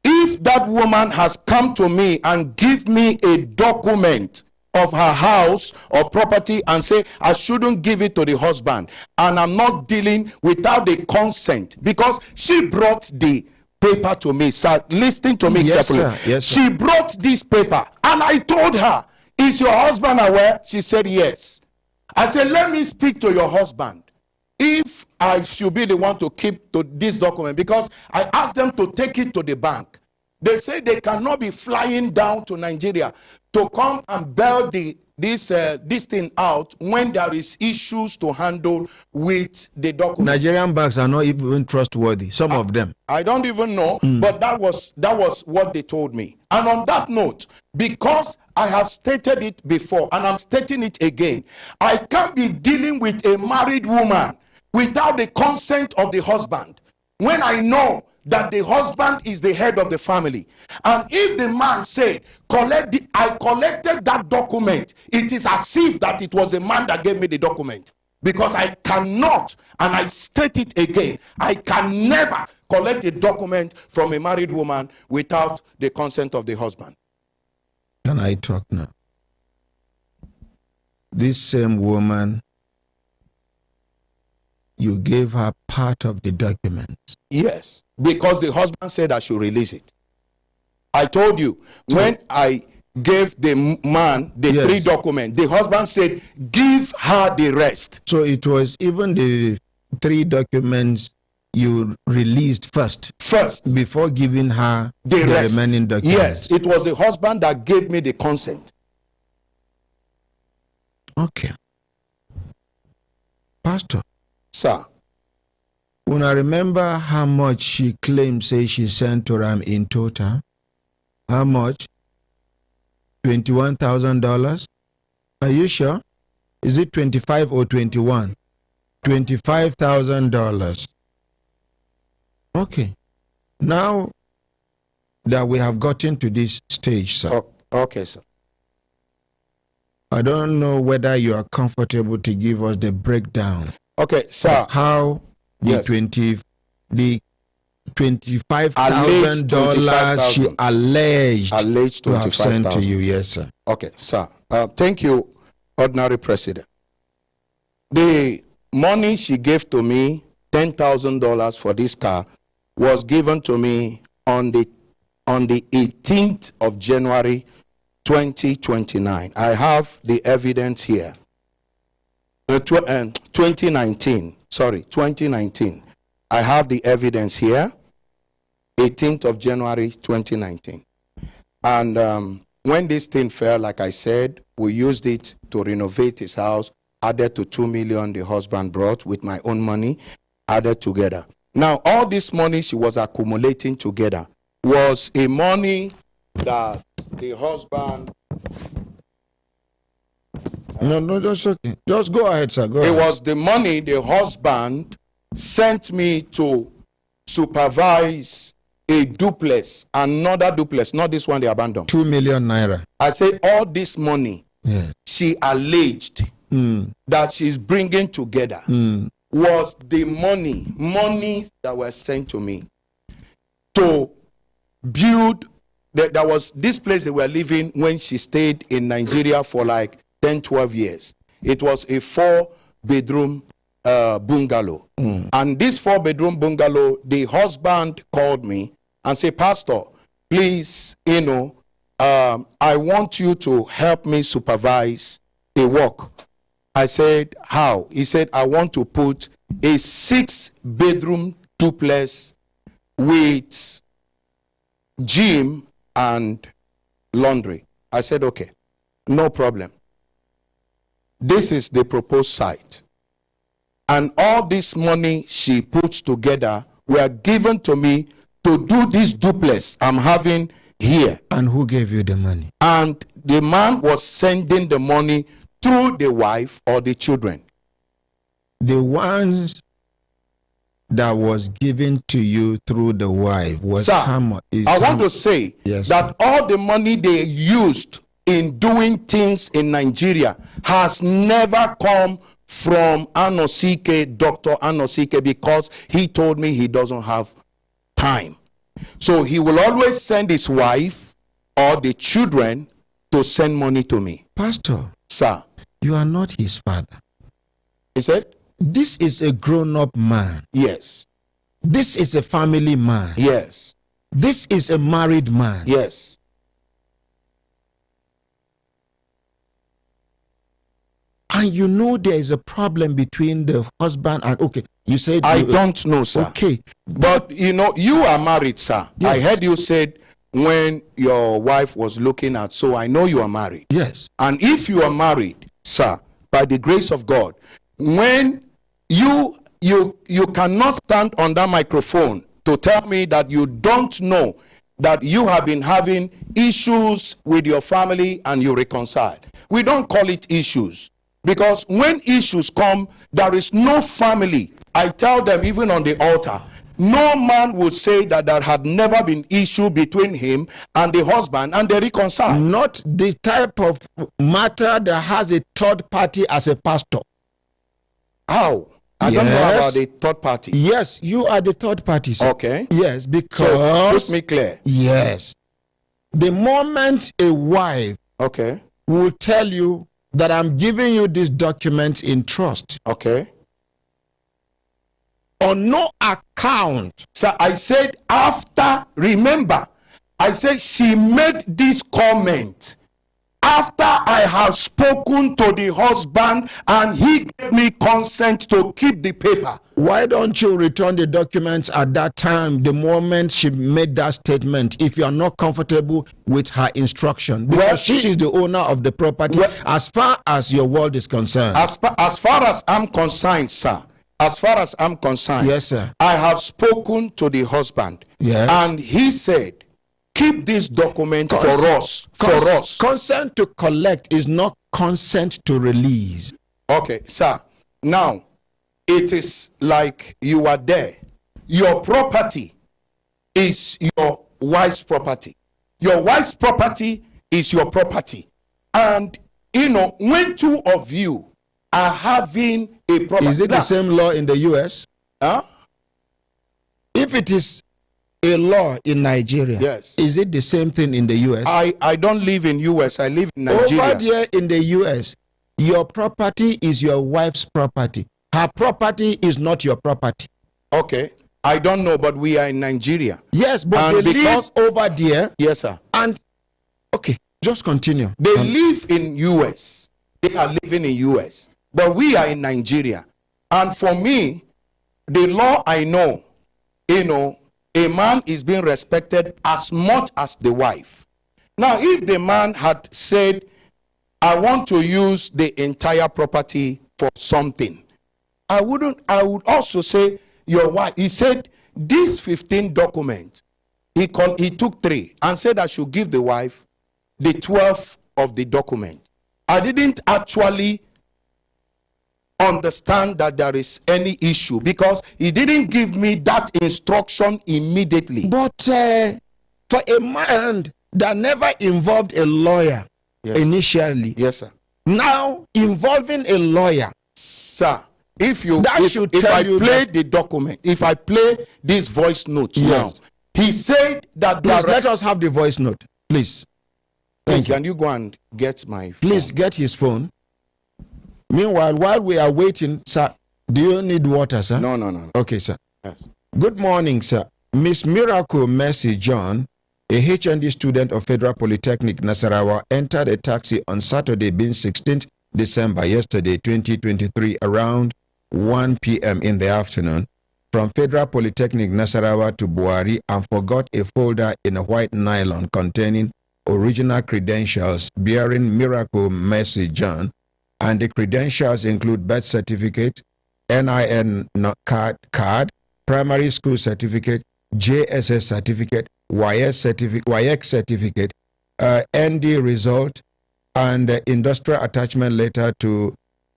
if that woman has come to me and give me a document of her house or property and say I shouldn't give it to the husband, and I'm not dealing without the consent, because she brought the paper to me, sir, listen to me carefully. Sir. Yes, sir. She brought this paper and I told her, is your husband aware? She said yes. I said, let me speak to your husband if I should be the one to keep to this document, because I asked them to take it to the bank. They say they cannot be flying down to Nigeria to come and bail this thing out when there is issues to handle with the document. Nigerian banks are not even trustworthy. Some of them. I don't even know, but that was what they told me. And on that note, because I have stated it before and I'm stating it again, I can't be dealing with a married woman without the consent of the husband when I know that the husband is the head of the family. And if the man said, I collected that document, it is as if that it was the man that gave me the document. Because I cannot, and I state it again, I can never collect a document from a married woman without the consent of the husband. Can I talk now? This same woman, you gave her part of the documents. Yes, because the husband said I should release it. I told you, when I gave the man the 3 documents, the husband said, give her the rest. So it was even the 3 documents you released first before giving her the remaining documents. Yes, it was the husband that gave me the consent. Okay. Pastor. Sir. When I remember how much she claims she sent to Ram in total. How much? $21,000? Are you sure? Is it 25 or 21? $25,000. Okay. Now that we have gotten to this stage, sir. Okay, sir. I don't know whether you are comfortable to give us the breakdown. Okay, sir. How the $25,000 she alleged to have sent to you. Yes, sir. Okay, sir. Thank you, Ordinary President. The money she gave to me, $10,000 for this car, was given to me on the 18th of January 2029. I have the evidence here. 2019. Sorry, 2019. I have the evidence here. 18th of January 2019. And when this thing fell, like I said, we used it to renovate his house, added to $2 million the husband brought with my own money, added together. Now, all this money she was accumulating together was a money that the husband... No, that's okay. Just go ahead, sir. Go ahead. It was the money the husband sent me to supervise a duplex, another duplex, not this one they abandoned. 2 million naira. I said all this money she alleged that she's bringing together was the money that were sent to me to build. There was this place they were living when she stayed in Nigeria for like 10, 12 years. It was a 4-bedroom bungalow. And this 4-bedroom bungalow, the husband called me and say, Pastor, please, I want you to help me supervise a work. I said, how? He said, I want to put a 6-bedroom duplex with gym and laundry. I said, okay, no problem. This is the proposed site. And all this money she puts together were given to me to do this duplex I'm having here. And who gave you the money? And the man was sending the money through the wife or the children. The ones that was given to you through the wife was how much? I want to say that all the money they used in doing things in Nigeria has never come from Anosike, Dr. Anosike, because he told me he doesn't have time. So he will always send his wife or the children to send money to me. Pastor, sir, you are not his father. He said, this is a grown-up man. Yes. This is a family man. Yes. This is a married man. Yes. And you know there is a problem between the husband and, okay, you said... I don't know, sir. Okay. But, you are married, sir. Yes. I heard you said when your wife was looking at, so I know you are married. Yes. And if you are married, sir, by the grace of God, when you cannot stand on that microphone to tell me that you don't know that you have been having issues with your family and you reconcile. We don't call it issues. Because when issues come, there is no family. I tell them even on the altar, no man would say that there had never been issue between him and the husband and they reconcile. Not the type of matter that has a third party as a pastor. How? I don't know about the third party. Yes, you are the third party, sir. Okay. Yes, because... So, put me clear. Yes. The moment a wife will tell you that I'm giving you this document in trust. Okay. On no account. So I said after, remember, I said she made this comment after I have spoken to the husband and he gave me consent to keep the paper. Why don't you return the documents at that time, the moment she made that statement, if you are not comfortable with her instruction? Because she is the owner of the property as far as your world is concerned. As far as I'm concerned, sir. As far as I'm concerned. Yes, sir. I have spoken to the husband. Yes. And he said, keep this document for us. For us. Consent to collect is not consent to release. Okay, sir. Now, it is like you are there. Your property is your wife's property. Your wife's property is your property. And, when two of you are having a property... Is it the same law in the U.S.? Huh? If it is a law in Nigeria, yes, is it the same thing in the U.S.? I don't live in U.S. I live in Nigeria. Over there in the U.S., your property is your wife's property. Her property is not your property. Okay. I don't know, but we are in Nigeria. Yes, but they live over there. Yes, sir. And, okay, just continue. They live in U.S. They are living in U.S. But we are in Nigeria. And for me, the law I know, a man is being respected as much as the wife. Now, if the man had said, I want to use the entire property for something, I would also say, your wife, he said, these 15 documents, he took 3 and said I should give the wife the 12 of the document. I didn't actually understand that there is any issue because he didn't give me that instruction immediately. But for a man that never involved a lawyer initially, yes, sir, now involving a lawyer, sir, if I play the document, if I play this voice note now, he said that... Please let us have the voice note, please. Please, can you go and get my phone? Please get his phone. Meanwhile, while we are waiting, sir, do you need water, sir? No. Okay, sir. Yes. Good morning, sir. Miss Miracle Mercy John, a HND student of Federal Polytechnic Nasarawa, entered a taxi on Saturday, being 16th December, yesterday, 2023, around 1 p.m. in the afternoon, from Federal Polytechnic Nasarawa to Buhari, and forgot a folder in a white nylon containing original credentials bearing Miracle Mercy John, and the credentials include birth certificate, NIN card, primary school certificate, JSS certificate, YX certificate, ND result, and industrial attachment letter to,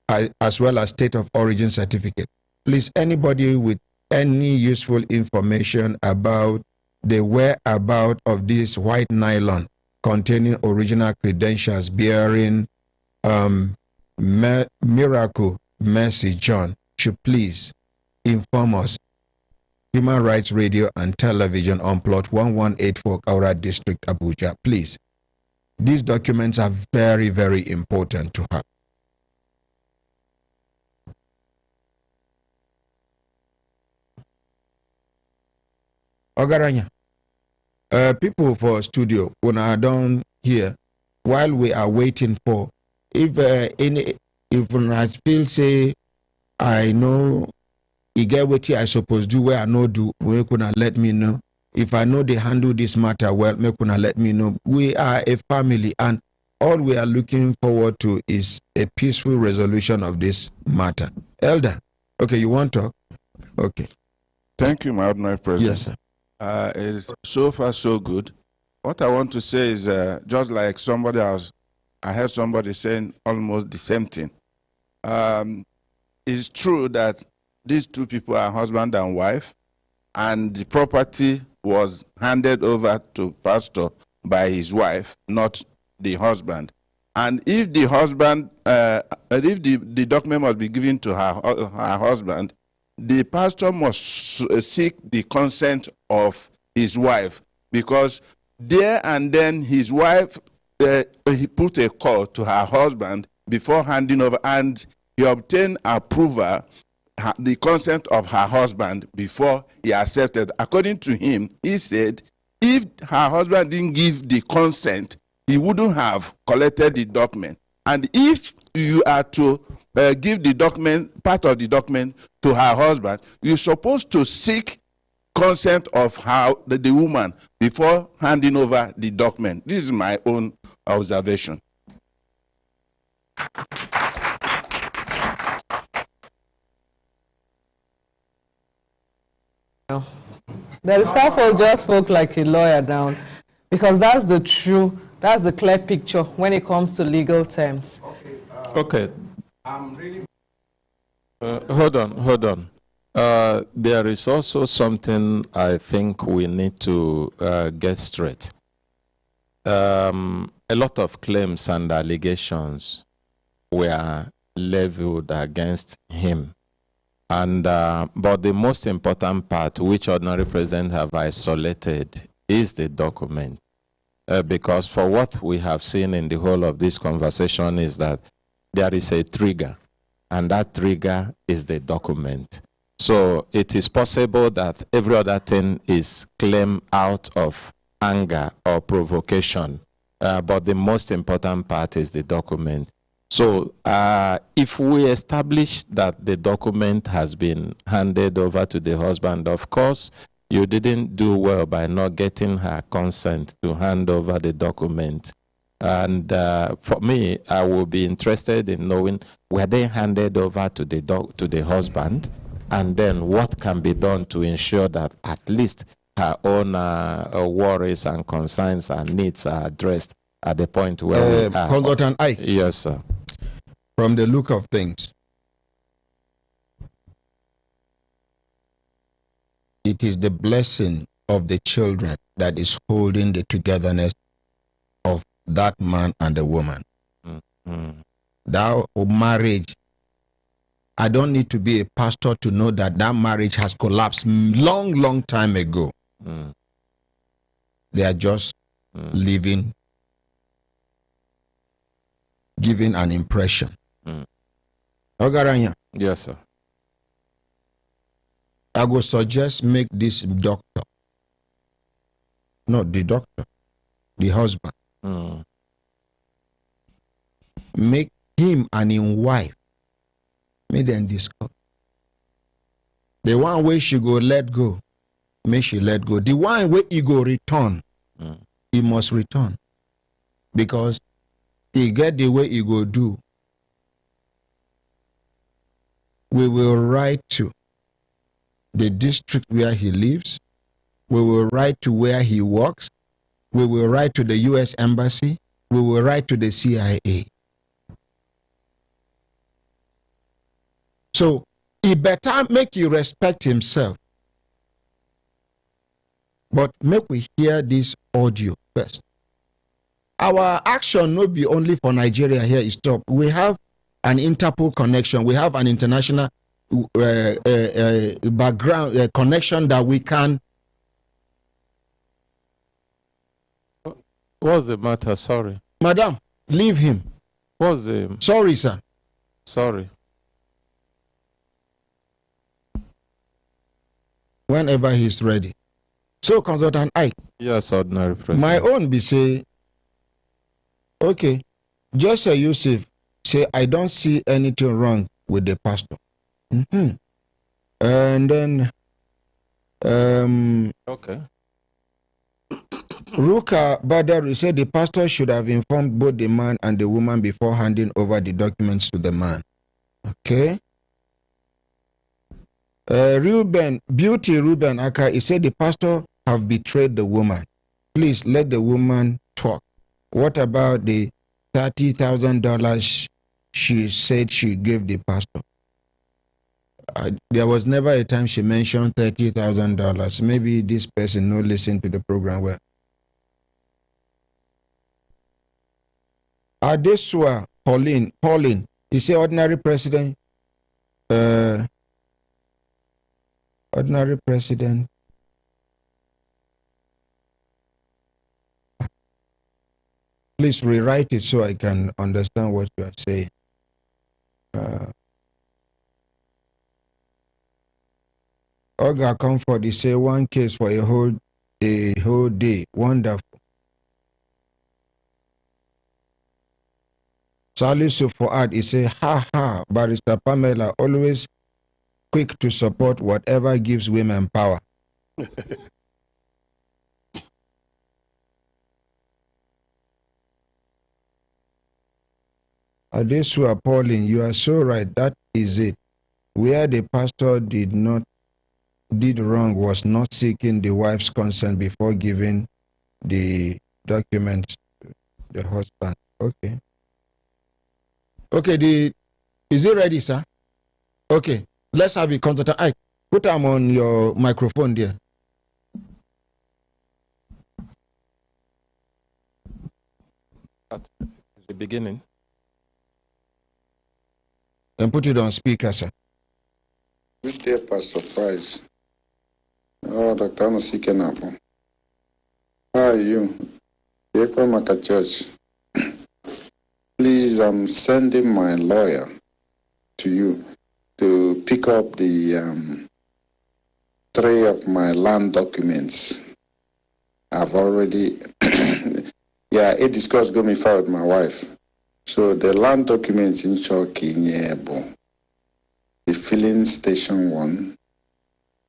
as well as state of origin certificate. Please, anybody with any useful information about the whereabouts of this white nylon containing original credentials bearing Miracle Mercy John should please inform us. Human Rights Radio and Television on plot 1184 Kaura District, Abuja. Please. These documents are very, very important to her. Ogaranya, people for studio, when I don't hear, while we are waiting for, if I feel say, I know, I get what I suppose do where I know do, we could let me know. If I know they handle this matter well, me could let me know. We are a family, and all we are looking forward to is a peaceful resolution of this matter. Elder, okay, you want to talk? Okay. Thank you, my ordinary president. Yes, sir. It's so far so good. What I want to say is just like somebody else, I heard somebody saying almost the same thing. It's true that these two people are husband and wife, and the property was handed over to pastor by his wife, not the husband. And if the husband, if the document must be given to her husband, the pastor must seek the consent of his wife, because there and then his wife, he put a call to her husband before handing over, and he obtained approval, the consent of her husband before he accepted. According to him, he said if her husband didn't give the consent, he wouldn't have collected the document. And if you are to give the document, part of the document, to her husband, you're supposed to seek consent of the woman before handing over the document. This is my own observation. The Scarfo just spoke like a lawyer now, because that's the clear picture when it comes to legal terms. Okay. Hold on. There is also something I think we need to get straight. A lot of claims and allegations were leveled against him. And but the most important part, which ordinary president have isolated, is the document. Because for what we have seen in the whole of this conversation is that there is a trigger, and that trigger is the document. So it is possible that every other thing is claimed out of anger or provocation, but the most important part is the document. So if we establish that the document has been handed over to the husband, of course, you didn't do well by not getting her consent to hand over the document. And for me, I will be interested in knowing, were they handed over to the husband? And then what can be done to ensure that at least her own worries and concerns and needs are addressed at the point where we are. Consultant Ike. Yes, sir. From the look of things, it is the blessing of the children that is holding the togetherness of that man and the woman. Mm-hmm. That marriage, I don't need to be a pastor to know that that marriage has collapsed long time ago. Mm. They are just living, giving an impression. Ogaranya. Yes, sir. I would suggest make this doctor not the doctor, the husband. Make him and his wife, make them discuss. The one way she go let go, make she let go. The one way he go return, he must return. Because he get the way he go do. We will write to the district where he lives. We will write to where he works. We will write to the U.S. Embassy. We will write to the CIA. So he better make you respect himself. But make we hear this audio first. Our action not be only for Nigeria here is top. We have an Interpol connection. We have an international background connection that we can. What's the matter? Sorry. Madam, leave him. What's the... Sorry, sir. Sorry. Whenever he's ready. So, Consultant Ike. Yes, Ordinary President. My own be say, okay, just say Yusuf, say, I don't see anything wrong with the pastor. And then, okay. Ruka Badari said the pastor should have informed both the man and the woman before handing over the documents to the man. Okay. Beauty Ruben Aka, he said the pastor have betrayed the woman. Please let the woman talk. What about the $30,000 she said she gave the pastor? There was never a time she mentioned $30,000. Maybe this person no listen to the program well. Adesua Pauline, he said ordinary president. Ordinary president. Please rewrite it so I can understand what you are saying. Oga Comfort, he say one case for a whole day. Wonderful. Salisu Fuad, he say, ha, Barrister Pamela always quick to support whatever gives women power. Adesua Pauline, you are so right. That is it. Where the pastor did wrong was not seeking the wife's consent before giving the documents to the husband. Okay. Okay, is it ready, sir? Okay, let's have a contact. I put them on your microphone there. At the beginning. And put it on speaker, sir. Good day, Pastor Price. Oh, Dr. Masikenabo. How are you? Maka Church. Please, I'm sending my lawyer to you to pick up the 3 of my land documents. I've already, it discussed going forward with my wife. So the land documents in Choki, the filling station 1,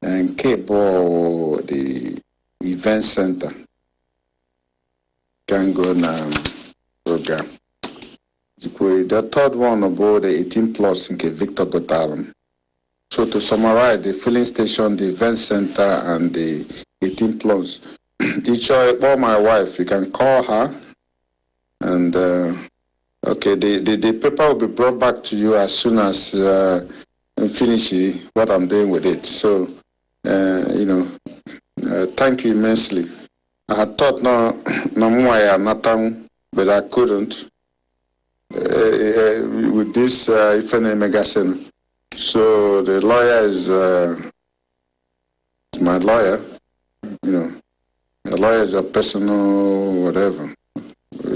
and Cable, the event center, can go now program. The third one about the 18 plus in Victor Gotalam. So to summarize, the filling station, the event center, and the 18 plus. Each or my wife, you can call her, and okay, the paper will be brought back to you as soon as I finish what I'm doing with it. So, thank you immensely. I had thought no more, but I couldn't. With this Ifene Megasen. So the lawyer is my lawyer. The lawyer is a personal whatever.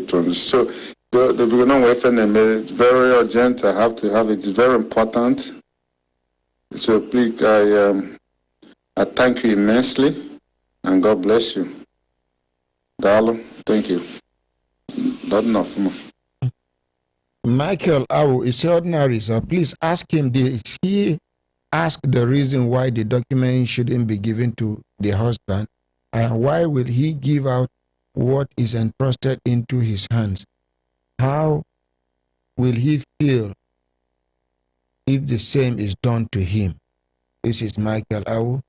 So the beginning of Ifene is very urgent. I have to have it. It's very important. So please, I thank you immensely, and God bless you. Darling, thank you. Not enough. Michael Awu is ordinary, so please ask him, did he ask the reason why the document shouldn't be given to the husband? And why will he give out what is entrusted into his hands? How will he feel if the same is done to him? This is Michael Awu.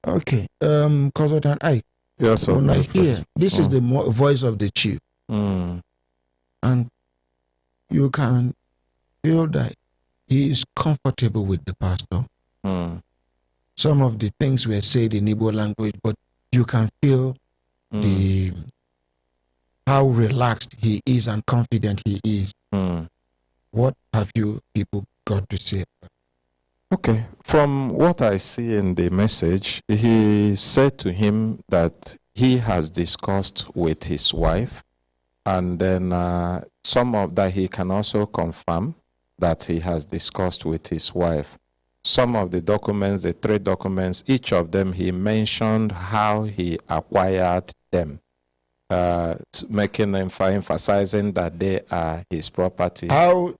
Okay, Consultant I. Yes, sir. When I hear, this is the voice of the chief. And you can feel that he is comfortable with the pastor. Some of the things were said in Igbo language, but you can feel how relaxed he is and confident he is. What have you people got to say? Okay, from what I see in the message, he said to him that he has discussed with his wife, and then some of that he can also confirm that he has discussed with his wife. Some of the documents, the 3 documents, each of them he mentioned how he acquired them, emphasizing that they are his property. How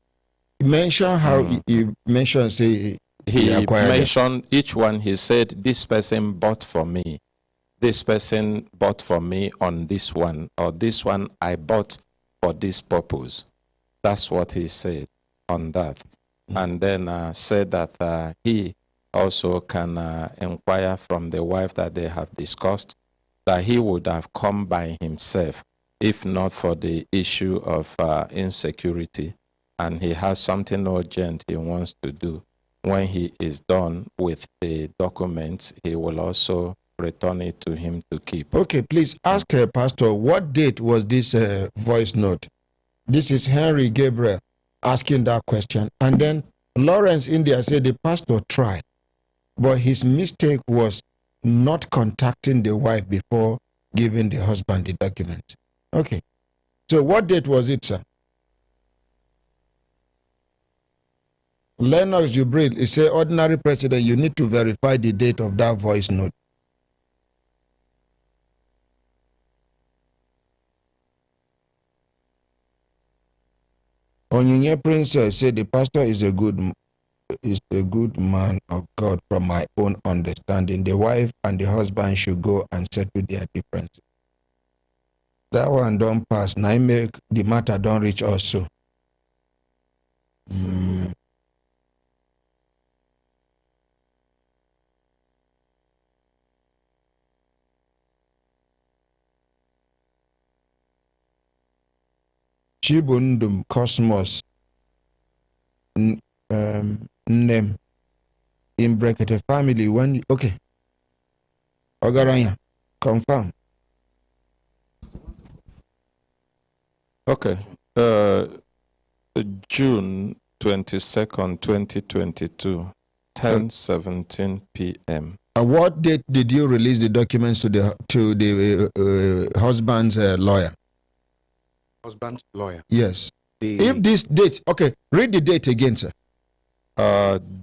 mention how he mentioned say he mentioned each one. He said, this person bought for me, this person bought for me on this one, or this one I bought for this purpose. That's what he said on that. And then said that he also can inquire from the wife that they have discussed, that he would have come by himself if not for the issue of insecurity, and he has something urgent he wants to do. When he is done with the documents, he will also return it to him to keep. Okay, please ask Pastor, what date was this voice note? This is Henry Gabriel asking that question. And then Lawrence India said the pastor tried, but his mistake was not contacting the wife before giving the husband the document. Okay. So what date was it, sir? Lennox Jubril, he said, ordinary president, you need to verify the date of that voice note. Onyinye Princess said the pastor is a good man of God from my own understanding. The wife and the husband should go and settle their differences. That one don't pass. Now make the matter don't reach us so. Chibundum Cosmos name in Brekete family when okay. Ogaranya, confirm. Okay. June 22nd, 2022, 10:17 p.m. What date did you release the documents to the husband's lawyer? Husband's lawyer. Yes. If this date, okay, read the date again, sir.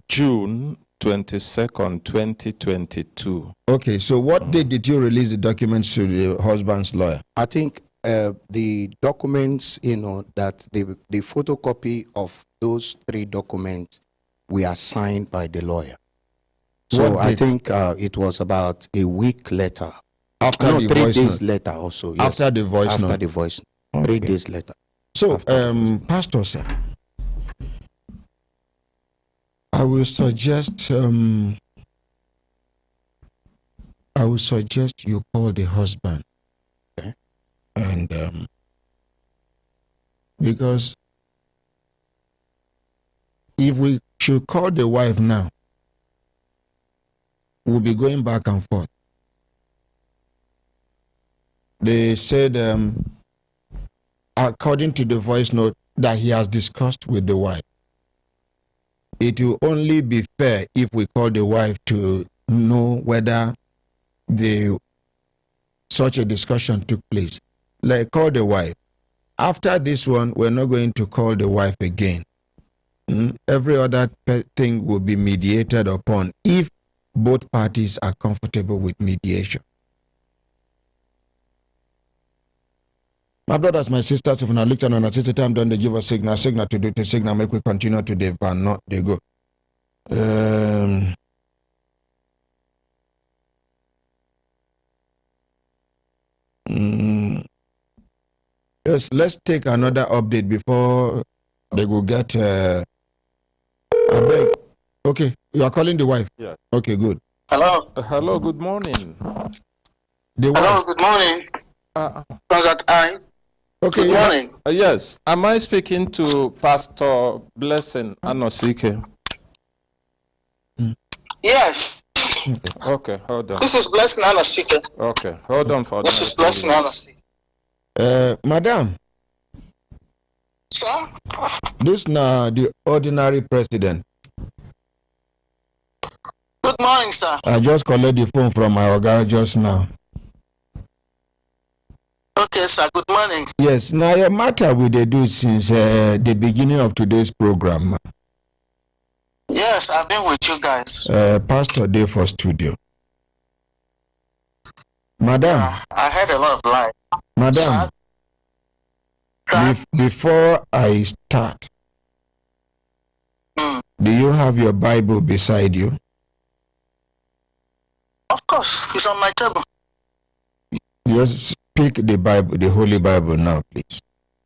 June 22nd, 2022. Okay, so what date did you release the documents to the husband's lawyer? I think the documents, that the photocopy of those 3 documents were signed by the lawyer. So I think it was about a week later. After the 3 voice days note. later also. Yes. After the voice After note. the voice note. Okay. 3 days later. So, Pastor, sir, I will suggest you call the husband. Okay. And because if we should call the wife now, we'll be going back and forth. They said, according to the voice note, that he has discussed with the wife. It will only be fair if we call the wife to know whether such a discussion took place. Like, call the wife. After this one, we're not going to call the wife again. Every other thing will be mediated upon if both parties are comfortable with mediation. My brothers, my sisters, if you look at our sister time, don't they give us signal to do the signal, make we continue to the van, not they go. Yes, let's take another update before they go get. I beg. Okay, you are calling the wife. Yeah. Okay, good. Hello. Hello. Good morning. The wife. Hello. Good morning. Contact I. Okay. Good morning. Yes. Am I speaking to Pastor Blessing Anosike? Yes. Okay. Hold on. This is Blessing Anosike. Okay. Hold on for This is Blessing Anosike. Madam. Sir? This now the ordinary president. Good morning, sir. I just collected the phone from my guy just now. Okay, sir. Good morning. Yes, now a matter we they do since the beginning of today's program. Yes, I've been with you guys. Pastor Day for studio. Madam. I heard a lot of lies. Madam. Before I start, do you have your Bible beside you? Of course, it's on my table. Just pick the Bible, the Holy Bible now, please.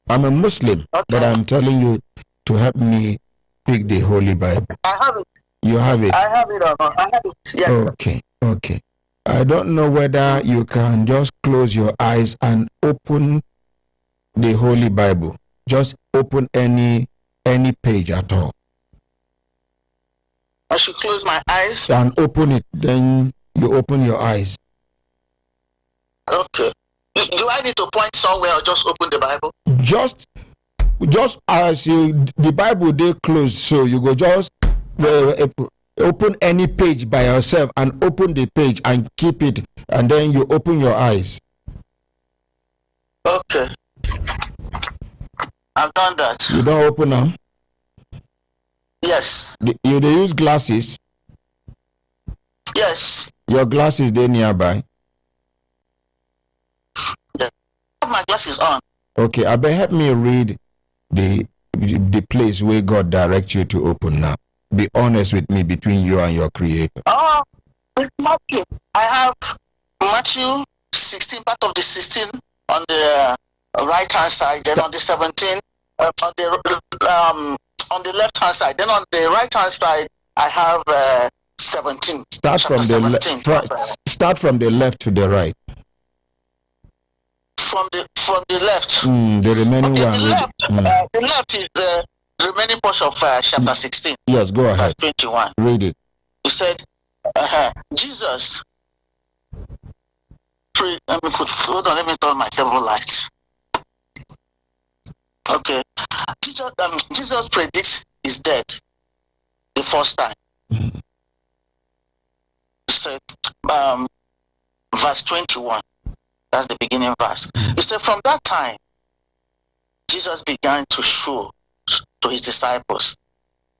I'm a Muslim, but I'm telling you to help me pick the Holy Bible. I have it. You have it? I have it. I have it. Yes. Okay. I don't know whether you can just close your eyes and open the Holy Bible. Just open any page at all. I should close my eyes and open it. Then you open your eyes. Okay. Do I need to point somewhere or just open the Bible? Just as the Bible they closed, so you go just open any page by yourself and open the page and keep it, and then you open your eyes. Okay. I've done that. You don't open them? Yes. You they use glasses? Yes. Your glasses they nearby? Yeah. I have my glasses on. Okay, I bet help me read the place where God directs you to open now. Be honest with me between you and your Creator. Oh, Matthew. I have Matthew 16, part of the 16 on the right hand side, then on the 17 on the left hand side, then on the right hand side I have 17. Start from the left to the right. From the left. The remaining one. The left is the remaining portion of chapter 16. Yes, go ahead. 21. Read it. He said, Jesus. Hold on, let me turn my table light. Okay. Jesus predicts his death the first time. He said, verse 21. That's the beginning verse. He said, from that time, Jesus began to show to his disciples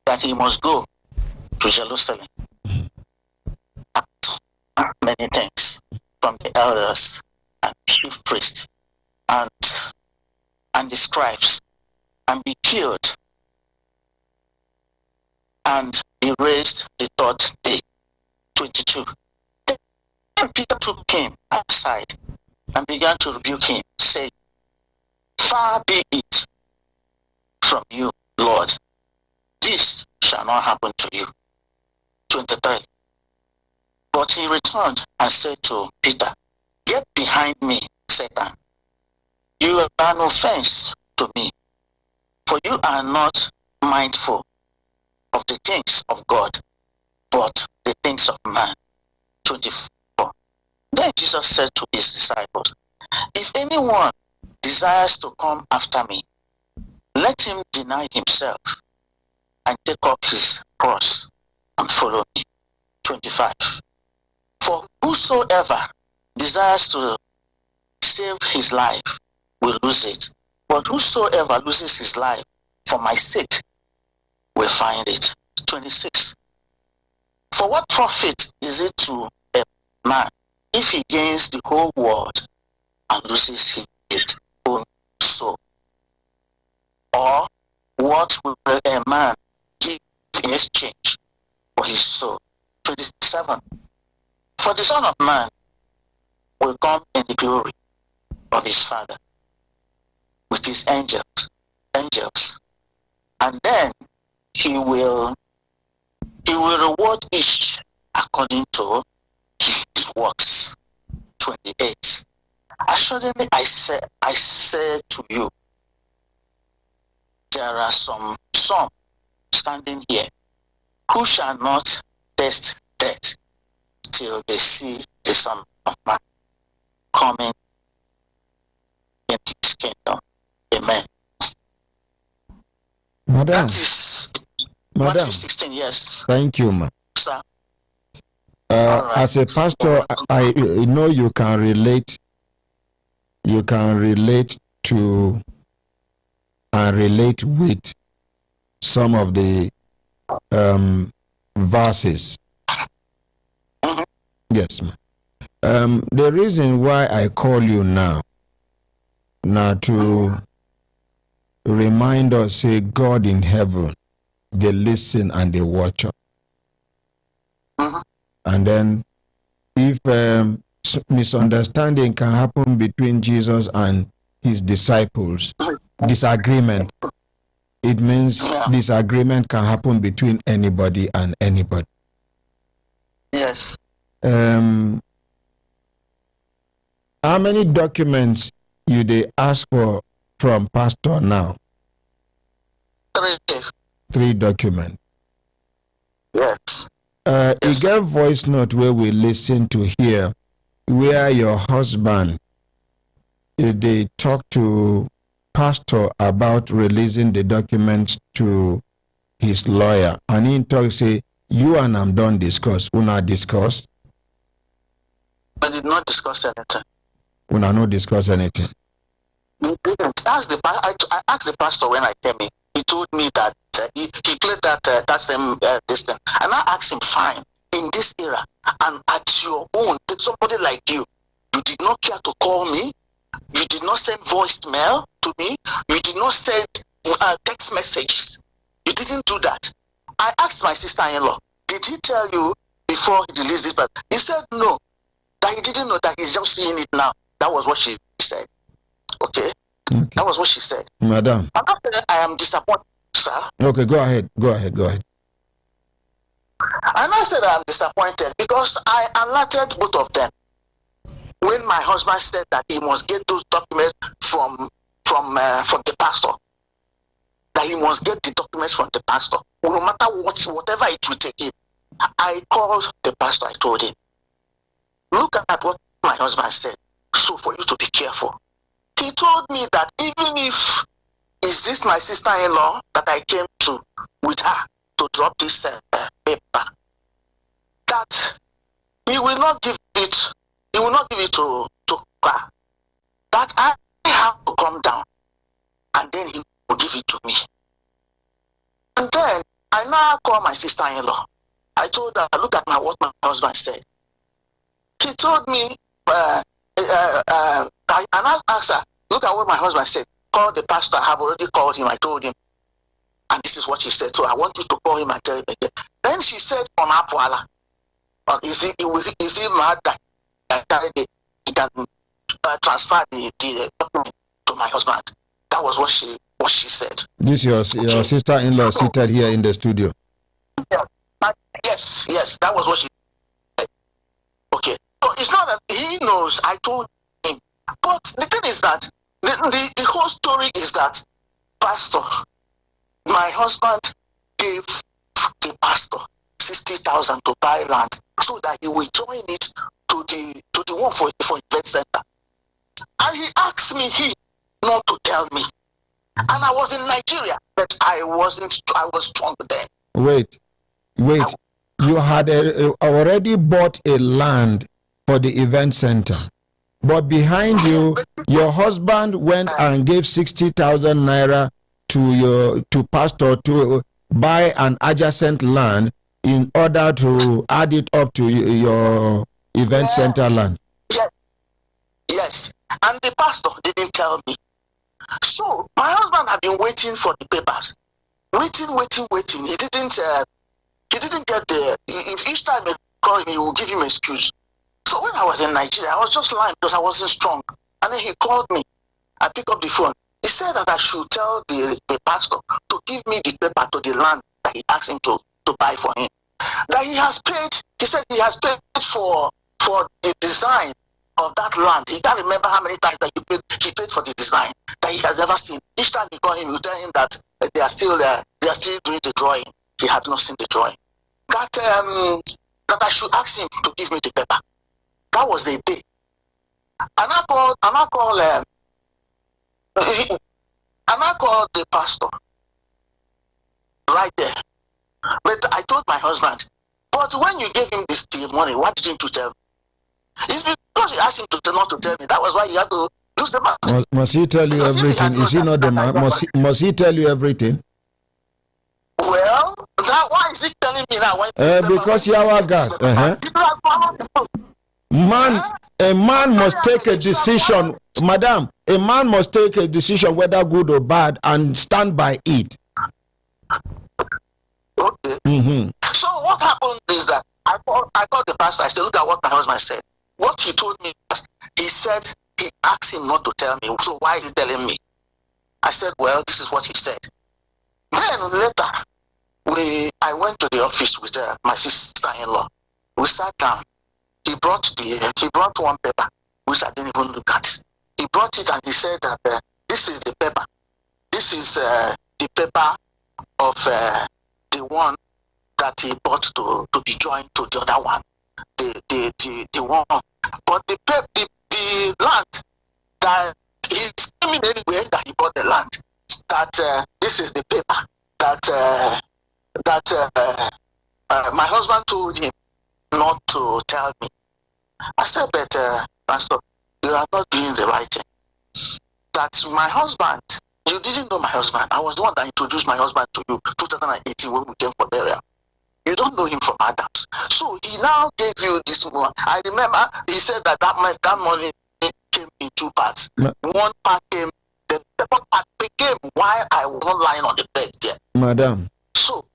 that he must go to Jerusalem. Many things from the elders and chief priests and the scribes, and be killed and be raised the third day. 22. Then Peter took him aside and began to rebuke him, saying, far be it from you, Lord, this shall not happen to you. 23. But he returned and said to Peter, get behind me, Satan. You are an offense to me, for you are not mindful of the things of God, but the things of man. 24. Then Jesus said to his disciples, if anyone desires to come after me, let him deny himself and take up his cross and follow me. 25. For whosoever desires to save his life will lose it, but whosoever loses his life for my sake will find it. 26. For what profit is it to a man if he gains the whole world and loses his own exchange for his soul. 27. For the Son of Man will come in the glory of his Father with his angels, and then he will reward each according to his works. 28. Assuredly I say to you, there are some standing here who shall not taste death till they see the Son of Man coming in his kingdom. Amen. Madam. That is Madam. Matthew 16, yes. Thank you, ma. Sir. Right. As a pastor, I know you can relate. You can relate to and relate with some of the verses. Mm-hmm. Yes, ma'am. The reason why I call you now to remind us, say, God in heaven, they listen and they watch us. Mm-hmm. And then if misunderstanding can happen between Jesus and his disciples, disagreement, it means disagreement can happen between anybody and anybody. Yes. How many documents you they ask for from pastor now? 3. 3 documents. Yes. You get voice note where we listen to here, where your husband, they talk to pastor about releasing the documents to his lawyer, and he talk say, you and I'm done discuss. Una discuss? We did not discuss anything. Una no discuss anything. We didn't. I asked the pastor when I came in. He told me that he played that same this thing, and I asked him, fine, in this era and at your own, somebody like you did not care to call me, you did not send voicemail to me, you did not send text messages, you didn't do that. I asked my sister-in-law, did he tell you before he released this? But he said no, that he didn't know, that he's just seeing it now. That was what she said. Okay. That was what she said. Madam. I'm not saying I am disappointed, sir. Okay, go ahead. And I said I'm disappointed because I alerted both of them when my husband said that he must get those documents from the pastor. That he must get the documents from the pastor, no matter whatever it will take him. I called the pastor. I told him, look at what my husband said. So for you to be careful. He told me that even if is this my sister-in-law that I came to with her to drop this paper, that he will not give it. He will not give it to her. That I have to come down, and then he will give it to me. And then I now call my sister-in-law. I told her, look at what my husband said. He told me, and I asked her, look at what my husband said. Call the pastor. I have already called him. I told him. And this is what she said. So I want you to call him and tell him again. Then she said, on Apwala, is he mad that he can transfer the document to my husband? That was what she said. This your sister-in-law seated here in the studio. Yes, that was what she said. Okay. So it's not that he knows. I told him. But the thing is that the whole story is that pastor, my husband gave the pastor 60,000 to buy land so that he will join it to the one for event center. And he asked me not to tell me. And I was in Nigeria, but I was strong then. Wait. You had already bought a land for the event center. But behind you, your husband went and gave 60,000 naira to pastor to buy an adjacent land in order to add it up to your event center land. Yes. And the pastor didn't tell me. So my husband had been waiting for the papers. Waiting. He didn't He didn't get there. If each time they call him, he will give him an excuse. So when I was in Nigeria, I was just lying because I wasn't strong. And then he called me. I picked up the phone. He said that I should tell the pastor to give me the paper to the land that he asked him to buy for him. That he has paid, he said he has paid for the design of that land. He can't remember how many times that he paid for the design that he has never seen. Each time you call him, you tell him that they are still doing the drawing. He had not seen the drawing. That I should ask him to give me the paper. That was the day. And I called the pastor right there. But I told my husband, but when you gave him this money, why didn't you tell me? It's because you asked him not to tell me. That was why he had to lose the money. Must he tell you everything? Is he not the man? Must he tell you everything? Well, why is he telling me now? Because you are gas. A man must take a decision, madam. A man must take a decision, whether good or bad, and stand by it. Okay. So what happened is that I called the pastor. I said, look at what my husband said. What he told me was, he said he asked him not to tell me. So why is he telling me? I said, well, this is what he said. Then later, I went to the office with my sister-in-law. We sat down. He brought one paper, which I didn't even look at. He brought it and he said that this is the paper. This is the paper of the one that he bought to be joined to the other one. The one. But the land that he's telling me anyway that he bought the land. That this is the paper that my husband told him not to tell me. I said, but pastor, you are not doing the right thing. That my husband, you didn't know my husband. I was the one that introduced my husband to you 2018 when we came for burial. You don't know him from Adams. So he now gave you this one. I remember he said that money came in two parts. One part came, the second part became why I was not lying on the bed there. Madam. So,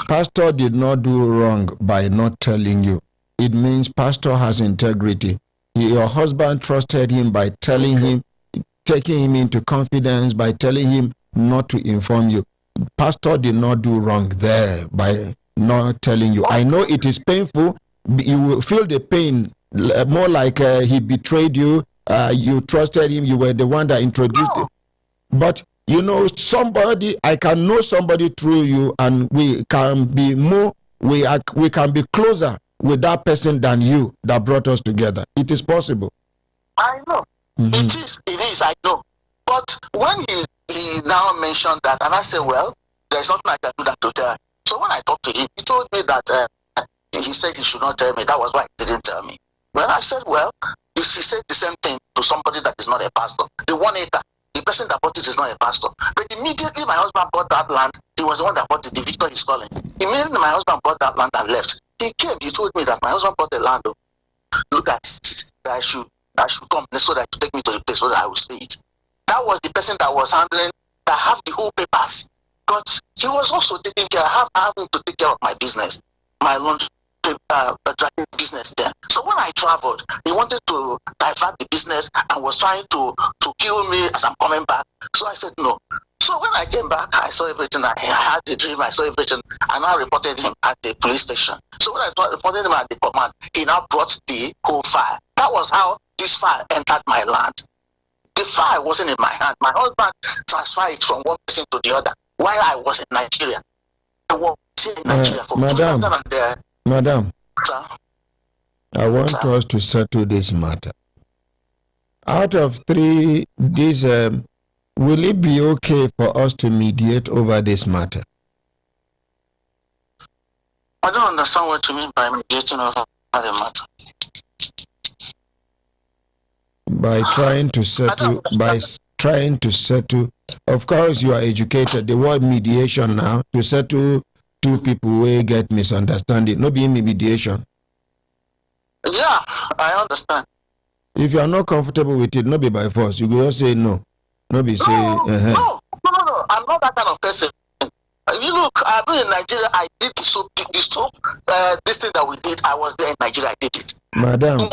pastor did not do wrong by not telling you. It means pastor has integrity. Your husband trusted him by telling him, taking him into confidence, by telling him not to inform you. Pastor did not do wrong there by not telling you. I know it is painful. You will feel the pain, more like he betrayed you. You trusted him. You were the one that introduced him. But you know somebody, I can know somebody through you, and we can be more, we can be closer with that person than you that brought us together. It is possible. I know. It is, I know. But when he now mentioned that, and I said, well, there's nothing I can do that to tell. So when I talked to him, he told me that he said he should not tell me. That was why he didn't tell me. Well, I said, well, if he said the same thing to somebody that is not a pastor, the one acre, the person that bought it is not a pastor. But immediately my husband bought that land. He was the one that bought it, the Victor is calling. Immediately my husband bought that land and left. He came, he told me that my husband bought the land. Look at it, that I should come so that you take me to the place so that I will see it. That was the person that was handling, that have the whole papers. But he was also taking care, having to take care of my business, my laundry business then. So when I traveled, he wanted to divert the business and was trying to kill me as I'm coming back. So I said no. So when I came back, I saw everything. I had the dream, I saw everything, and I reported him at the police station. So when I reported him at the command, he now brought the whole file. That was how this file entered my land. The file wasn't in my hand. My husband transferred it from one person to the other while I was in Nigeria. I was in Nigeria for 2000. Madam, sir? I want us to settle this matter. Out of three, will it be okay for us to mediate over this matter? I don't understand what you mean by mediating over the matter. By trying to settle, of course you are educated. The word mediation now, to settle two people who get misunderstanding, no be mediation. Yeah, I understand. If you are not comfortable with it, no be by force. You will just say no. No be say no, I'm not that kind of person. You look, I've been in Nigeria. I did this thing that we did. I was there in Nigeria. I did it. Madam,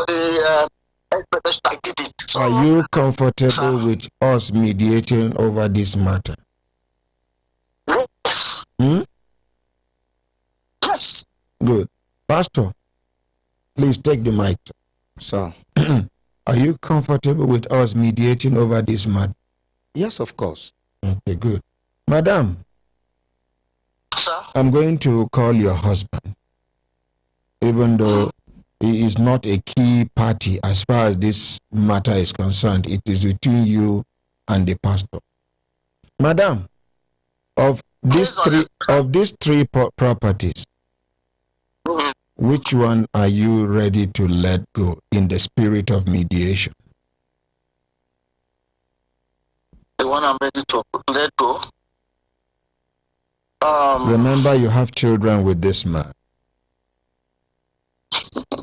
I did it. So, are you comfortable with us mediating over this matter? Yes. Yes. Good. Pastor, please take the mic. Sir. Are you comfortable with us mediating over this matter? Yes, of course. Okay, good. Madam, sir, I'm going to call your husband, even though he is not a key party as far as this matter is concerned. It is between you and the pastor. Madam, of these three properties, which one are you ready to let go in the spirit of mediation? The one I'm ready to let go. Remember, you have children with this man.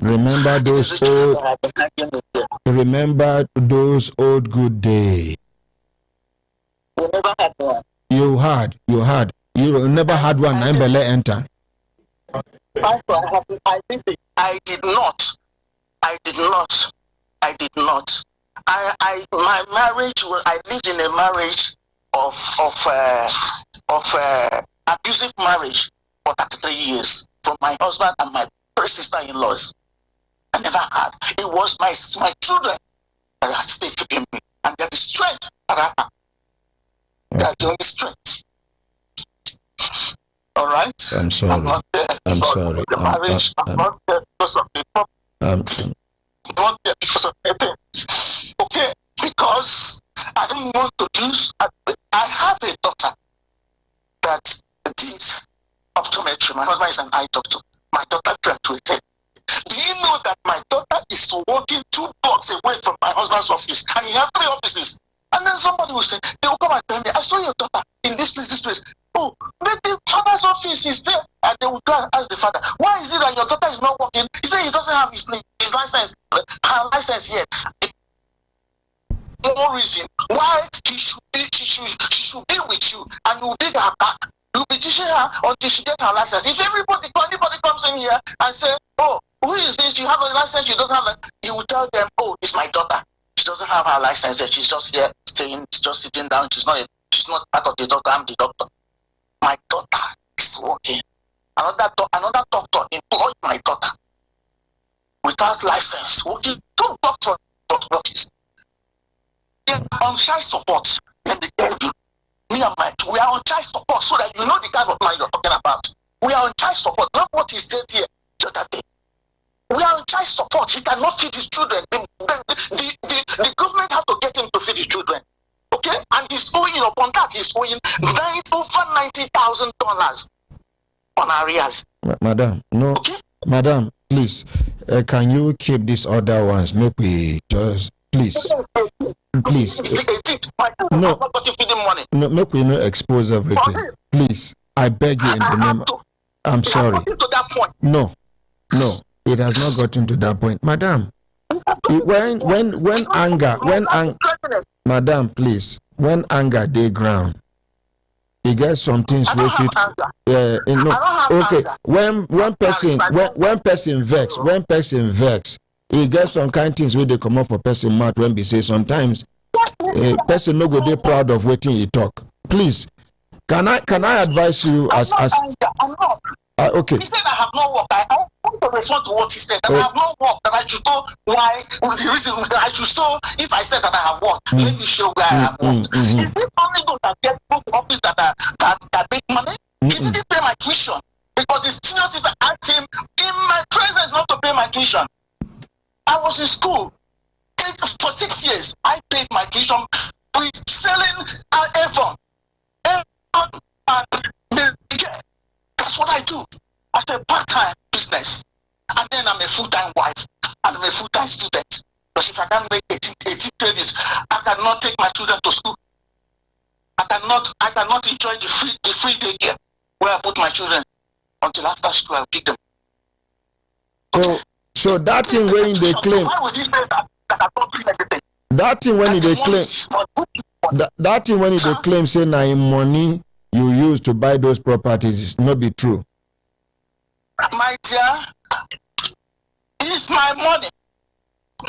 Remember those old good days. We never had one. You never had one. Naimbele enter. I did not. My marriage. I lived in a marriage of abusive marriage for 33 years from my husband and my sister-in-laws. I never had. It was my children that are still keeping me, and they're the strength that I have. They are the only strength. All right. I'm sorry. I'm not there. I'm sorry. The marriage. I'm not there because of the problem. I'm not there because of anything. Okay, because I don't want to lose. I have a daughter that did optometry. My husband is an eye doctor. My daughter graduated. Do you know that my daughter is walking 2 blocks away from my husband's office, and he has 3 offices? And then somebody will say, they will come and tell me, I saw your daughter in this place. Oh, but the father's office is there. And they will go and ask the father, why is it that your daughter is not working? He said he doesn't have his license, her license yet. No reason why she should be with you, and you will bring her back. You'll be teaching her until she gets her license. If anybody comes in here and say, oh, who is this? You have a license, she doesn't have a, you will tell them, oh, it's my daughter. She doesn't have her license yet. She's just here staying, just sitting down. She's not part of the doctor. I'm the doctor. My daughter is working. Another doctor employed my daughter without license, working 2 blocks from the doctor's office. They are on child support. Let me tell you, we are on child support, so that you know the kind of man you're talking about. We are on child support, not what he said here the other day. We are on child support. He cannot feed his children. The government have to get him to feed his children. Okay? And he's owing, upon that, he's owing over $90,000 on arrears. Madam, no. Okay? Madam, please, can you keep these other ones? Make we just, please. Please. No, make we not expose everything. Please, I beg you in the name. I'm sorry. No, it has not gotten to that point, madam. When anger, madam, please, when anger dey ground, you get some things with it. Okay. When person vex, you get some kind things where they come up for person mouth when they say sometimes person no go dey proud of waiting he talk. Please, can I advise you as okay. He said I have no work. I want to respond to what he said. That I have no work. That I should know why. The reason I should show if I said that I have work. Let me show where I have work. Is this only those that get to office that make money? He didn't pay my tuition because the senior sister asked him in my presence not to pay my tuition. I was in school for 6 years. I paid my tuition with selling iPhone and that's what I do. I a part-time business, and then I'm a full-time wife, and I'm a full-time student. Because if I can't make 18 credits, I cannot take my children to school. I cannot enjoy the free daycare where I put my children until after school I'll pick them. So that thing when they claim. Why would he say that I'm not doing anything? That thing when they claim. That thing when they claim say na him money you used to buy those properties is not be true. My dear, it's my money.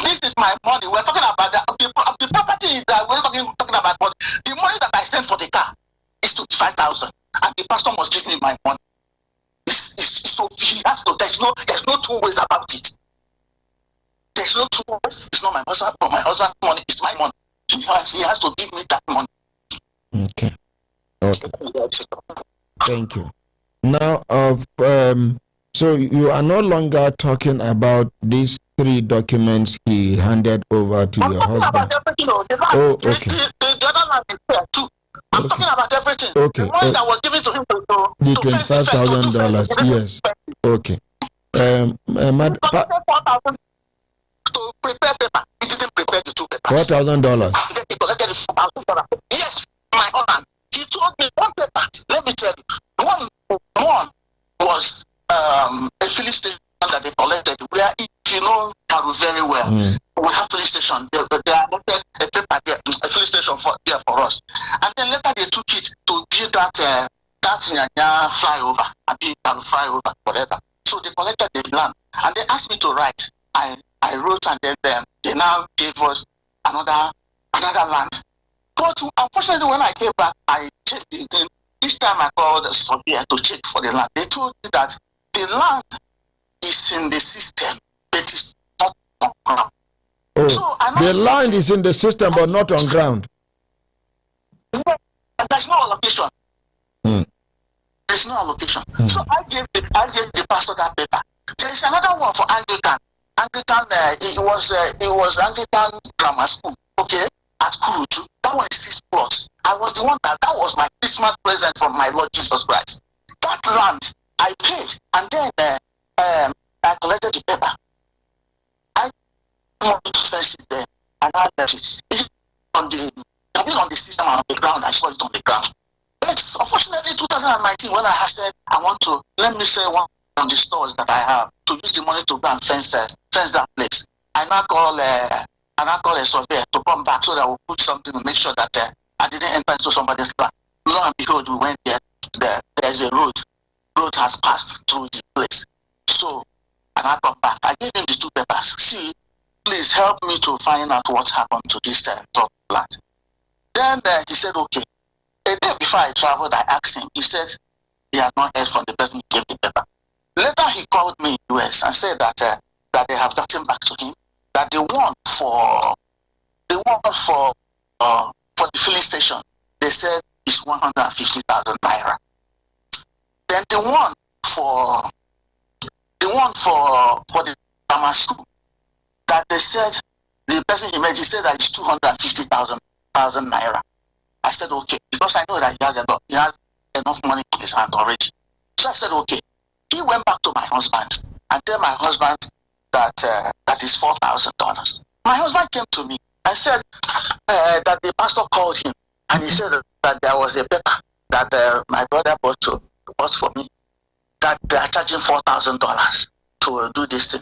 This is my money. We're talking about the property is that we're talking about, but the money that I sent for the car is 25,000, and the pastor must give me my money. So he has to. There's no two ways about it. There's no two ways. It's not my husband, but my husband's money. It's my money. He has to give me that money. Okay. Thank you. Now, so you are no longer talking about these 3 documents he handed over to your husband. Oh, okay. The other land is there too. I'm talking about everything. Okay. The money that was given to him to the $25,000. Yes. Okay. To prepare paper. He didn't prepare the 2 papers. $4,000. He collected the $4,000. Yes, my husband. He told me 1 paper. Let me tell you. One was a filling station that they collected. Where, if you know Karu very well, we have filling station. They collected a paper there, a filling station there for us. And then later they took it to build that Nyanya flyover, a big flyover, whatever. So they collected the land and they asked me to write. I wrote, and then they now gave us another land. But unfortunately, when I came back, I checked it. Each time I called the surveyor to check for the land, they told me that the land is in the system, but it's not on ground. Oh, so the land is in the system, but not on ground. There's no allocation. There's no allocation. So I gave the pastor that paper. There is another one for Anglican. It was Anglican grammar school, okay, at Kurutu. That one is 6 plots. I was the one that was my Christmas present from my Lord Jesus Christ. That land I paid, and then I collected the paper. I wanted to fence it there, and I left it on the system on the ground. I saw it on the ground. But unfortunately, 2019, when I said I want to let me say one of the stores that I have to use the money to go and fence that place, I now call a surveyor to come back so that we'll put something to make sure that I didn't enter into somebody's land. Lo and behold, we went there. There's a road. Road has passed through the place. So, and I come back. I gave him the 2 papers. See, please help me to find out what happened to this land. Then he said, okay. A day before I traveled, I asked him. He said he had not heard from the person who gave the paper. Later, he called me in US and said that they have gotten back to him. That the one for the filling station, they said is 150,000 naira. Then the one for the grammar school, that they said the person he met, he said that it's 250,000 naira. I said okay, because I know that he has enough money in his hand already. So I said okay. He went back to my husband and tell my husband that that is $4,000. My husband came to me and said that the pastor called him and he said that there was a paper that my brother bought for me, that they are charging $4,000 to do this thing.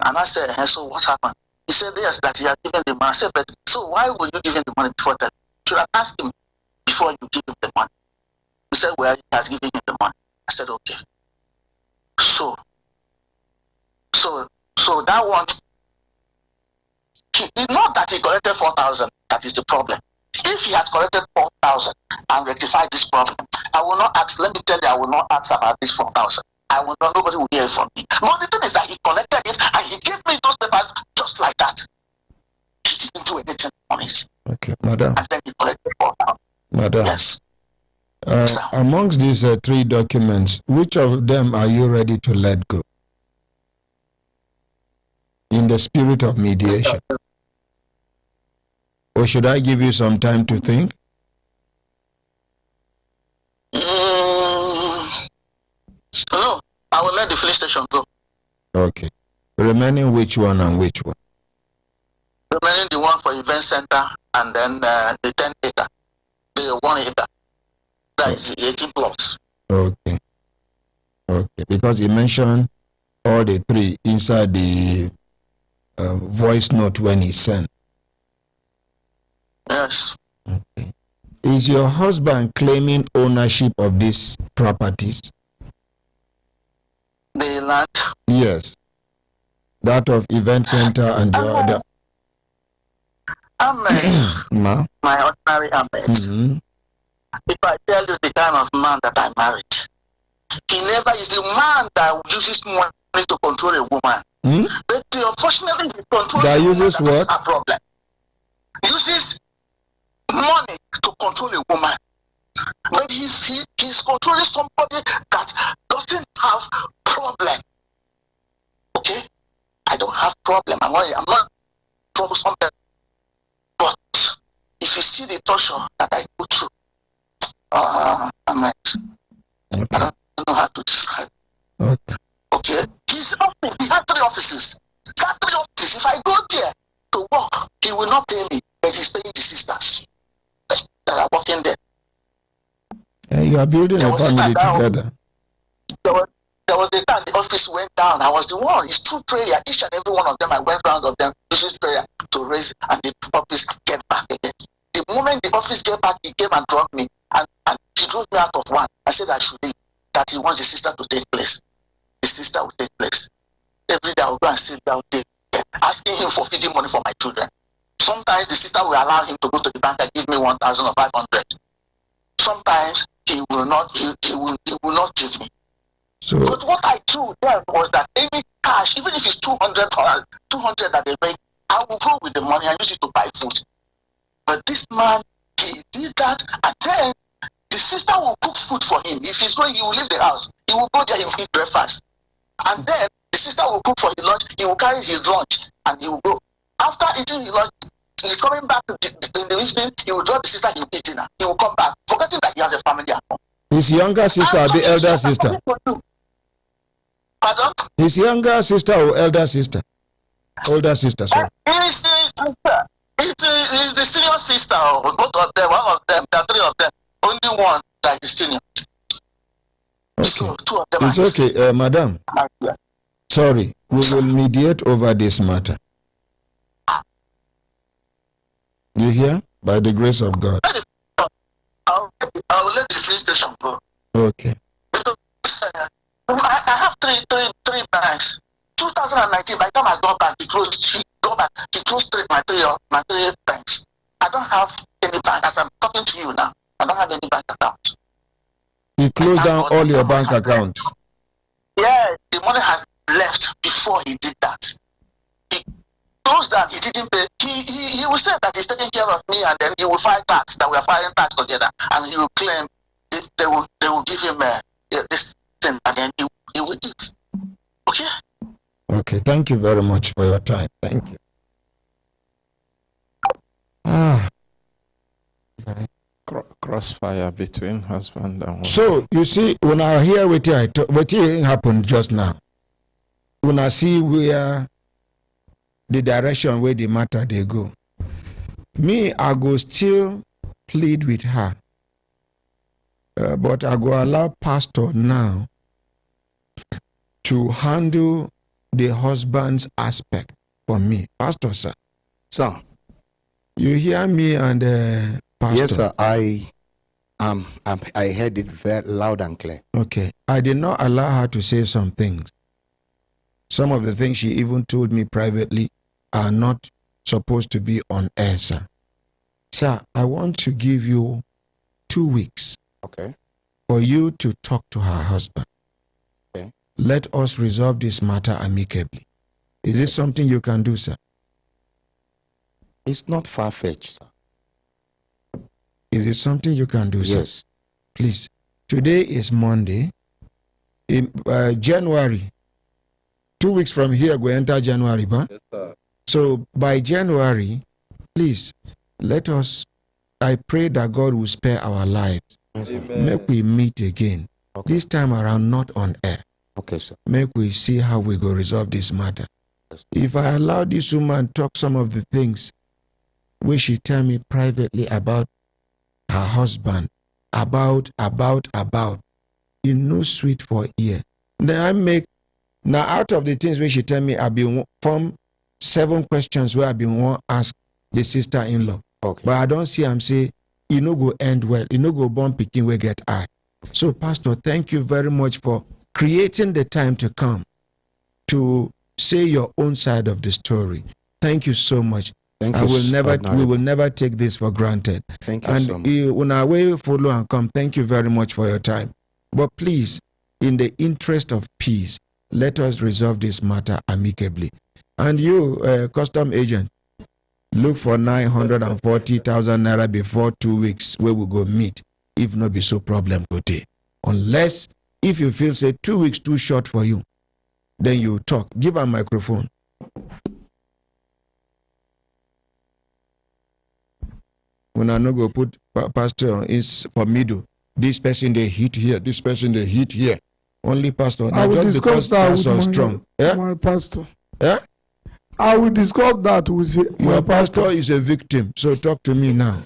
And I said, hey, so what happened? He said yes, that he has given the money. I said, but so why would you give him the money before that? You should have asked him before you give him the money. He said, well, he has given him the money. I said, okay. So that one, it's not that he collected 4,000, that is the problem. If he had collected 4,000 and rectified this problem, I will not ask, let me tell you, I will not ask about this 4,000. I will not, nobody will hear it from me. But the thing is that he collected it and he gave me those papers just like that. He didn't do anything on it. Okay, madam. And then he collected 4,000. Madam. Yes. Amongst these 3 documents, which of them are you ready to let go? In the spirit of mediation. Or should I give you some time to think? No, I will let the filling station go. Okay. Remaining which one and which one? Remaining the one for event center and then the 10 acre, the 1 acre. That is 18 blocks. Okay. Okay. Because he mentioned all the 3 inside the voice note when he sent. Yes. Okay. Is your husband claiming ownership of these properties? The land? Yes. That of event center and the other. Ahmed, my ordinary Ahmed. If I tell you the kind of man that I married, he never is the man that uses money to control a woman. But unfortunately, he controls that uses what? A problem. Uses money to control a woman. But he's controlling somebody that doesn't have problem. Okay? I don't have problem. I'm not troublesome. But if you see the torture that I go through, I don't know how to describe. Okay? His office, he had 3 offices. That 3 offices, if I go there to work, he will not pay me, but he's paying the sisters that are working there. You are building a family together. There was a time the office went down. I was the one. It's through prayer. Each and every one of them, I went round of them, using prayer to raise, and the office get back again. The moment the office get back, he came and dropped me, and he drove me out of one. I said I should leave, that he wants the sister to take place. The sister will take place. Every day I will go and sit down there, asking him for feeding money for my children. Sometimes the sister will allow him to go to the bank and give me 1,000 or 500. Sometimes he will not. He will not give me. But what I told them was that any cash, even if it's 200 that they make, I will go with the money and use it to buy food. But this man, he did that, and then the sister will cook food for him. If he's going, he will leave the house. He will go there, he will eat breakfast. And then the sister will cook for his lunch. He will carry his lunch and he will go. After eating his lunch, he's coming back in the evening. He will drop the sister, he will eat dinner. He will come back, forgetting that he has a family at home. His younger sister or the elder sister? Pardon? His younger sister or elder sister? Older sister, sorry. He's the senior sister, both of them, one of them, the 3 of them. Only one that is senior. Okay. So 2 of them it's okay, madam. Sorry, we will mediate over this matter. You hear? By the grace of God. I will let the train station go. Okay. I have three banks. 2019, by the time I got back, he closed my three banks. I don't have any bank. As I'm talking to you now, I don't have any bank account. He closed down all your bank accounts? Yeah, the money has left before he did that. He closed down, he didn't pay. He will say that he's taking care of me, and then he will file tax, that we are filing tax together, and he will claim they will give him this thing, and then he will eat. Okay? Okay, thank you very much for your time. Thank you. Crossfire between husband and wife. So, you see, when I hear what happened just now, when I see where the direction where the matter they go, me, I go still plead with her. But I go allow pastor now to handle the husband's aspect for me. Pastor, sir. Sir. You hear me and pastor? Yes, sir. I heard it very loud and clear. Okay. I did not allow her to say some things. Some of the things she even told me privately are not supposed to be on air, sir. Sir, I want to give you 2 weeks. Okay. For you to talk to her husband. Okay. Let us resolve this matter amicably. Is this something you can do, sir? It's not far-fetched, sir. Is it something you can do, sir? Yes. Please. Today is Monday. In January, 2 weeks from here, we enter January, huh? Yes, sir. So by January, please, let us, I pray that God will spare our lives. Amen. Make we meet again. Okay. This time around, not on air. Okay, sir. Make we see how we go resolve this matter. Yes. If I allow this woman talk some of the things which she tell me privately about her husband, about, it no sweet for ear. Then I make, now out of the things which she tell me, I've been from 7 questions where I've been want ask the sister-in-law. Okay. But I don't see, I'm say, it no go end well. It no go born picking we get eye. So, Pastor, thank you very much for creating the time to come to say your own side of the story. Thank you so much. We will never take this for granted. Thank you so much. On our way, follow and come. Thank you very much for your time. But please, in the interest of peace, let us resolve this matter amicably. And you, custom agent, look for 940,000 naira before 2 weeks where we go meet. If not be so problem go day. Unless if you feel say 2 weeks too short for you, then you talk. Give a microphone. When I no go put pastor is for middle. This person they hit here. This person they hit here. Only pastor. I will just discuss because that with strong. My pastor. Yeah. I will discuss that with my pastor. Is a victim. So talk to me now.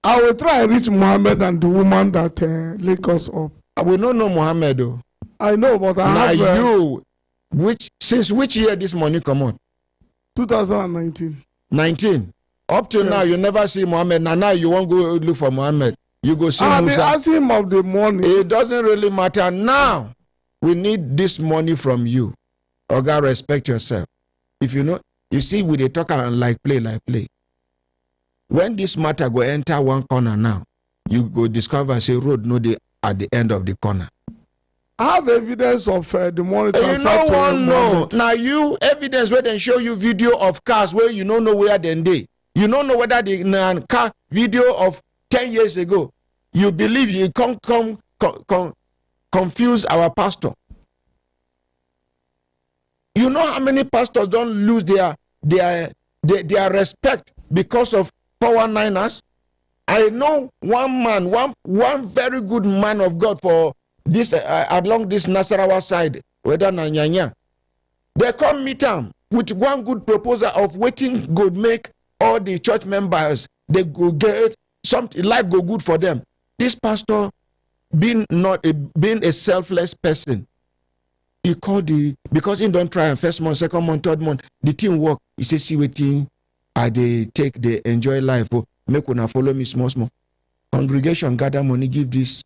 I will try and reach Mohammed and the woman that link us up. We don't know Mohammed though. I know, but I have you. Since which year this money come out? 2019. 19. Up till now, you never see Mohammed. Now you won't go look for Mohammed. You go see Musa. I ask him of the money. It doesn't really matter. Now, we need this money from you. Oga, respect yourself. If you know, you see, we they talk like play. When this matter go enter one corner now, you go discover, say, road no dey at the end of the corner. I have evidence of the money transfer. You know one no. Now you evidence where they show you video of cars where you don't know where then they. You don't know whether the car video of 10 years ago. You believe you confuse our pastor. You know how many pastors don't lose their respect because of 419ers? I know one man, one very good man of God for this along this Nasarawa side, whether Nanyanya. They come meet him with one good proposal of waiting good make all the church members they go get something, life go good for them. This pastor being a selfless person, he called because he don't try and first month, second month, third month, the team work. He says, see waiting, they enjoy life. Oh, make una follow me small. Congregation gather money, give this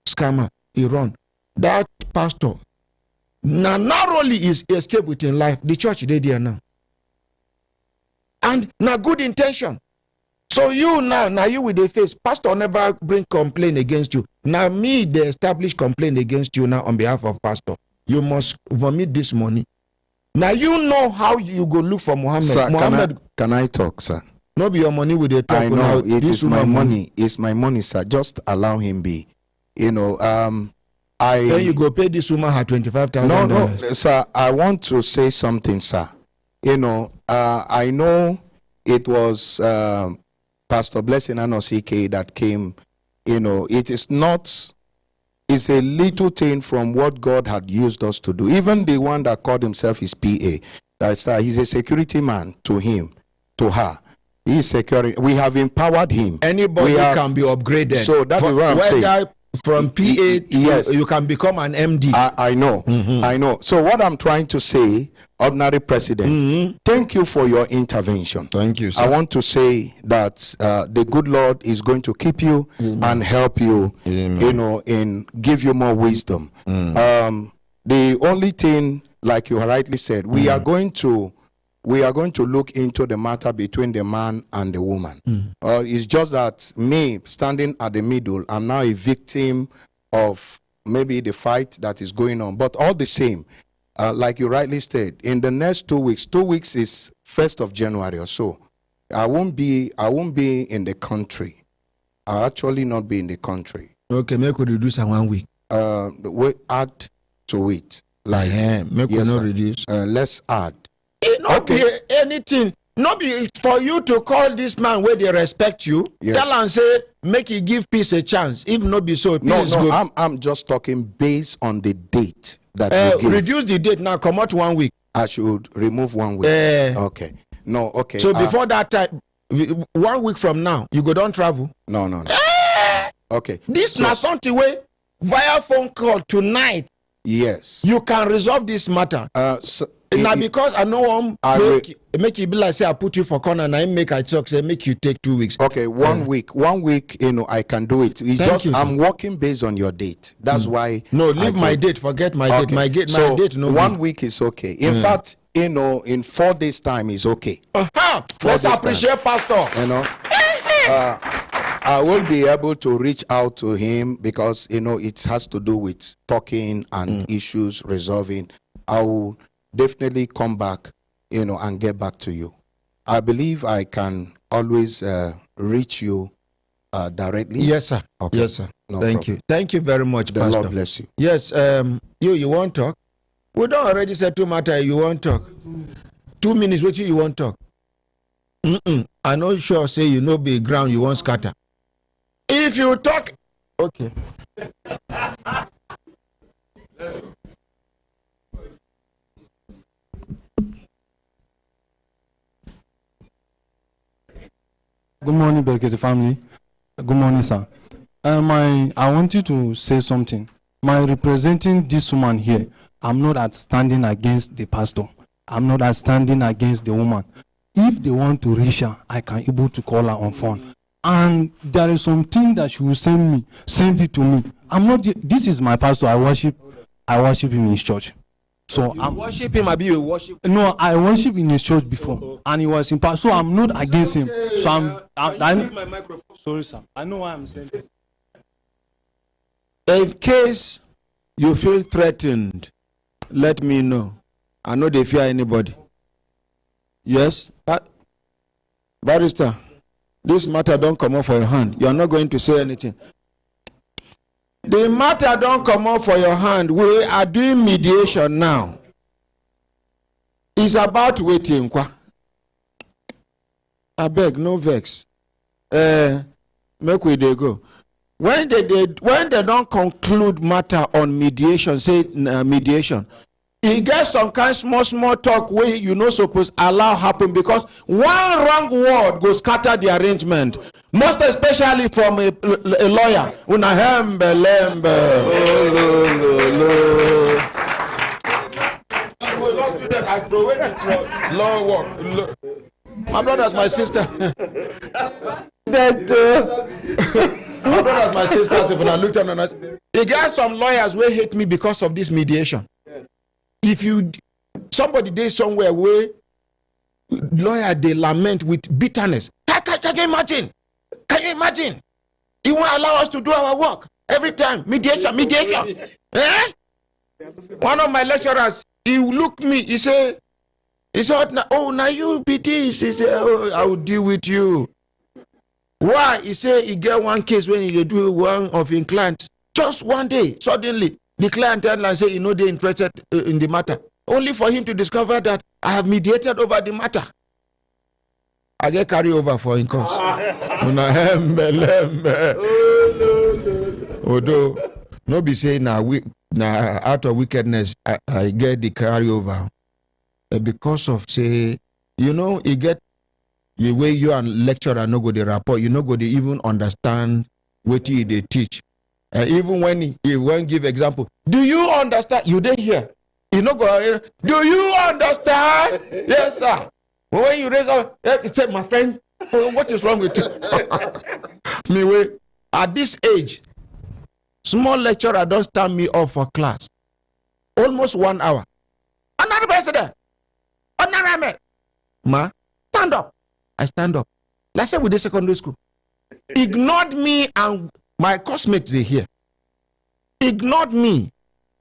scammer, he run. That pastor, not only is escape within life, the church they there now. And now good intention. So you now you with the face, pastor never bring complaint against you. Now me, they establish complaint against you now on behalf of pastor. You must vomit this money. Now you know how you go look for Muhammad. Sir, can I talk, sir? No be your money with the talk. I know it is my money. It's my money, sir. Just allow him be. You know, then you go pay this woman her $25,000. No, sir. I want to say something, sir. You know, I know it was Pastor Blessing Anosike that came. You know, it's a little thing from what God had used us to do. Even the one that called himself his PA, he's a security man to her. He's securing. We have empowered him. Anybody can be upgraded. So that's what I'm saying. From PA, yes, you can become an MD. I know. Mm-hmm. I know. So what I'm trying to say, ordinary president, thank you for your intervention. Thank you, sir. I want to say that the good Lord is going to keep you and help you, you know, and give you more wisdom. The only thing, like you rightly said, we are going to look into the matter between the man and the woman. It's just that me standing at the middle, I'm now a victim of maybe the fight that is going on. But all the same, like you rightly said, in the next 2 weeks, 2 weeks is 1st of January or so, I won't be in the country. I'll actually not be in the country. Okay, make we reduce 1 week. We add to it. Like, make we not reduce. Let's add. It not be anything. Not be for you to call this man where they respect you. Yes. Tell and say, make he give peace a chance. If not be so, peace good. I'm just talking based on the date that you give. Reduce the date now. Come out 1 week. I should remove 1 week. Okay. No. Okay. So before that time, 1 week from now, you go don't travel. No. Okay. This now something way via phone call tonight. Yes. You can resolve this matter. Now, because I know make you be like say I put you for corner and I make I talk say make you take 2 weeks. Okay, 1 week. 1 week, I can do it. It's just I'm working based on your date. That's why. No, leave my date. Forget my date. My date. No. 1 week is okay. In fact, in 4 days time is okay. Let's appreciate Pastor. I will be able to reach out to him because it has to do with talking and issues resolving. I will definitely come back, and get back to you. I believe I can always reach you directly. Yes, sir. Okay. Yes, sir. No Thank problem. you. Thank you very much, The Pastor. Lord bless you. Yes. You want to talk? We don't already settle matter. You want to talk? 2 minutes. What you want to talk? I know sure say you know big ground you want scatter. If you talk, okay. Good morning, Brekete family. Good morning, sir. I want you to say something. My representing this woman here, I'm not standing against the pastor. I'm not standing against the woman. If they want to reach her, I can able to call her on phone. And there is something that she will send it to me. I'm not. This is my pastor. I worship him in his church. So I worship him. You worship. No, I worship in his church before, and he was in power. So I'm not against him. So I need my microphone. Sorry, sir. I know why I'm saying this. In case you feel threatened, let me know. I know they fear anybody. Yes, barrister. This matter don't come off for your hand. You are not going to say anything. The matter don't come off for your hand. We are doing mediation now. It's about waiting. I beg, no vex. Make we they go. When they don't conclude matter on mediation, say mediation. He gets some kind small talk where you no supposed allow happen because one wrong word go scatter the arrangement. Most especially from a lawyer. Una hembe lembe. Law work. My brothers, my sister. My brothers, my sisters. If I looked at them, they got some lawyers who hate me because of this mediation. If somebody did somewhere where lawyer they lament with bitterness. Can you imagine? Can you imagine? He won't allow us to do our work every time. Mediation. Eh? One of my lecturers, he looked me. He said, "Oh, now you be this." He said, "Oh, I will deal with you." Why? He said he get one case when he do one of his clients. Just one day, suddenly. The client and say, they're interested in the matter. Only for him to discover that I have mediated over the matter. I get carry over for in cause. Although, no be saying now out of wickedness, I get the carry over. Because of say, you get the way you and lecturer no go the rapport, you no go to even understand what they teach. Even when he won't give example, do you understand? You didn't hear. You know, go. Do you understand? Yes, sir. But when you raise up, he said, "My friend, what is wrong with you?" Anyway, at this age, small lecturer don't stand me up for class. Almost 1 hour. Another president. Another man. Ma, stand up. I stand up. Let's say with the secondary school. Ignored me and my classmates they here. Ignored me.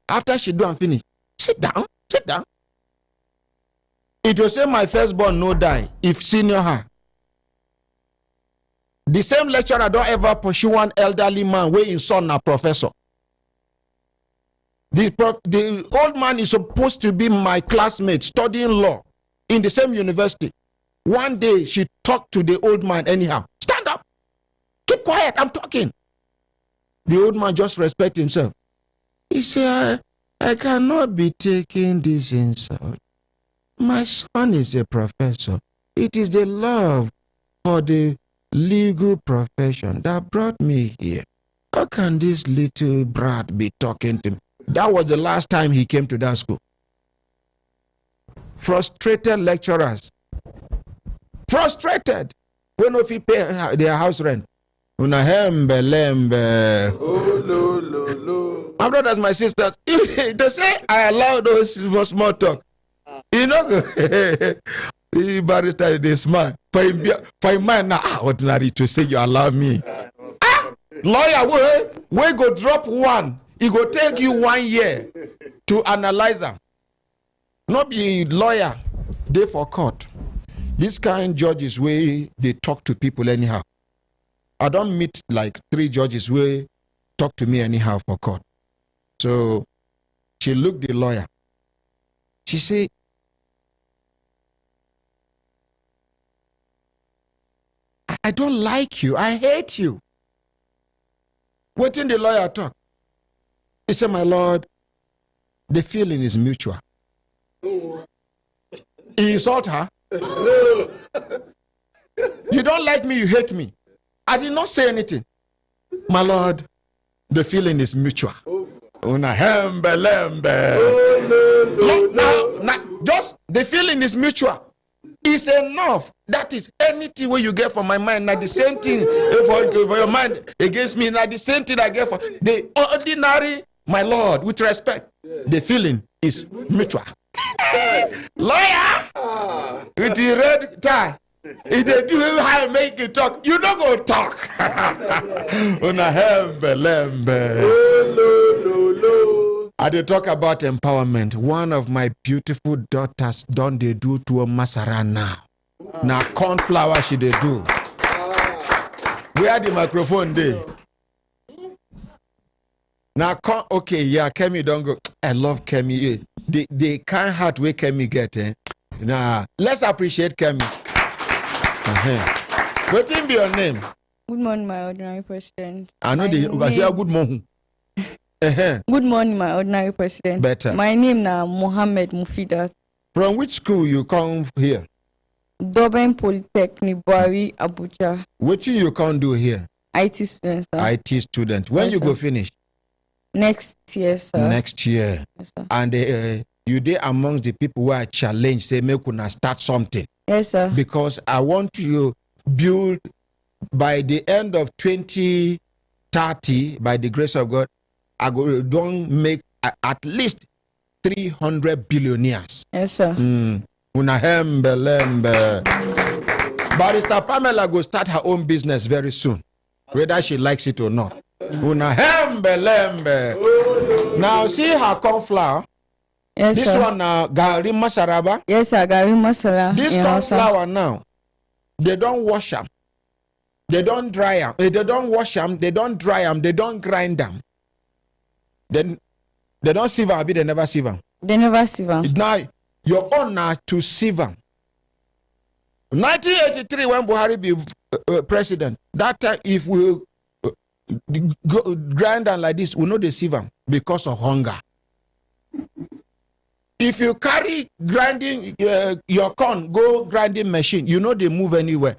After she do and finish. Sit down. It will say my firstborn no die if senior her. The same lecturer don't ever pursue one elderly man where his son a professor. The old man is supposed to be my classmate studying law in the same university. One day she talked to the old man anyhow. Stand up. Keep quiet. I'm talking. The old man just respect himself. He said, I cannot be taking this insult. My son is a professor. It is the love for the legal profession that brought me here. How can this little brat be talking to me? That was the last time he came to that school. Frustrated lecturers. Frustrated. When if he pay their house rent. Unahembe lembe. Oh, no. My brothers, my sisters, they say I allow those for small talk. You know, barrister, they smart. For a man now, ordinary to say you allow me. Lawyer, we go drop one. It go take you 1 year to analyze them. Not be lawyer, they for court. This kind judges where they talk to people anyhow. I don't meet like 3 judges where talk to me anyhow for court. So she looked the lawyer. She said, I don't like you. I hate you. What did the lawyer talk? He said, my lord, the feeling is mutual. He insult her. You don't like me, you hate me. I did not say anything. My lord, the feeling is mutual. Now, just the feeling is mutual. It's enough. That is anything where you get from my mind. Not the same thing for your mind against me. Not the same thing I get from the ordinary, my lord, with respect. The feeling is mutual. Lawyer with the red tie. If they do how to make it talk, you don't go talk. I dey talk about empowerment. One of my beautiful daughters don't they do to a masara now. Now cornflower she they do. Where the microphone dey? Now okay, yeah, Kemi don't go. I love Kemi. The kind heart where Kemi get. Nah, let's appreciate Kemi. What will be your name? Good morning, my ordinary president. I know the good morning. Good morning, my ordinary president. Better. My name na Mohammed Mufidat. From which school you come here? Durban Polytechnic, Buari, Abuja. What you can do here? IT student, sir. IT student. When Yes, you sir. go finish? Next year, sir. Next year. Yes, sir. And you there amongst the people who are challenged, say, make una start something. Yes, sir. Because I want you build by the end of 2030, by the grace of God, I go don't make at least 300 billionaires. Yes, sir. Una hembe lembe. Barrister Pamela go start her own business very soon, whether she likes it or not. Una hembe lembe. Now see her cornflower. Yes, This sir. one now, gari masaraba. Yes, sir. Gari masala. This in Hausa. cornflower now, they don't wash them. They don't dry them. They don't wash them. They don't dry them. They don't grind them. Then they don't sieve them. They never sieve them. They never sieve them. Now your honor to sieve them. 1983, when Buhari be president, that time if we grind them like this, we know they sieve them because of hunger. If you carry grinding your corn, go grinding machine, you know they move anywhere.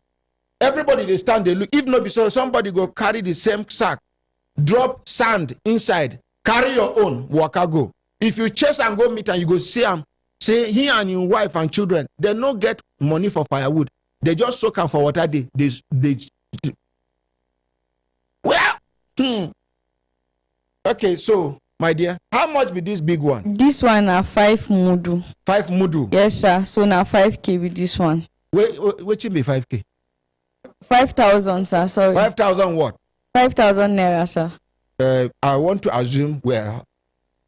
Everybody they stand, they look. If not, so somebody go carry the same sack, drop sand inside, carry your own, waka go. If you chase and go meet and you go see him, say he and your wife and children, they no get money for firewood. They just soak them for water. They well, okay, so my dear, how much be this big one? This one na 5 mudu. 5 mudu. Yes, sir. So na 5K with this one. Wait, should be 5K? 5,000, sir. Sorry. 5,000 what? 5,000 naira, sir. I want to assume we're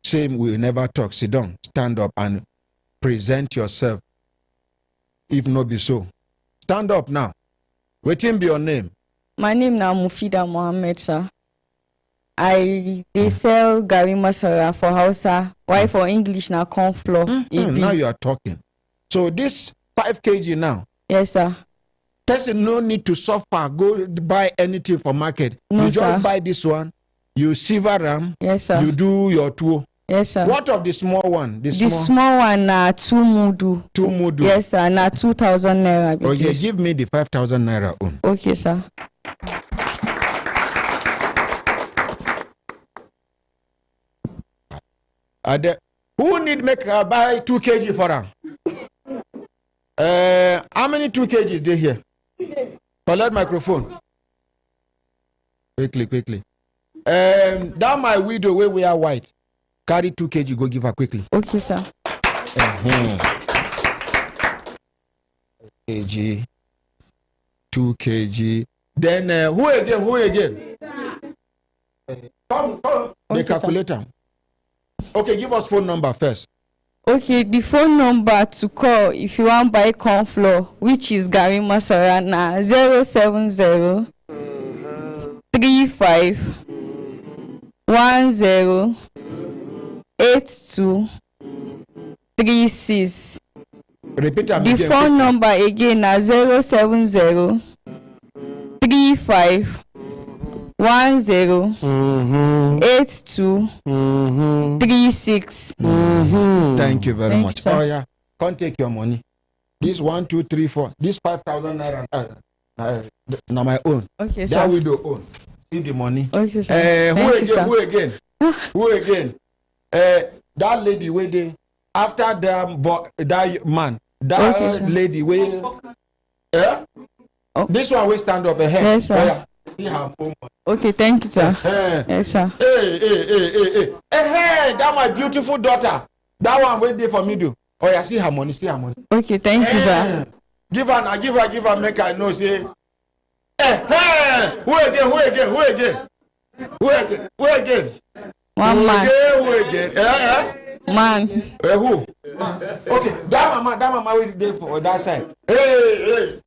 saying we never talk. Sit down, stand up, and present yourself. If not be so, stand up now. Waiting be your name. My name na Mufida Mohammed, sir. They sell gari masara for Hausa. Why for English na corn flour? Now you are talking. So this 5 kg now. Yes, sir. Person no need to suffer. Go buy anything for market. No, you just sir. buy this one. You silver them. Yes, sir. You do your tour. Yes, sir. What of the small one? The small one na 2 mudu. 2 mudu. Yes, sir. Na 2,000 naira. be Okay, this. give me the 5,000 naira on. Okay, sir. Who need make buy 2 kg for him? How many 2 kgs they here? Collect microphone. Quickly. That my widow where we are white. Carry 2 kg, go give her quickly. Okay, sir. Kg, 2 kg. Then who again? Come. Okay, the calculator. Okay, give us phone number first. Okay, the phone number to call if you want buy corn flour, which is Gary Masara na 070 35 10 82 36. Repeat that. The phone number again na 070 35 10 82 36. Thank you very much. Sir. Oh yeah, can't take your money. This 1, 2, 3, 4. This 5,000 naira. Now my own. Okay, sir. That widow own. See the money. Okay, sir. Who again? That lady waiting after that man. That okay, lady wait. This one will stand up ahead. Yes, sir. Oh, yeah. See her home. Okay, thank you, sir. Yes, sir. Hey, that my beautiful daughter. That one wait there for me do. Oh yeah, see her money. Okay, thank you, sir. Give her, make her know, say. Who again? One man. Who again? Man. Who? Okay, that mama wait there for that side. Hey.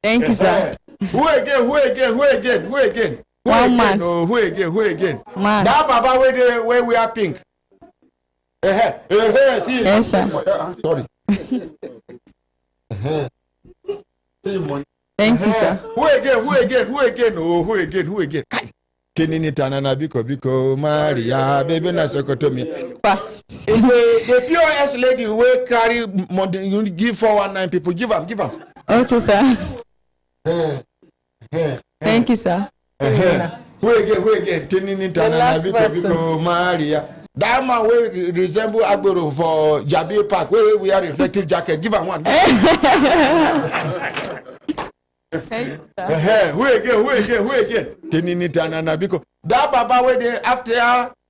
Thank you, sir. Who again? One man. Oh, who again? Man. That baba where we are pink. See. Yes, sir. Sorry. See money. Thank you, sir. Who again? Oh, who again? Tinini tanana biko Maria baby na sokotomi. The POS lady will carry money. You give 419 people. Give them. Okay, sir. Thank you, sir. Who again? Tinini tanana biko Maria. That man will resemble Agboro for Jabi Park. Where we are reflective jacket. Give him one. Who again? Tinini tanana biko. That baba where they after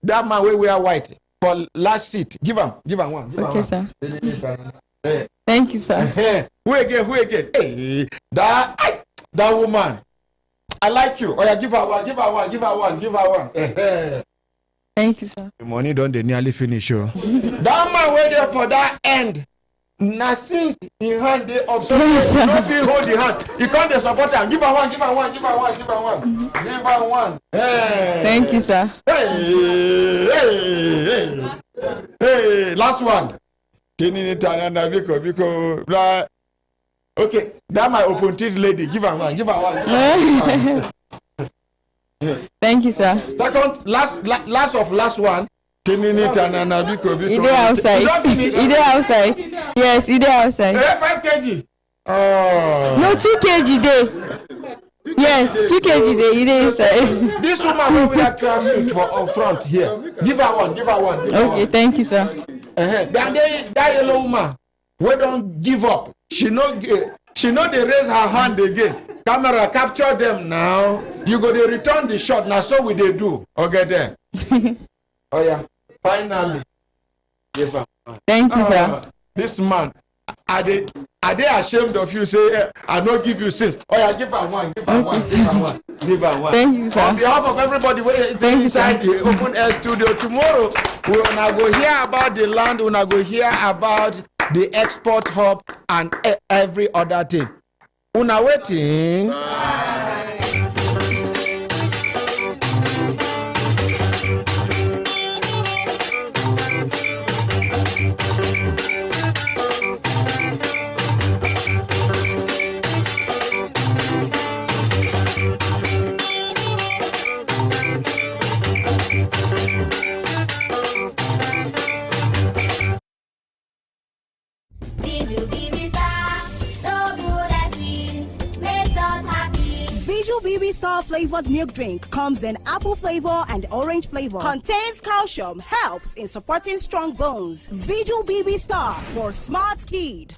that man where we are white for last seat. Give him one. Okay, sir. Thank you, sir. Who again? Hey, that woman. I like you. Oh yeah, give her one. Thank you, sir. The money don't they nearly finish. Oh. That man waiting for that end. Now since he hand they observe, no feel hold the hand. He can't the support him. Give her one. Hey. Thank you, sir. Hey. Last one. Okay, that my open teeth lady. Give her one. Thank you, sir. Second, last one. Ide outside. Yes, ide outside. 5 kg. No, 2 kg day. Yes, 2 kg day. Ide inside. This woman will wear tracksuit for up front here. Give her one. Okay, thank you, sir. Then that yellow woman, we don't give up. She know they raise her hand again. Camera capture them now. You go to return the shot. Now so we they do. Okay there. Oh yeah. Finally. Give her. Thank you, sir. This man. Are they ashamed of you? Say I don't give you sins. Oh yeah, give her one. Give her one. Thank you, sir. On behalf of everybody inside the open air studio, tomorrow we wanna go hear about the land. We wanna go hear about the export hub and every other thing. Una waiting. Visual BB Star flavored milk drink comes in apple flavor and orange flavor. Contains calcium, helps in supporting strong bones. Visual BB Star for smart kid.